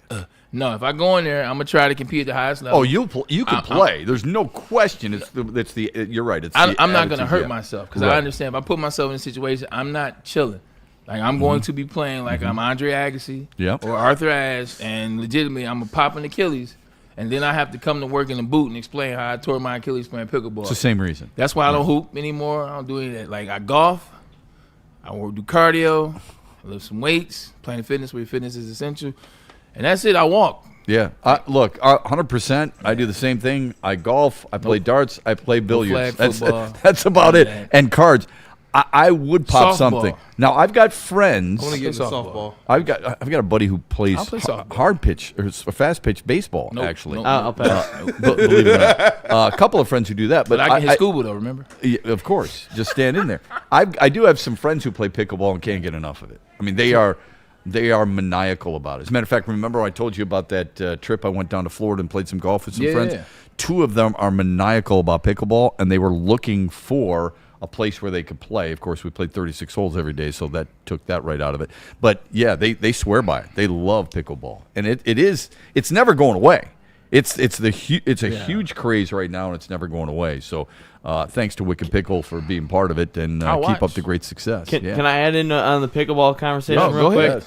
[SPEAKER 6] No, if I go in there, I'm gonna try to compete at the highest level.
[SPEAKER 5] Oh, you can play. There's no question. You're right.
[SPEAKER 6] I'm not gonna hurt myself because
[SPEAKER 5] right.
[SPEAKER 6] I understand. If I put myself in a situation, I'm not chilling. Like, I'm going to be playing like I'm Andre Agassi or Arthur Ashe, and legitimately I'm a pop an Achilles, and then I have to come to work in a boot and explain how I tore my Achilles playing pickleball.
[SPEAKER 5] It's the same reason.
[SPEAKER 6] That's why I don't hoop anymore. I don't do any of that. Like, I golf, I do cardio, I lift some weights, Planet Fitness where fitness is essential, and that's it. I walk.
[SPEAKER 5] Yeah. Look, 100%. I do the same thing. I golf. I play darts. I play billiards. That's about it. And cards. I would pop something. Now I've got friends.
[SPEAKER 7] I want to get into softball.
[SPEAKER 5] I've got a buddy who plays hard pitch or fast pitch baseball.
[SPEAKER 6] Nope,
[SPEAKER 5] actually,
[SPEAKER 6] nope.
[SPEAKER 8] I'll pass.
[SPEAKER 5] Believe it or not, a couple of friends who do that.
[SPEAKER 6] But I can hit scuba though. Remember?
[SPEAKER 5] Yeah, of course, just stand in there. I do have some friends who play pickleball and can't get enough of it. I mean, they are maniacal about it. As a matter of fact, remember I told you about that trip I went down to Florida and played some golf with some friends?
[SPEAKER 6] Yeah.
[SPEAKER 5] Two of them are maniacal about pickleball, and they were looking for a place where they could play. Of course, we played 36 holes every day, so that took that right out of it. But, yeah, they swear by it. They love pickleball. And it's never going away. It's a huge craze right now, and it's never going away. So thanks to Wicked Pickle for being part of it, and keep up the great success.
[SPEAKER 8] Can I add in on the pickleball conversation real
[SPEAKER 5] go
[SPEAKER 8] quick?
[SPEAKER 5] ahead.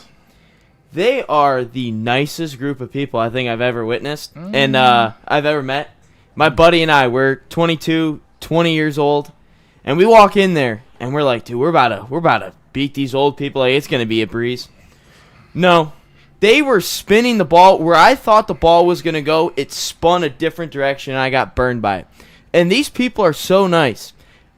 [SPEAKER 8] They are the nicest group of people I think I've ever witnessed and I've ever met. My buddy and I, we're 22, 20 years old, and we walk in there, and we're like, dude, we're about to beat these old people. Like, it's going to be a breeze. No. They were spinning the ball where I thought the ball was going to go. It spun a different direction, and I got burned by it. And these people are so nice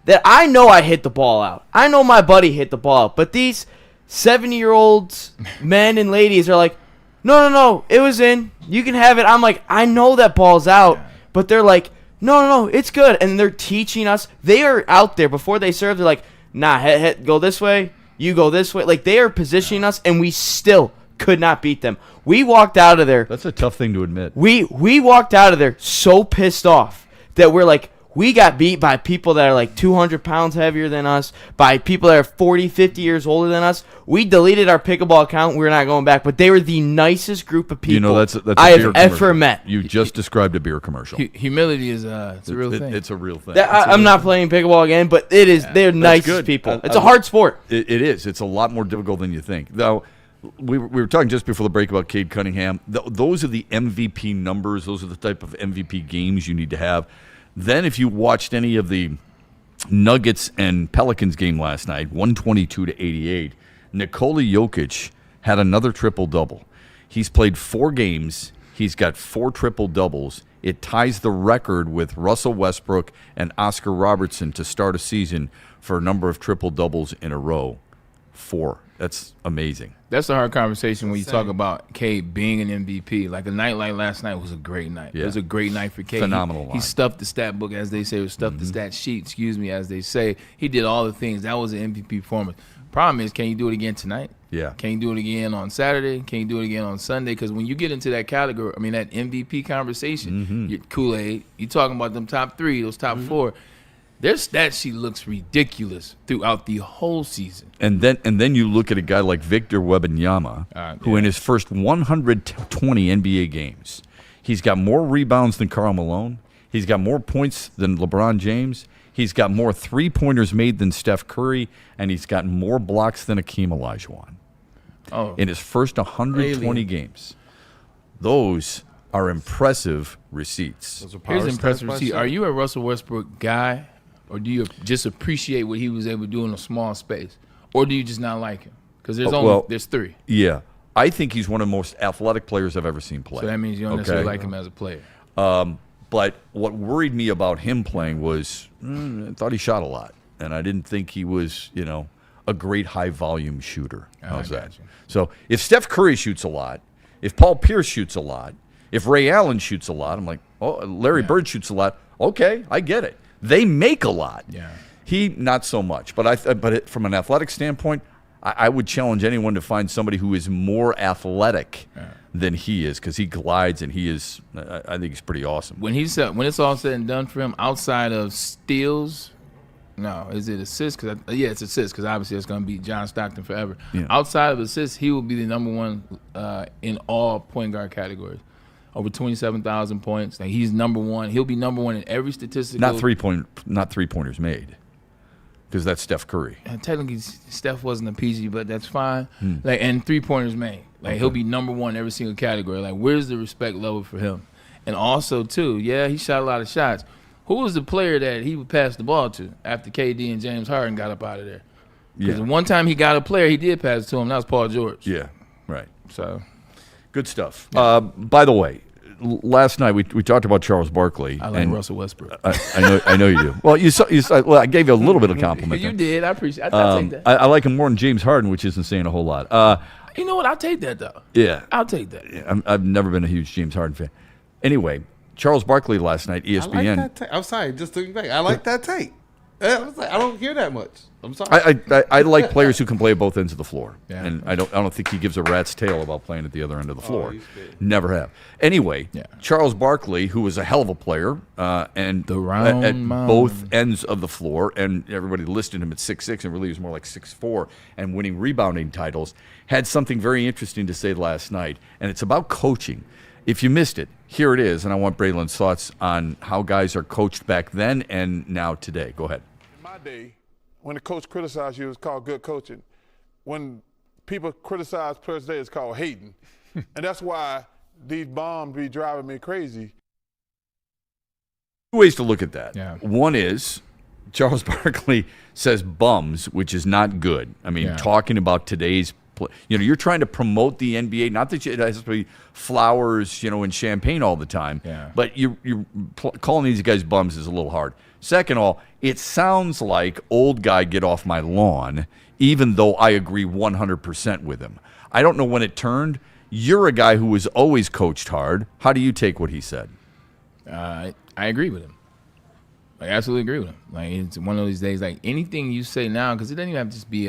[SPEAKER 8] that I know I hit the ball out. I know my buddy hit the ball out. But these 70-year-olds, men and ladies, are like, no, it was in. You can have it. I'm like, I know that ball's out. But they're like, no, it's good. And they're teaching us. They are out there. Before they serve, they're like, nah, go this way. You go this way. Like, they are positioning us, and we still could not beat them. We walked out of there.
[SPEAKER 5] That's a tough thing to admit.
[SPEAKER 8] We walked out of there so pissed off that we're like, we got beat by people that are like 200 pounds heavier than us, by people that are 40, 50 years older than us. We deleted our pickleball account. We're not going back. But they were the nicest group of people
[SPEAKER 5] that's
[SPEAKER 8] I have ever met.
[SPEAKER 5] You just described a beer commercial.
[SPEAKER 6] Humility is it's a real thing.
[SPEAKER 5] It's a real thing.
[SPEAKER 8] I'm not playing pickleball again, but it is. They're nice people. It's a hard sport.
[SPEAKER 5] It is. It's a lot more difficult than you think. Though we were talking just before the break about Cade Cunningham. Those are the MVP numbers. Those are the type of MVP games you need to have. Then if you watched any of the Nuggets and Pelicans game last night, 122-88, Nikola Jokic had another triple-double. He's played 4 games. He's got 4 triple-doubles. It ties the record with Russell Westbrook and Oscar Robertson to start a season for a number of triple-doubles in a row. 4. That's amazing.
[SPEAKER 6] That's a hard conversation when you talk about Cade being an MVP. Like, a night like last night was a great night.
[SPEAKER 5] Yeah.
[SPEAKER 6] It was a great night for Cade.
[SPEAKER 5] Phenomenal line.
[SPEAKER 6] He stuffed the stat book, as they say, or stuffed the stat sheet, as they say. He did all the things. That was an MVP performance. Problem is, can you do it again tonight?
[SPEAKER 5] Yeah.
[SPEAKER 6] Can you do it again on Saturday? Can you do it again on Sunday? Because when you get into that category, I mean, that MVP conversation, Kool-Aid, you're talking about them top 3, those top 4. Their stat sheet looks ridiculous throughout the whole season.
[SPEAKER 5] And then you look at a guy like Victor Wembanyama, who in his first 120 NBA games, he's got more rebounds than Karl Malone. He's got more points than LeBron James. He's got more three-pointers made than Steph Curry, and he's got more blocks than Akeem Olajuwon. In his first 120 games. Those are impressive receipts.
[SPEAKER 6] Here's an impressive receipt. Are you a Russell Westbrook guy, or do you just appreciate what he was able to do in a small space, or do you just not like him? Because there's 3.
[SPEAKER 5] Yeah. I think he's one of the most athletic players I've ever seen play.
[SPEAKER 6] So that means you don't necessarily like him as a player.
[SPEAKER 5] But what worried me about him playing was I thought he shot a lot, and I didn't think he was, a great high-volume shooter. How's that? So if Steph Curry shoots a lot, if Paul Pierce shoots a lot, if Ray Allen shoots a lot, I'm like, oh, Larry Bird shoots a lot. Okay, I get it. They make a lot.
[SPEAKER 6] Yeah.
[SPEAKER 5] He, not so much. But from an athletic standpoint, I would challenge anyone to find somebody who is more athletic than he is, because he glides and he is. I think he's pretty awesome.
[SPEAKER 6] When it's all said and done for him, outside of steals, no, is it assists? It's assists, because obviously it's going to be John Stockton forever.
[SPEAKER 5] Yeah.
[SPEAKER 6] Outside of assists, he will be the number 1 in all point guard categories. Over 27,000 points. Like, he's number 1. He'll be number 1 in every statistical.
[SPEAKER 5] Not three-pointers made, because that's Steph Curry.
[SPEAKER 6] And technically, Steph wasn't a PG, but that's fine. And 3-pointers made. He'll be number 1 in every single category. Like, where's the respect level for him? And also, too, he shot a lot of shots. Who was the player that he would pass the ball to after KD and James Harden got up out of there? Because the one time he got a player, he did pass it to him. That was Paul George.
[SPEAKER 5] Yeah, right.
[SPEAKER 6] So,
[SPEAKER 5] good stuff. Yeah. By the way, last night we talked about Charles Barkley.
[SPEAKER 6] I like Russell Westbrook.
[SPEAKER 5] I know you do. Well, you saw. Well, I gave you a little bit of compliment.
[SPEAKER 6] You did. I appreciate it. I'll take that.
[SPEAKER 5] I like him more than James Harden, which isn't saying a whole lot.
[SPEAKER 6] You know what? I'll take that, though.
[SPEAKER 5] Yeah.
[SPEAKER 6] I'll take that.
[SPEAKER 5] Yeah, I've never been a huge James Harden fan. Anyway, Charles Barkley last night, ESPN.
[SPEAKER 7] I like that take. I'm sorry, just looking back. I like that take. I don't hear that much. I'm sorry.
[SPEAKER 5] I like players who can play both ends of the floor,
[SPEAKER 6] Yeah.
[SPEAKER 5] and I don't think he gives a rat's tail about playing at the other end of the floor. Never have. Anyway, Charles Barkley, who was a hell of a player, and at both ends of the floor, and everybody listed him at 6'6", and really he was more like 6'4", and winning rebounding titles, had something very interesting to say last night, and it's about coaching. If you missed it, here it is, and I want Braylon's thoughts on how guys are coached back then and now today. Go ahead.
[SPEAKER 21] In my day, when the coach criticized you, it's called good coaching. When people criticize players today, it's called hating. And that's why these bombs be driving me crazy.
[SPEAKER 5] Two ways to look at that.
[SPEAKER 6] Yeah.
[SPEAKER 5] One is Charles Barkley says bums, which is not good. I mean, talking about today's you're trying to promote the NBA. Not that it has to be flowers, and champagne all the time.
[SPEAKER 6] Yeah.
[SPEAKER 5] But you're calling these guys bums is a little hard. Second of all, it sounds like old guy get off my lawn, even though I agree 100% with him. I don't know when it turned. You're a guy who was always coached hard. How do you take what he said?
[SPEAKER 6] I agree with him. I absolutely agree with him. Like, it's one of those days, like, anything you say now, because it doesn't even have to just be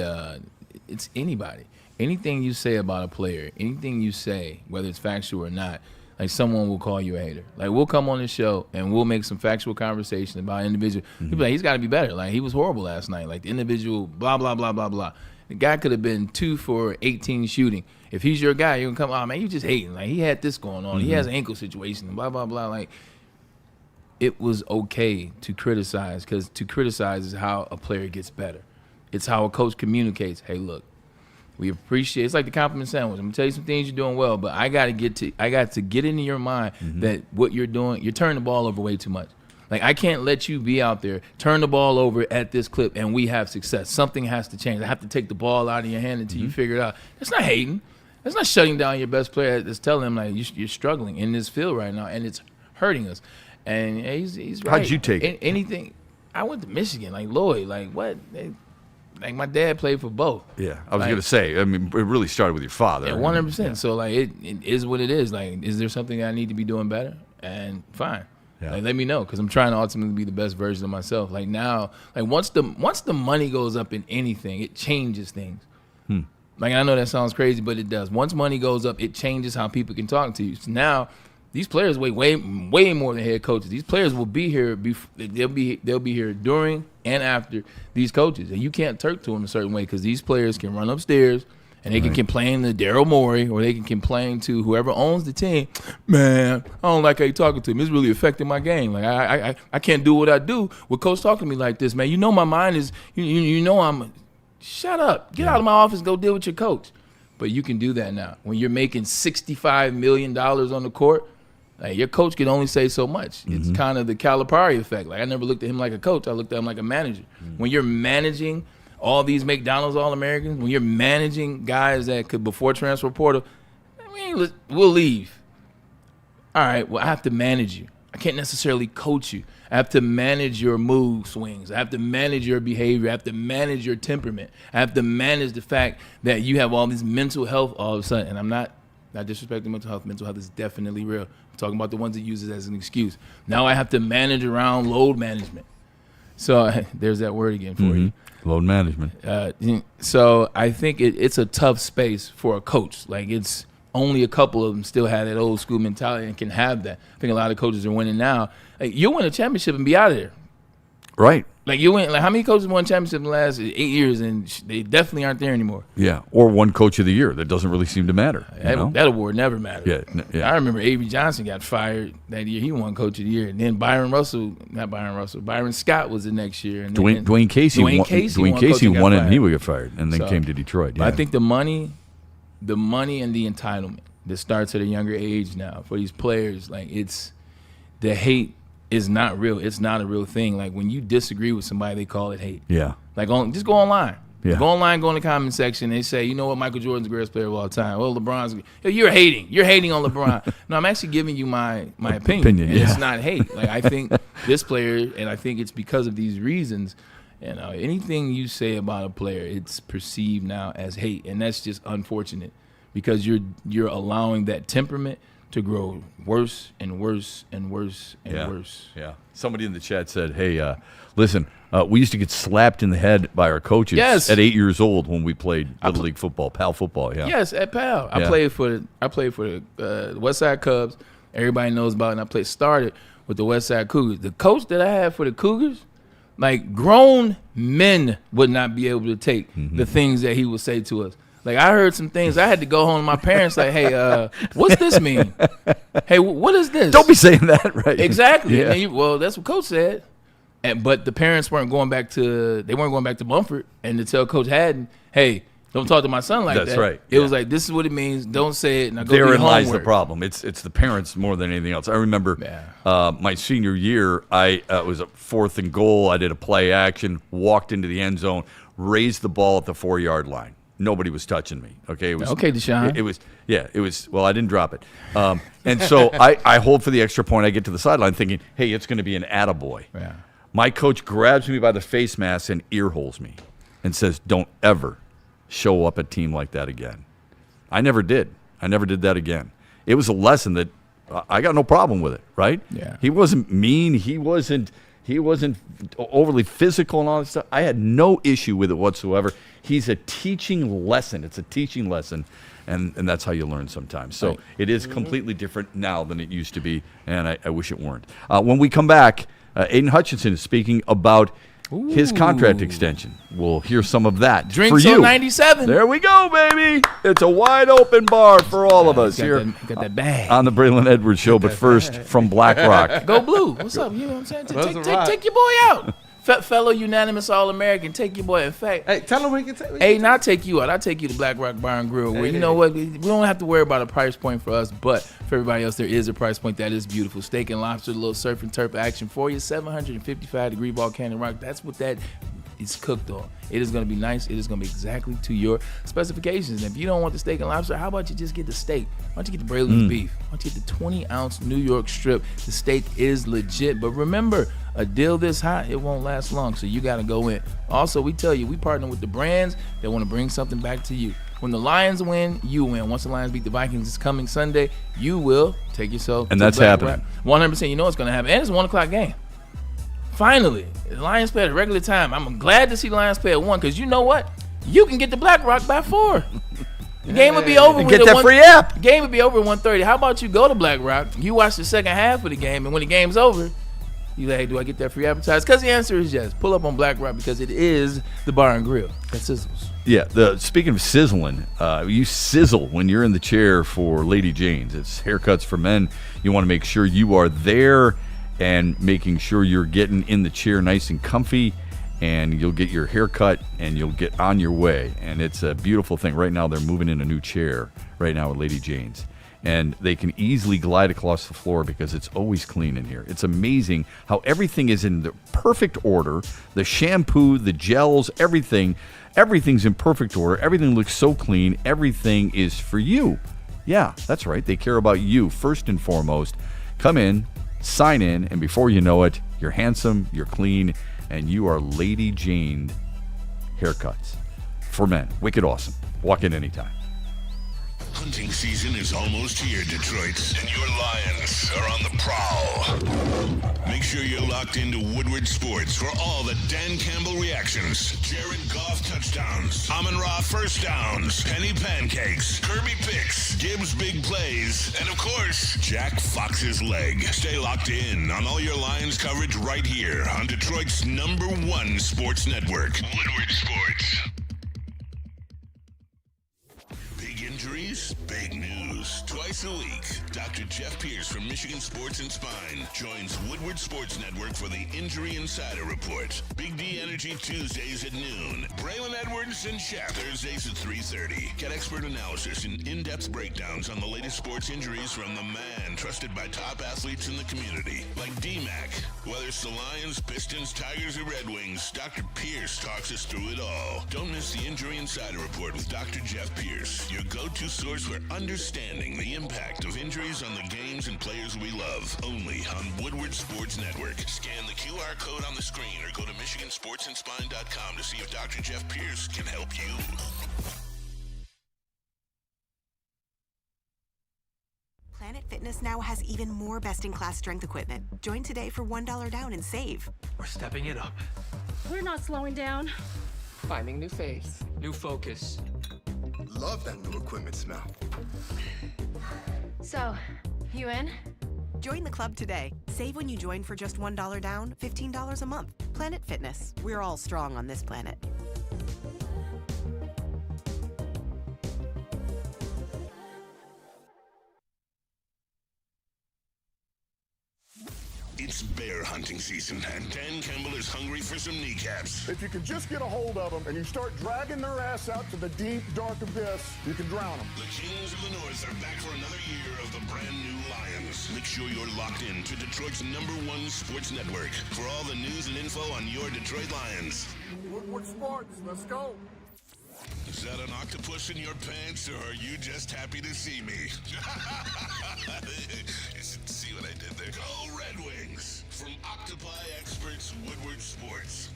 [SPEAKER 6] it's anybody. Anything you say about a player, anything you say, whether it's factual or not, like, someone will call you a hater. Like, we'll come on this show and we'll make some factual conversation about an individual. People be like, he's got to be better. Like, he was horrible last night. Like, the individual, blah, blah, blah, blah, blah. The guy could have been 2 for 18 shooting. If he's your guy, you're going to come, oh, man, you just hating. Like, he had this going on. He has an ankle situation, blah, blah, blah. Like, it was okay to criticize, because to criticize is how a player gets better. It's how a coach communicates. Hey, look, we appreciate. It's like the compliment sandwich. I'm gonna tell you some things you're doing well, but I got to get into your mind that what you're doing, you're turning the ball over way too much. Like, I can't let you be out there, turn the ball over at this clip, and we have success. Something has to change. I have to take the ball out of your hand until you figure it out. That's not hating. That's not shutting down your best player. That's telling him, like, you're struggling in this field right now, and it's hurting us. And he's right.
[SPEAKER 5] How'd you take it?
[SPEAKER 6] Anything. I went to Michigan, like Lloyd, like what? Like, my dad played for both.
[SPEAKER 5] Yeah, I was going to say, I mean, it really started with your father.
[SPEAKER 6] Yeah, 100%. So, like, it is what it is. Like, is there something I need to be doing better? And fine.
[SPEAKER 5] Yeah.
[SPEAKER 6] Like, let me know, because I'm trying to ultimately be the best version of myself. Like now, like once the money goes up in anything, it changes things. Like, I know that sounds crazy, but it does. Once money goes up, it changes how people can talk to you. So now, these players weigh way more than head coaches. These players will be here. They'll be here during and after these coaches, and you can't talk to them a certain way because these players can run upstairs and they can complain to Daryl Morey, or they can complain to whoever owns the team. Man, I don't like how you talking to me. It's really affecting my game. Like I can't do what I do with coach talking to me like this, man. You know my mind is. You know I'm. Shut up. Get out of my office. Go deal with your coach. But you can do that now. When you're making $65 million on the court, like, your coach can only say so much. It's kind of the Calipari effect. Like, I never looked at him like a coach. I looked at him like a manager. When you're managing all these McDonald's All-Americans, when you're managing guys that could, before transfer portal, we'll leave. All right, well, I have to manage you. I can't necessarily coach you. I have to manage your mood swings. I have to manage your behavior. I have to manage your temperament. I have to manage the fact that you have all this mental health all of a sudden. And I'm not disrespecting mental health. Mental health is definitely real. I'm talking about the ones that use it as an excuse. Now I have to manage around load management. So there's that word again for you.
[SPEAKER 5] Load management.
[SPEAKER 6] So I think it's a tough space for a coach. Like, it's only a couple of them still have that old school mentality and can have that. I think a lot of coaches are winning now. Like, you'll win a championship and be out of there.
[SPEAKER 5] Right.
[SPEAKER 6] Like, you win. Like, how many coaches won championship in the last 8 years, and they definitely aren't there anymore?
[SPEAKER 5] Yeah. Or one coach of the year. That doesn't really seem to matter.
[SPEAKER 6] That award never mattered.
[SPEAKER 5] Yeah.
[SPEAKER 6] I remember Avery Johnson got fired that year. He won coach of the year. And then Byron Scott was the next year. And
[SPEAKER 5] Dwayne Casey won it, and he would get fired, and then came to Detroit.
[SPEAKER 6] But I think the money and the entitlement that starts at a younger age now for these players, like, it's the hate is not real. It's not a real thing. Like, when you disagree with somebody, they call it hate.
[SPEAKER 5] Yeah.
[SPEAKER 6] Like, just go online.
[SPEAKER 5] Yeah.
[SPEAKER 6] Go online, go in the comment section. They say, you know what, Michael Jordan's the greatest player of all time. Well, LeBron's. You're hating. You're hating on LeBron. No, I'm actually giving you my opinion. And it's not hate. Like, I think this player, and I think it's because of these reasons. And anything you say about a player, it's perceived now as hate, and that's just unfortunate because you're allowing that temperament to grow worse and worse and worse and worse.
[SPEAKER 5] Yeah. Somebody in the chat said, "Hey, listen, we used to get slapped in the head by our coaches at 8 years old when we played Little League football, PAL football." Yeah.
[SPEAKER 6] Yes, at PAL. I played for the West Side Cubs. Everybody knows about it. And I started with the West Side Cougars. The coach that I had for the Cougars, like, grown men would not be able to take the things that he would say to us. Like, I heard some things. I had to go home to my parents like, hey, what's this mean? Hey, what is this?
[SPEAKER 5] Don't be saying that, right?
[SPEAKER 6] Exactly.
[SPEAKER 5] Yeah.
[SPEAKER 6] And well, that's what Coach said. But the parents weren't going back to Mumford and to tell Coach Haddon, hey, don't talk to my son like that.
[SPEAKER 5] That's right.
[SPEAKER 6] It was like, this is what it means. Don't say it. Now go
[SPEAKER 5] Therein
[SPEAKER 6] do
[SPEAKER 5] lies the
[SPEAKER 6] homework.
[SPEAKER 5] problem. It's the parents more than anything else. I remember my senior year, I was a 4th and goal. I did a play action, walked into the end zone, raised the ball at the 4-yard line. Nobody was touching me. Okay,
[SPEAKER 6] Deshaun.
[SPEAKER 5] It was. Well, I didn't drop it, and so I hold for the extra point. I get to the sideline thinking, hey, it's going to be an attaboy.
[SPEAKER 6] Yeah.
[SPEAKER 5] My coach grabs me by the face mask and ear holes me, and says, "Don't ever show up a team like that again." I never did. I never did that again. It was a lesson that I got no problem with it. Right?
[SPEAKER 6] Yeah.
[SPEAKER 5] He wasn't mean. He wasn't overly physical and all that stuff. I had no issue with it whatsoever. He's a teaching lesson. It's a teaching lesson, and that's how you learn sometimes. So it is completely different now than it used to be, and I wish it weren't. When we come back, Aiden Hutchinson is speaking about his contract extension. We'll hear some of that
[SPEAKER 6] Drinks
[SPEAKER 5] for you.
[SPEAKER 6] on 97.
[SPEAKER 5] There we go, baby. It's a wide open bar for all of us here
[SPEAKER 6] got that bag.
[SPEAKER 5] on the Braylon Edwards Show. But first, from Black Rock.
[SPEAKER 6] Go Blue. What's up? You know what I'm saying? Take your boy out. Fellow unanimous All-American, take your boy. In fact,
[SPEAKER 7] hey, tell him we can take.
[SPEAKER 6] Hey, not take you out. I take you to Black Rock Bar and Grill. Where you know what? We don't have to worry about a price point for us, but for everybody else, there is a price point that is beautiful. Steak and lobster, a little surf and turf action for you. 755-degree volcanic rock. That's what that is cooked on. It is going to be nice. It is going to be exactly to your specifications. And if you don't want the steak and lobster, how about you just get the steak? Why don't you get the Braylon beef? Why don't you get the 20-ounce New York strip? The steak is legit. But remember, a deal this hot, it won't last long, so you got to go in. Also, we tell you, we partner with the brands that want to bring something back to you. When the Lions win, you win. Once the Lions beat the Vikings this coming Sunday, you will take yourself
[SPEAKER 5] And
[SPEAKER 6] to
[SPEAKER 5] that's
[SPEAKER 6] the Black
[SPEAKER 5] happening.
[SPEAKER 6] Rock. 100%. You know it's going to happen. And it's a 1 o'clock game. Finally, the Lions play at a regular time. I'm glad to see the Lions play at 1 because you know what? You can get the Black Rock by 4. The game will be over.
[SPEAKER 5] Get that free app.
[SPEAKER 6] Game will be over at 1:30. How about you go to Black Rock? You watch the second half of the game, and when the game's over, you like, hey, do I get that free appetizer? Because the answer is yes. Pull up on Black Rock because it is the bar and grill that sizzles.
[SPEAKER 5] Yeah, speaking of sizzling, you sizzle when you're in the chair for Lady Jane's. It's haircuts for men. You want to make sure you are there and making sure you're getting in the chair nice and comfy, and you'll get your haircut and you'll get on your way. And it's a beautiful thing. Right now they're moving in a new chair right now at Lady Jane's. And they can easily glide across the floor because it's always clean in here. It's amazing how everything is in the perfect order. The shampoo, the gels, everything's in perfect order. Everything looks so clean. Everything is for you. Yeah, that's right. They care about you first and foremost. Come in, sign in, and before you know it, you're handsome, you're clean, and you are Lady Jane haircuts for men. Wicked awesome. Walk in anytime.
[SPEAKER 1] Hunting season is almost here, Detroit, and your Lions are on the prowl. Make sure you're locked into Woodward Sports for all the Dan Campbell reactions, Jared Goff touchdowns, Amon-Ra first downs, Penny pancakes, Kirby picks, Gibbs big plays, and of course, Jack Fox's leg. Stay locked in on all your Lions coverage right here on Detroit's #1 sports network, Woodward Sports. Injuries, big news. Twice a week, Dr. Jeff Pierce from Michigan Sports and Spine joins Woodward Sports Network for the Injury Insider Report. Big D Energy Tuesdays at noon. Braylon Edwards and Shep Thursdays at 3:30. Get expert analysis and in-depth breakdowns on the latest sports injuries from the man trusted by top athletes in the community, like D-Mac. Whether it's the Lions, Pistons, Tigers, or Red Wings, Dr. Pierce talks us through it all. Don't miss the Injury Insider Report with Dr. Jeff Pierce, your go-to source for understanding the impact of injuries on the games and players we love. Only on Woodward Sports Network. Scan the QR code on the screen or go to MichiganSportsandSpine.com to see if Dr. Jeff Pierce can help you.
[SPEAKER 14] Planet Fitness now has even more best-in-class strength equipment. Join today for $1 down and save.
[SPEAKER 15] We're stepping it up.
[SPEAKER 16] We're not slowing down.
[SPEAKER 15] Finding new face. New focus.
[SPEAKER 17] Love that new equipment smell.
[SPEAKER 16] So, you in?
[SPEAKER 14] Join the club today. Save when you join for just $1 down, $15 a month. Planet Fitness. We're all strong on this planet.
[SPEAKER 1] It's bear hunting season, and Dan Campbell is hungry for some kneecaps.
[SPEAKER 2] If you can just get a hold of them and you start dragging their ass out to the deep, dark abyss, you can drown them.
[SPEAKER 1] The Kings of the North are back for another year of the brand new Lions. Make sure you're locked in to Detroit's #1 sports network for all the news and info on your Detroit Lions.
[SPEAKER 2] Woodward Sports, let's go.
[SPEAKER 1] Is that an octopus in your pants, or are you just happy to see me? See what I did there? Go Red Wings! From Octopi Experts, Woodward Sports.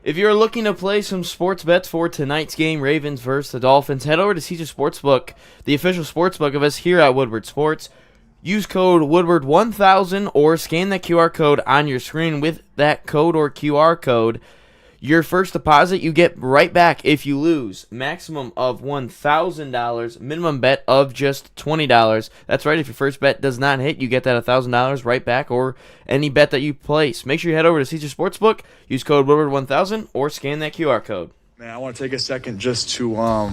[SPEAKER 8] If you're looking to play some sports bets for tonight's game, Ravens versus the Dolphins, head over to Caesar Sportsbook, the official sportsbook of us here at Woodward Sports. Use code Woodward1000 or scan the QR code on your screen. With that code or QR code, your first deposit you get right back if you lose. Maximum of $1,000. Minimum bet of just $20. That's right. If your first bet does not hit, you get that $1,000 right back, or any bet that you place. Make sure you head over to Caesar Sportsbook. Use code Woodward1000 or scan that QR code.
[SPEAKER 4] Man, I want to take a second just to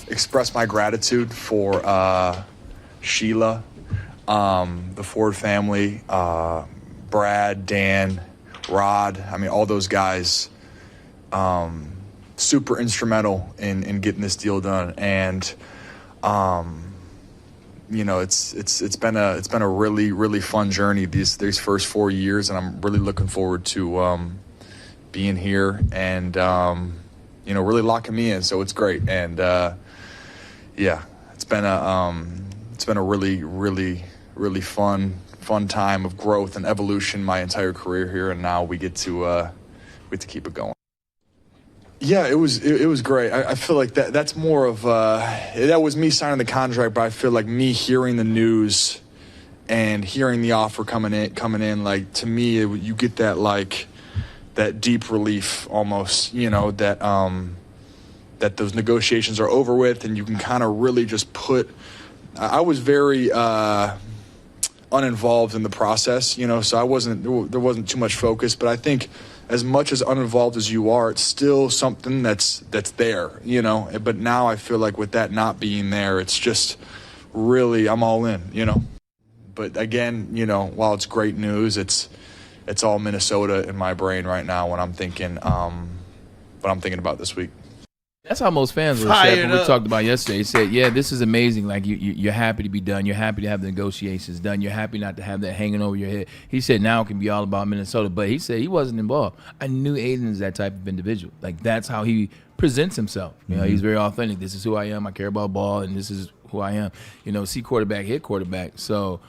[SPEAKER 4] express my gratitude for Sheila, the Ford family, Brad, Dan, Rod. I mean, all those guys. Super instrumental in getting this deal done, and you know, it's been a really fun journey these first 4 years, and I'm really looking forward to being here and you know, really locking me in. So it's great, and yeah, it's been a really fun time of growth and evolution my entire career here, and now we get to keep it going. Yeah, it was great. I feel like that's more of that was me signing the contract, but I feel like me hearing the news and hearing the offer coming in, like, to me, you get that, like, that deep relief almost, that that those negotiations are over with, and you can kind of really just put. I was very uninvolved in the process, so there wasn't too much focus, but I think as much as uninvolved as you are, it's still something that's there, But now I feel like with that not being there, it's just really I'm all in, But again, while it's great news, it's all Minnesota in my brain right now when I'm thinking what I'm thinking about this week.
[SPEAKER 6] That's how most fans were. Shep, we talked about yesterday. He said, "Yeah, this is amazing. Like you're happy to be done. You're happy to have the negotiations done. You're happy not to have that hanging over your head." He said, "Now it can be all about Minnesota." But he said he wasn't involved. I knew Aiden is that type of individual. Like that's how he presents himself. He's very authentic. This is who I am. I care about ball, and this is who I am. See quarterback, hit quarterback. So.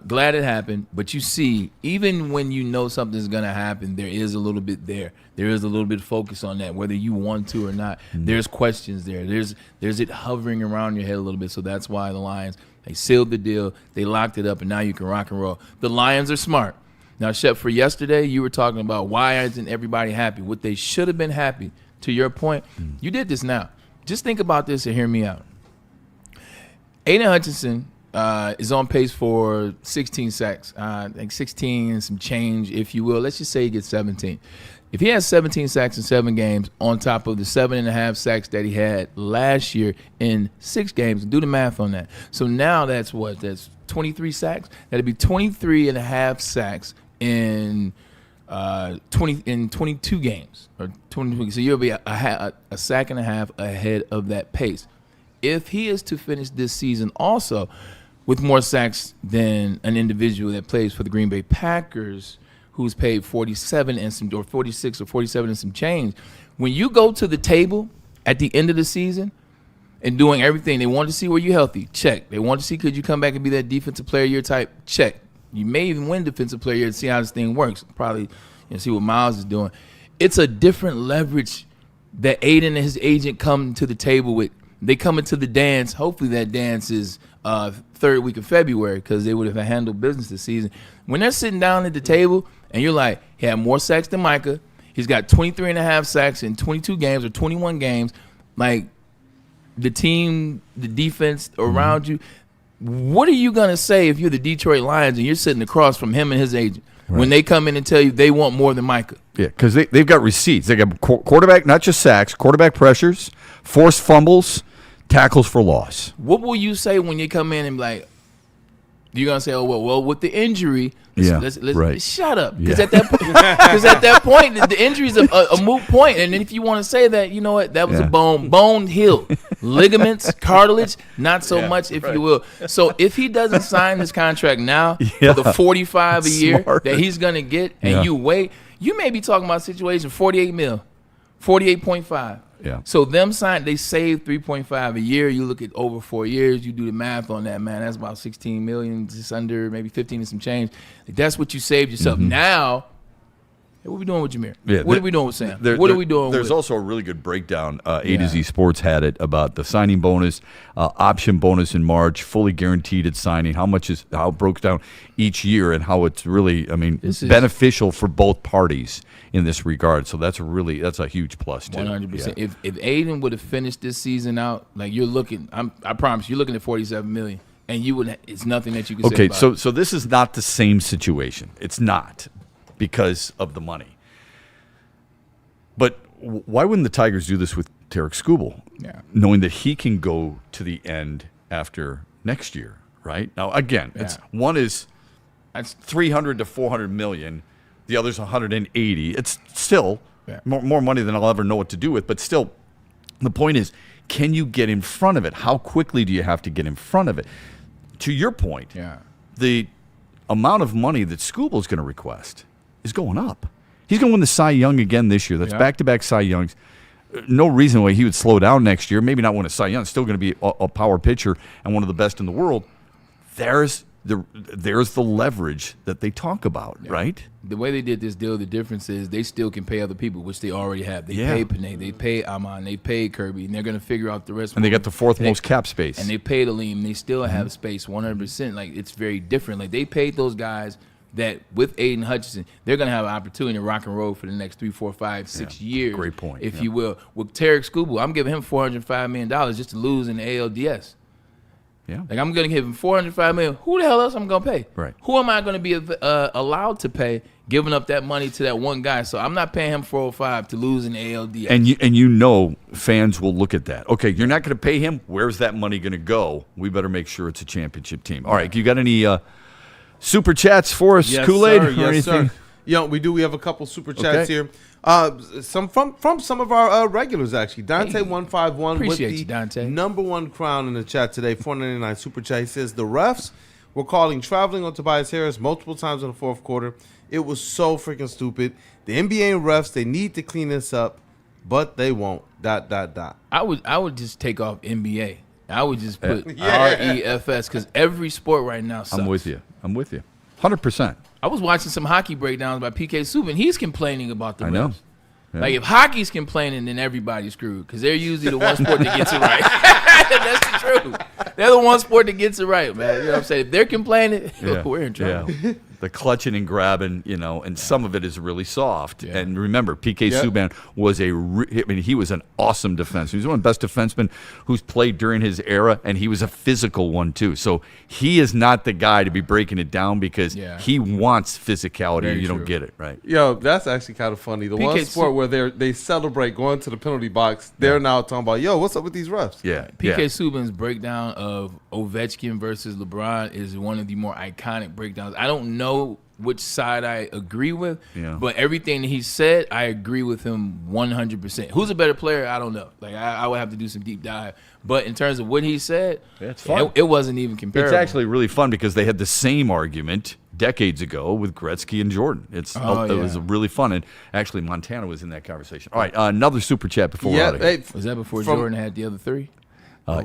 [SPEAKER 6] Glad it happened, but you see, even when you know something's going to happen, there is a little bit there. There is a little bit of focus on that, whether you want to or not. There's questions there. There's it hovering around your head a little bit, so that's why the Lions, they sealed the deal, they locked it up, and now you can rock and roll. The Lions are smart. Now, Shep, for yesterday, you were talking about why isn't everybody happy? What they should have been happy. To your point, you did this now. Just think about this and hear me out. Aiden Hutchinson is on pace for 16 sacks, like 16 and some change, if you will. Let's just say he gets 17. If he has 17 sacks in 7 games on top of the 7.5 sacks that he had last year in 6 games, do the math on that. So now that's 23 sacks? That'd be 23.5 sacks in 22 games. Or 22. So you'll be a sack and a half ahead of that pace. If he is to finish this season also with more sacks than an individual that plays for the Green Bay Packers, who's paid 47 and some, or 46 or 47 and some change. When you go to the table at the end of the season and doing everything, they want to see were you healthy? Check. They want to see could you come back and be that defensive player of your type? Check. You may even win defensive player of year to see how this thing works. Probably see what Miles is doing. It's a different leverage that Aiden and his agent come to the table with. They come into the dance. Hopefully that dance is third week of February because they would have handled business this season. When they're sitting down at the table and you're like, he had more sacks than Micah. He's got 23.5 sacks in 22 games or 21 games. Like the team, the defense around you. What are you going to say if you're the Detroit Lions and you're sitting across from him and his agent when they come in and tell you they want more than Micah?
[SPEAKER 5] Yeah, because they've got receipts. They got quarterback, not just sacks, quarterback pressures, forced fumbles, tackles for loss.
[SPEAKER 6] What will you say when you come in and be like, you're going to say, oh, well, with the injury, let's shut up. Because at that point, the injury is a moot point. And then if you want to say that, you know what, that was a bone healed. Ligaments, cartilage, not so much, if you will. So if he doesn't sign this contract now for the 45 a year that he's going to get and you wait, you may be talking about a situation, 48 mil, 48.5.
[SPEAKER 5] Yeah.
[SPEAKER 6] So them signed, they saved 3.5 a year. You look at over 4 years, you do the math on that, man. That's about 16 million, just under maybe 15 and some change. That's what you saved yourself. Now, what are we doing with Jameer?
[SPEAKER 5] Yeah,
[SPEAKER 6] what are we doing with Sam? What are we doing
[SPEAKER 5] There's
[SPEAKER 6] with?
[SPEAKER 5] also a really good breakdown. A to Z Sports had it about the signing bonus, option bonus in March, fully guaranteed at signing, how it broke down each year and how it's really, beneficial for both parties in this regard. So that's a huge plus too.
[SPEAKER 6] 100%. Yeah. If Aiden would have finished this season out, like you're looking, I promise you're looking at 47 million, and you would. It's nothing that you can say about it.
[SPEAKER 5] So this is not the same situation. It's not because of the money. But why wouldn't the Tigers do this with Tarek Skubal?
[SPEAKER 6] Yeah.
[SPEAKER 5] Knowing that he can go to the end after next year, right? Now again, one is 300 to 400 million. The other's 180. It's still more money than I'll ever know what to do with. But still, the point is, can you get in front of it? How quickly do you have to get in front of it? To your point, the amount of money that Skubal's going to request is going up. He's going to win the Cy Young again this year. That's back-to-back Cy Youngs. No reason why he would slow down next year. Maybe not win a Cy Young. Still going to be a power pitcher and one of the best in the world. There's there's the leverage that they talk about, right?
[SPEAKER 6] The way they did this deal, the difference is they still can pay other people, which they already have. They pay Panay, they pay Amon, they pay Kirby, and they're going to figure out the rest.
[SPEAKER 5] And they got the fourth most cap space.
[SPEAKER 6] And they paid Aleem, they still have space 100%. Like, it's very different. Like, they paid those guys that with Aiden Hutchinson, they're going to have an opportunity to rock and roll for the next 3, 4, 5, 6 years.
[SPEAKER 5] Great point.
[SPEAKER 6] If you will. With Tarek Skubal, I'm giving him $405 million just to lose in the ALDS.
[SPEAKER 5] Yeah.
[SPEAKER 6] Like, I'm going to give him $405 million. Who the hell else I'm going to pay?
[SPEAKER 5] Right.
[SPEAKER 6] Who am I going to be allowed to pay, giving up that money to that one guy? So I'm not paying him $405 to lose in the ALDS.
[SPEAKER 5] And you know fans will look at that. Okay, you're not going to pay him. Where's that money going to go? We better make sure it's a championship team. All right, you got any super chats for us, Kool-Aid?
[SPEAKER 7] Sir, yes, sir. Yeah, we do. We have a couple super chats here. Some from some of our regulars, actually. Dante151
[SPEAKER 6] Appreciate
[SPEAKER 7] with
[SPEAKER 6] you, Dante.
[SPEAKER 7] the number one crown in the chat today, $4.99 super chat. He says, the refs were calling traveling on Tobias Harris multiple times in the fourth quarter. It was so freaking stupid. The NBA refs, they need to clean this up, but they won't. ...
[SPEAKER 6] I would just take off NBA. I would just put REFS because every sport right now sucks.
[SPEAKER 5] I'm with you. 100%.
[SPEAKER 6] I was watching some hockey breakdowns by PK Subban. He's complaining about the refs.
[SPEAKER 5] I know. Yeah.
[SPEAKER 6] Like, if hockey's complaining, then everybody's screwed because they're usually the one sport that gets it right. That's the truth. They're the one sport that gets it right, man. You know what I'm saying? If they're complaining, we're in trouble.
[SPEAKER 5] Yeah. The clutching and grabbing, and some of it is really soft. Yeah. And remember, PK Subban was he was an awesome defenseman. He was one of the best defensemen who's played during his era, and he was a physical one too. So he is not the guy to be breaking it down because he wants physicality.
[SPEAKER 6] Very
[SPEAKER 5] you
[SPEAKER 6] true.
[SPEAKER 5] don't get it, right?
[SPEAKER 7] Yo, that's actually kind of funny. The one sport where they celebrate going to the penalty box, they're now talking about, yo, what's up with these refs?
[SPEAKER 5] Yeah.
[SPEAKER 6] PK Subban's breakdown of Ovechkin versus LeBron is one of the more iconic breakdowns. I don't know which side I agree with, but everything that he said, I agree with him 100%. Who's a better player? I don't know. Like, I would have to do some deep dive. But in terms of what he said,
[SPEAKER 5] it's fun.
[SPEAKER 6] It wasn't even comparable.
[SPEAKER 5] It's actually really fun because they had the same argument decades ago with Gretzky and Jordan. It was really fun, and actually Montana was in that conversation. All right, another super chat before we're out of here.
[SPEAKER 6] Was that before Jordan had the other three?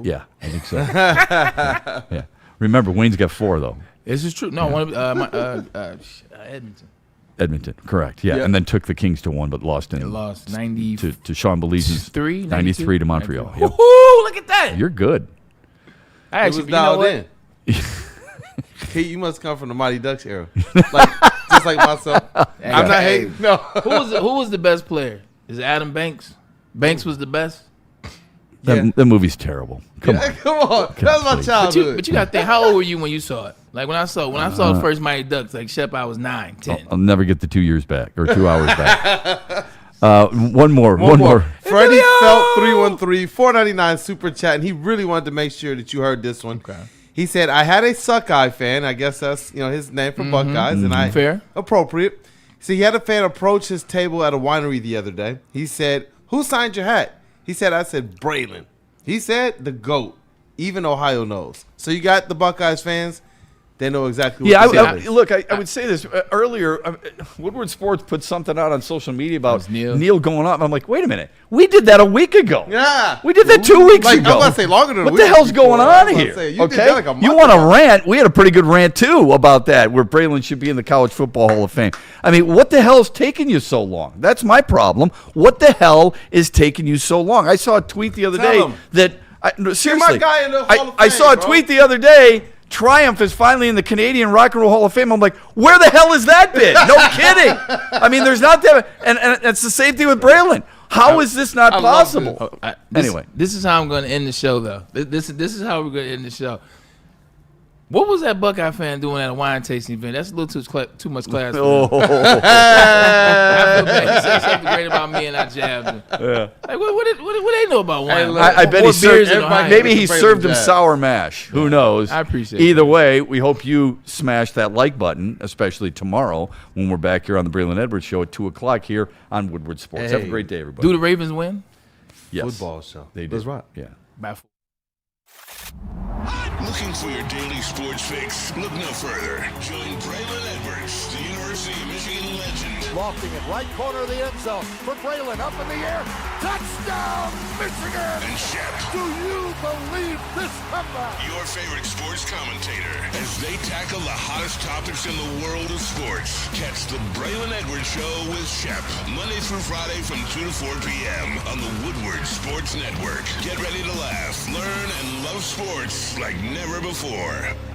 [SPEAKER 5] Yeah, I think so. Yeah. Remember, Wayne's got 4 though.
[SPEAKER 6] This is true. No, one of
[SPEAKER 5] Edmonton, correct. Yeah, and then took the Kings to 1, but lost in
[SPEAKER 6] 90
[SPEAKER 5] to Sean Baligian's 93 to Montreal. Yep.
[SPEAKER 6] Woohoo! Look at that.
[SPEAKER 5] You're good.
[SPEAKER 6] I actually
[SPEAKER 7] was dialed in. Hey, you must come from the Mighty Ducks era, just like myself. I'm not hating. No.
[SPEAKER 6] Who was the best player? Is it Adam Banks? Banks was the best.
[SPEAKER 5] That movie's terrible. Come on.
[SPEAKER 7] Come on. That's my childhood.
[SPEAKER 6] But you got to think, how old were you when you saw it? Like, when I saw the first Mighty Ducks, like, Shep, I was 9, 10.
[SPEAKER 5] I'll never get the 2 years back or 2 hours back. One more.
[SPEAKER 7] Freddie Felt 313 $4.99 super chat, and he really wanted to make sure that you heard this one. Okay. He said, I had a Suckeye fan. I guess that's his name for Buckeyes, and
[SPEAKER 6] fair,
[SPEAKER 7] appropriate. So he had a fan approach his table at a winery the other day. He said, "Who signed your hat?" He said, "I said Braylon." He said, "The GOAT." Even Ohio knows. So you got the Buckeyes fans. They know exactly what to say.
[SPEAKER 5] Look, I would say this earlier. Woodward Sports put something out on social media about Neil going up. I'm like, wait a minute. We did that a week ago.
[SPEAKER 7] Yeah.
[SPEAKER 5] We did that 2 weeks ago.
[SPEAKER 7] I was going to say longer than a week.
[SPEAKER 5] What the hell's going on here? Okay. You want a rant? We had a pretty good rant, too, about that, where Braylon should be in the College Football Hall of Fame. I mean, what the hell's taking you so long? That's my problem. What the hell is taking you so long? I saw a tweet the other day that, seriously,
[SPEAKER 7] guy in the Hall of
[SPEAKER 5] I
[SPEAKER 7] Fame,
[SPEAKER 5] saw a tweet the other day. Triumph is finally in the Canadian Rock and Roll Hall of Fame. I'm like, where the hell has that been? No kidding. I mean, there's not that. And it's the same thing with Braylon. How is this not possible? Anyway.
[SPEAKER 6] This is how I'm going to end the show, though. This is how we're going to end the show. What was that Buckeye fan doing at a wine tasting event? That's a little too much class.
[SPEAKER 5] Oh.
[SPEAKER 6] I feel bad. He said something great about me and I jabbed him.
[SPEAKER 5] Yeah.
[SPEAKER 6] Like, what they know about wine?
[SPEAKER 5] I bet maybe he served him sour mash. Who knows?
[SPEAKER 6] I appreciate
[SPEAKER 5] it. Either
[SPEAKER 6] that.
[SPEAKER 5] way, we hope you smash that like button, especially tomorrow when we're back here on the Braylon Edwards Show at 2 o'clock here on Woodward Sports. Have a great day, everybody.
[SPEAKER 6] Do the Ravens win?
[SPEAKER 5] Yes.
[SPEAKER 7] Football show.
[SPEAKER 5] They did.
[SPEAKER 7] That's right.
[SPEAKER 5] Yeah.
[SPEAKER 6] By
[SPEAKER 1] Looking for your daily sports fix? Look no further. Join Braylon Edwards, the University of Michigan legend.
[SPEAKER 2] Lofting it right corner of the end zone for Braylon, up in the air. Touchdown, Michigan!
[SPEAKER 1] And Shep.
[SPEAKER 2] Do you believe this comeback?
[SPEAKER 1] Your favorite sports commentator as they tackle the hottest topics in the world of sports. Catch the Braylon Edwards Show with Shep, Monday through Friday from 2 to 4 p.m. on the Woodward Sports Network. Get ready to laugh, learn, and love sports like never before.